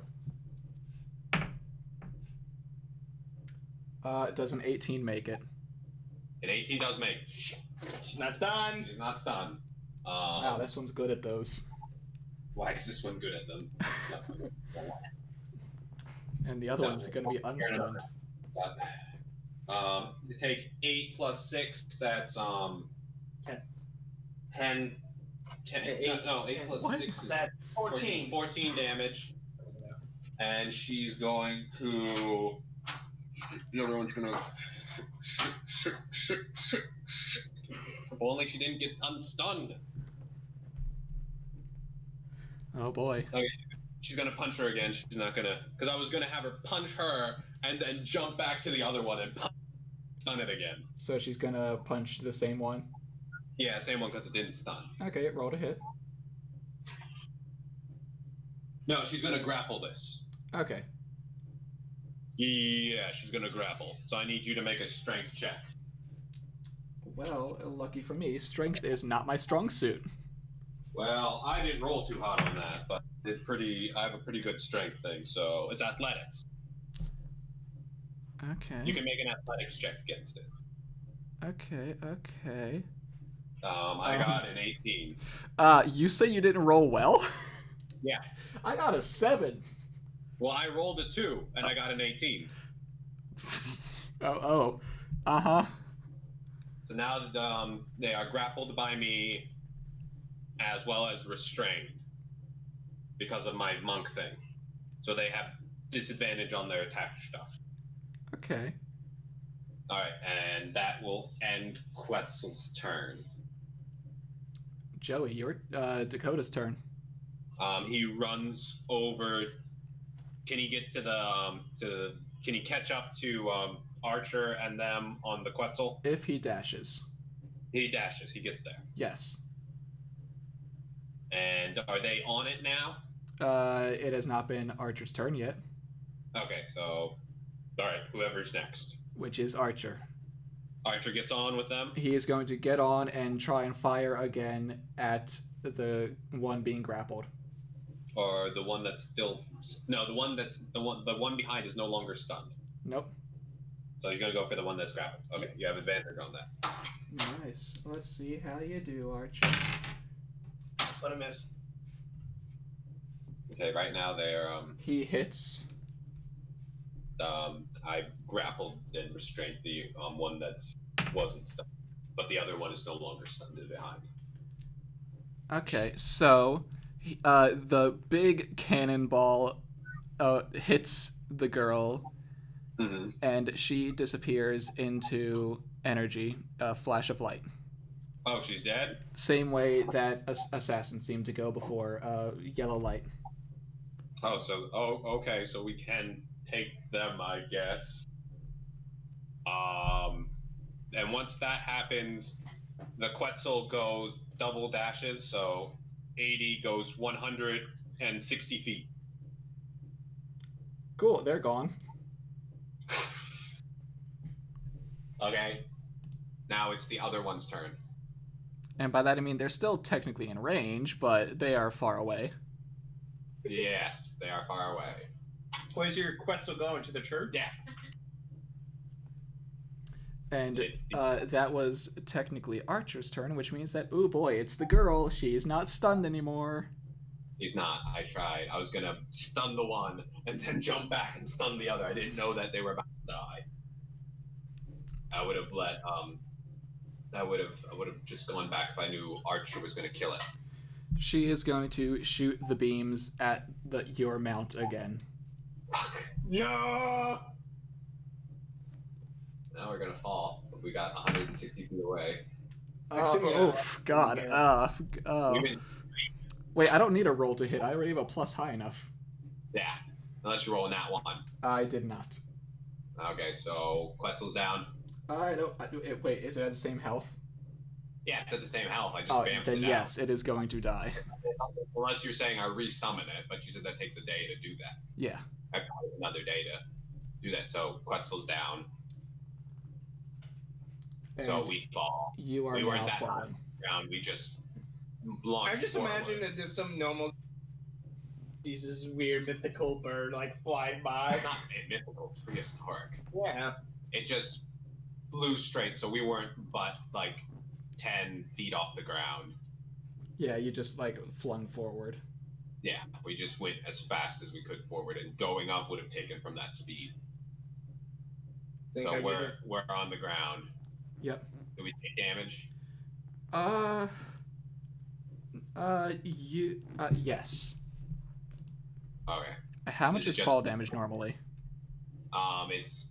Does an 18 make it? An 18 does make. She's not stunned. She's not stunned. Wow, this one's good at those. Why is this one good at them? And the other one's going to be unstunned. You take 8 plus 6. That's 10. 8 plus What? 6 is That's 14. 14 damage. And she's going to. The other one's gonna. If only she didn't get unstunned. Oh boy. Okay, she's gonna punch her again. She's not gonna. Because I was gonna have her punch her and then jump back to the other one and stun it again. So she's going to punch the same one? Yeah, same one because it didn't stun. Okay, roll to hit. No, she's gonna grapple this. Okay. Yeah, she's gonna grapple. So I need you to make a strength check. Well, lucky for me, strength is not my strong suit. Well, I didn't roll too hot on that, but I have a pretty good strength thing, so it's athletics. Okay. You can make an athletics check against it. Okay. I got an 18. You say you didn't roll well? Yeah. I got a 7. Well, I rolled a 2, and I got an 18. Oh. Uh-huh. So now they are grappled by me, as well as restrained, because of my monk thing. So they have disadvantage on their attack stuff. Okay. All right, and that will end Quetzal's turn. Joey, your Dakota's turn. He runs over. Can he get to the? Can he catch up to Archer and them on the Quetzal? If he dashes. He dashes. He gets there. Yes. And are they on it now? It has not been Archer's turn yet, Okay, so all right, whoever's next. which is Archer. Archer gets on with them. He is going to get on and try and fire again at the one being grappled. Or the one that's still the one behind is no longer stunned. Nope. So you're gonna go for the one that's grappled. Okay, you have advantage on that. Nice. Let's see how you do, Archer. What a miss. Okay, right now they're He hits. I grappled and restrained the one that wasn't stunned, but the other one is no longer stunned behind. Okay, so the big cannonball hits the girl, and she disappears into energy, a flash of light. Oh, she's dead? Same way that assassins seem to go before yellow light. Okay, so we can take them, I guess. And once that happens, the Quetzal goes double dashes, so 80 goes 160 feet. Cool, they're gone. Okay, now it's the other one's turn. And by that I mean they're still technically in range, but they are far away. Yes, they are far away. Where's your Quetzal going? To the church? Yeah. And that was technically Archer's turn, which means that, ooh boy, it's the girl. She's not stunned anymore. He's not. I tried. I was gonna stun the one and then jump back and stun the other. I didn't know that they were about to die. I would have just gone back if I knew Archer was gonna kill it. She is going to shoot the beams at your mount again. No! Now we're gonna fall. We got 160 feet away. God. Wait, I don't need a roll to hit. I already have a plus high enough. Yeah, unless you're rolling that one. I did not. Okay, so Quetzal's down. Wait, is it at the same health? Yeah, it's at the same health. I just bamfed then it yes, it is going to die. Unless you're saying I resummon it, but you said that takes a day to do that. Yeah. I've got another day to do that. So Quetzal's down. And so we fall. You are we now falling. Ground. We just launched. I just imagine that there's some normal, this weird mythical bird like flying by. Not mythical, it's prehistoric. Yeah. It just flew straight, so we weren't but like 10 feet off the ground. Yeah, you just like flung forward. Yeah, we just went as fast as we could forward, and going up would have taken from that speed. So we're on the ground. Yep. Do we take damage? Yes. Okay. How much is fall damage normally? It's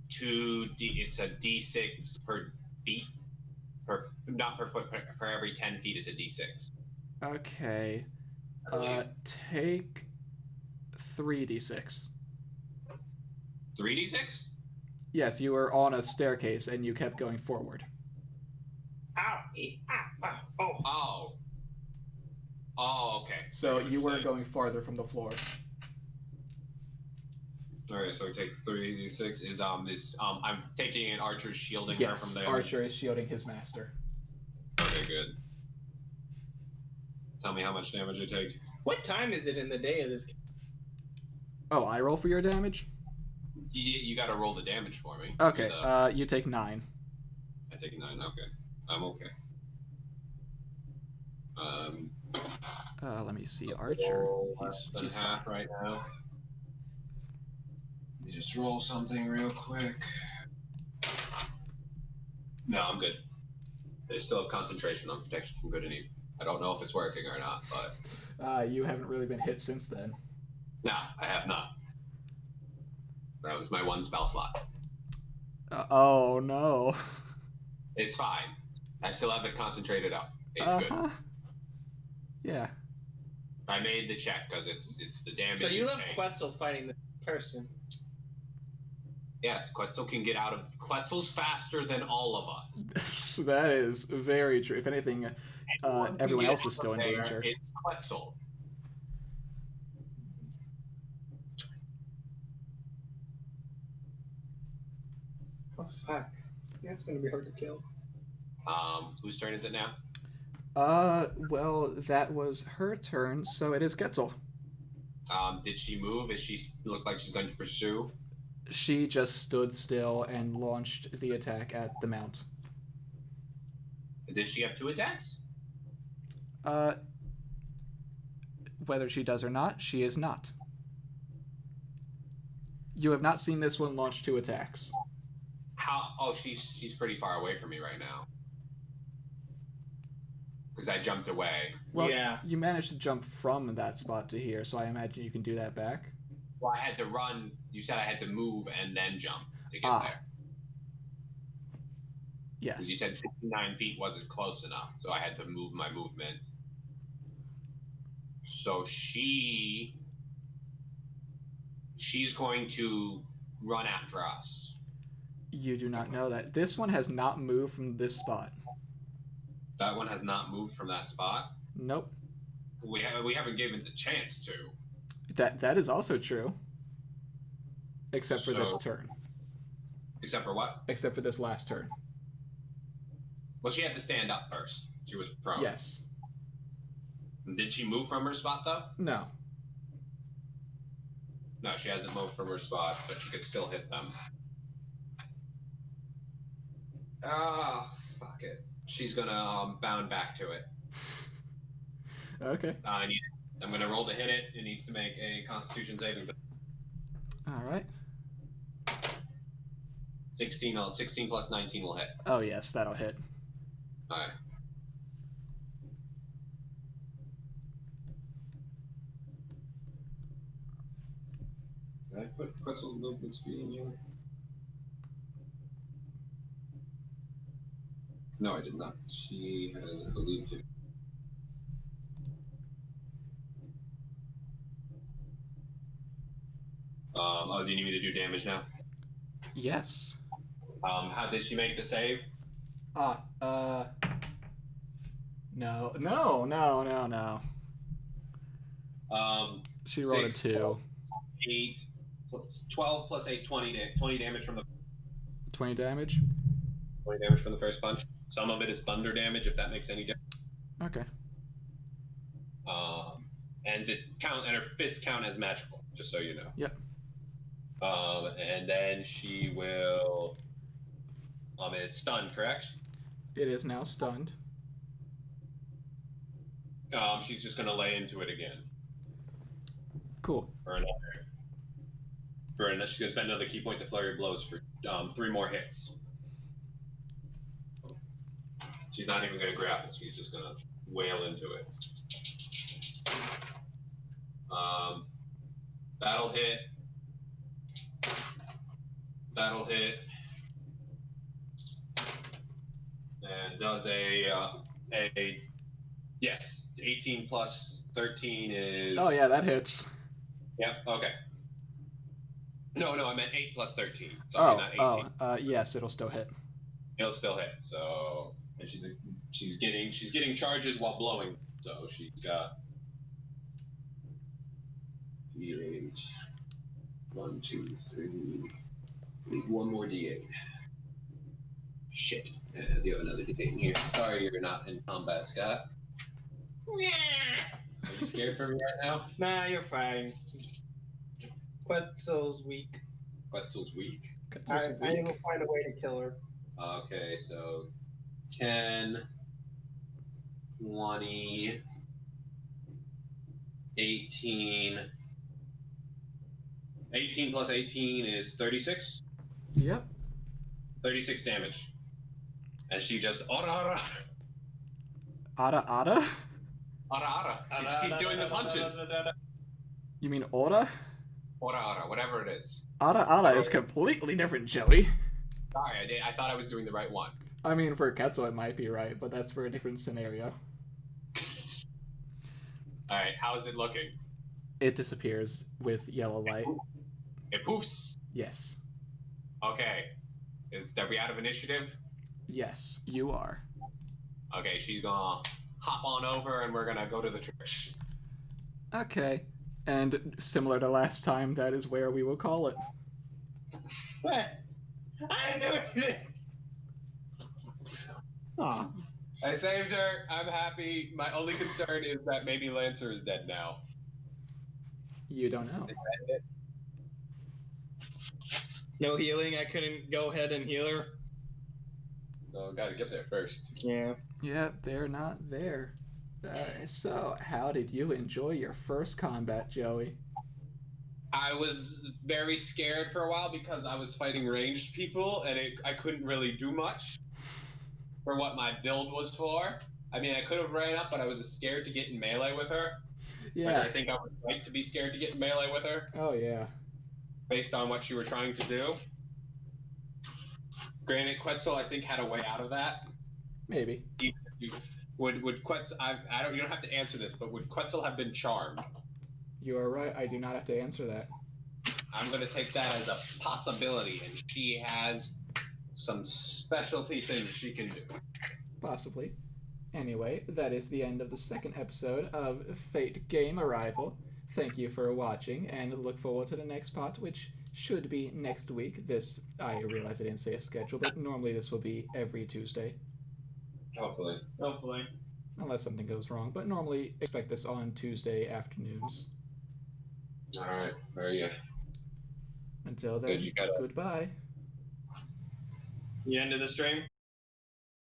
2d. It's a d6 per feet. Not per foot. Per every 10 feet, it's a d6. Okay. Take 3d6. 3d6? Yes, you were on a staircase and you kept going forward. Oh, okay. So you were going farther from the floor. Alright, so we take 3d6. Is I'm taking an Archer's shielding her Yes, from there. Archer is shielding his master. Okay, good. Tell me how much damage I take. What time is it in the day of this? Oh, I roll for your damage? You gotta roll the damage for me. Okay, you take 9. I take 9, okay. I'm okay. Let me see, Archer. He's half right now. Let me just roll something real quick. No, I'm good. I still have concentration on protection from good and evil. I don't know if it's working or not, but... you haven't really been hit since then. No, I have not. That was my one spell slot. Oh, no. It's fine. I still have it concentrated up. It's good. Yeah. I made the check because it's the damage. So you left Quetzal fighting this person. Yes, Quetzal can get out of... Quetzal's faster than all of us. That is very true. If anything, everyone else is still in danger. It's Quetzal. Oh fuck. That's gonna be hard to kill. Whose turn is it now? Well, that was her turn, so it is Getzel. Did she move? Does she look like she's going to pursue? She just stood still and launched the attack at the mount. Did she have 2 attacks? Whether she does or not, she is not. You have not seen this one launch 2 attacks. How? Oh, she's pretty far away from me right now. Because I jumped away. Well, yeah. You managed to jump from that spot to here, so I imagine you can do that back. Well, I had to run. You said I had to move and then jump to get there. Yes. Because you said 69 feet wasn't close enough, so I had to move my movement. So she's going to run after us. You do not know that. This one has not moved from this spot. That one has not moved from that spot? Nope. We haven't given it the chance to. That is also true. Except for this turn. Except for what? Except for this last turn. Well, she had to stand up first. She was prone. Yes. Did she move from her spot, though? No. No, she hasn't moved from her spot, but she could still hit them. Ah, fuck it. She's gonna bound back to it. Okay. I'm gonna roll to hit it. It needs to make a Constitution saving. All right. 16 plus 19 will hit. Oh yes, that'll hit. All right. Did I put Quetzal's movement speed in here? No, I did not. She has, I believe, do you need me to do damage now? Yes. How did she make the save? No. She rolled a 2. 8 plus 12 plus 8, 20 damage from the 20 damage? 20 damage from the first punch. Some of it is thunder damage, if that makes any difference. Okay. And her fists count as magical, just so you know. Yep. And then she will. It's stunned, correct? It is now stunned. She's just gonna lay into it again. Cool. She's gonna spend another key point to flurry of blows for 3 more hits. She's not even gonna grapple. She's just gonna wail into it. That'll hit. That'll hit. And does yes, 18 plus 13 is. Oh yeah, that hits. Yep. Okay. No, I meant 8 plus 13. Sorry, not 18. Yes, it'll still hit. It'll still hit. So, and she's getting charges while blowing. So she's got D8. 1, 2, 3. Need 1 more D8. Shit. Do you have another D8 in here? Sorry, you're not in combat, Scott. Are you scared for me right now? Nah, you're fine. Quetzal's weak. Quetzal's weak? I will find a way to kill her. Okay, so 10, 20, 18. 18 plus 18 is 36? Yep. 36 damage. And she just ora. Ara? Ara. She's doing the punches. You mean Ora? Ora, whatever it is. Ara is completely different, Joey. Sorry, I thought I was doing the right one. I mean, for Quetzal it might be right, but that's for a different scenario. Alright, how is it looking? It disappears with yellow light. It poofs. Yes. Okay. Are we out of initiative? Yes, you are. Okay, she's gonna hop on over and we're gonna go to the church. Okay. And similar to last time, that is where we will call it. What? I didn't do anything. Aw. I saved her. I'm happy. My only concern is that maybe Lancer is dead now. You don't know. No healing. I couldn't go ahead and heal her. So gotta get there first. Yeah. Yep, they're not there. So, how did you enjoy your first combat, Joey? I was very scared for a while because I was fighting ranged people and I couldn't really do much for what my build was for. I mean, I could have ran up, but I was scared to get in melee with her. Yeah. Which I think I was right to be scared to get in melee with her. Oh, yeah. Based on what you were trying to do. Granted, Quetzal, I think, had a way out of that. Maybe. Would Quetzal, you don't have to answer this, but would Quetzal have been charmed? You are right. I do not have to answer that. I'm going to take that as a possibility, and she has some specialty things she can do. Possibly. Anyway, that is the end of the second episode of Fate Game Arrival. Thank you for watching, and look forward to the next part, which should be next week. I realize I didn't say a schedule, but normally this will be every Tuesday. Hopefully. Unless something goes wrong, but normally expect this on Tuesday afternoons. Alright, very good. Until then, goodbye. You ended the stream?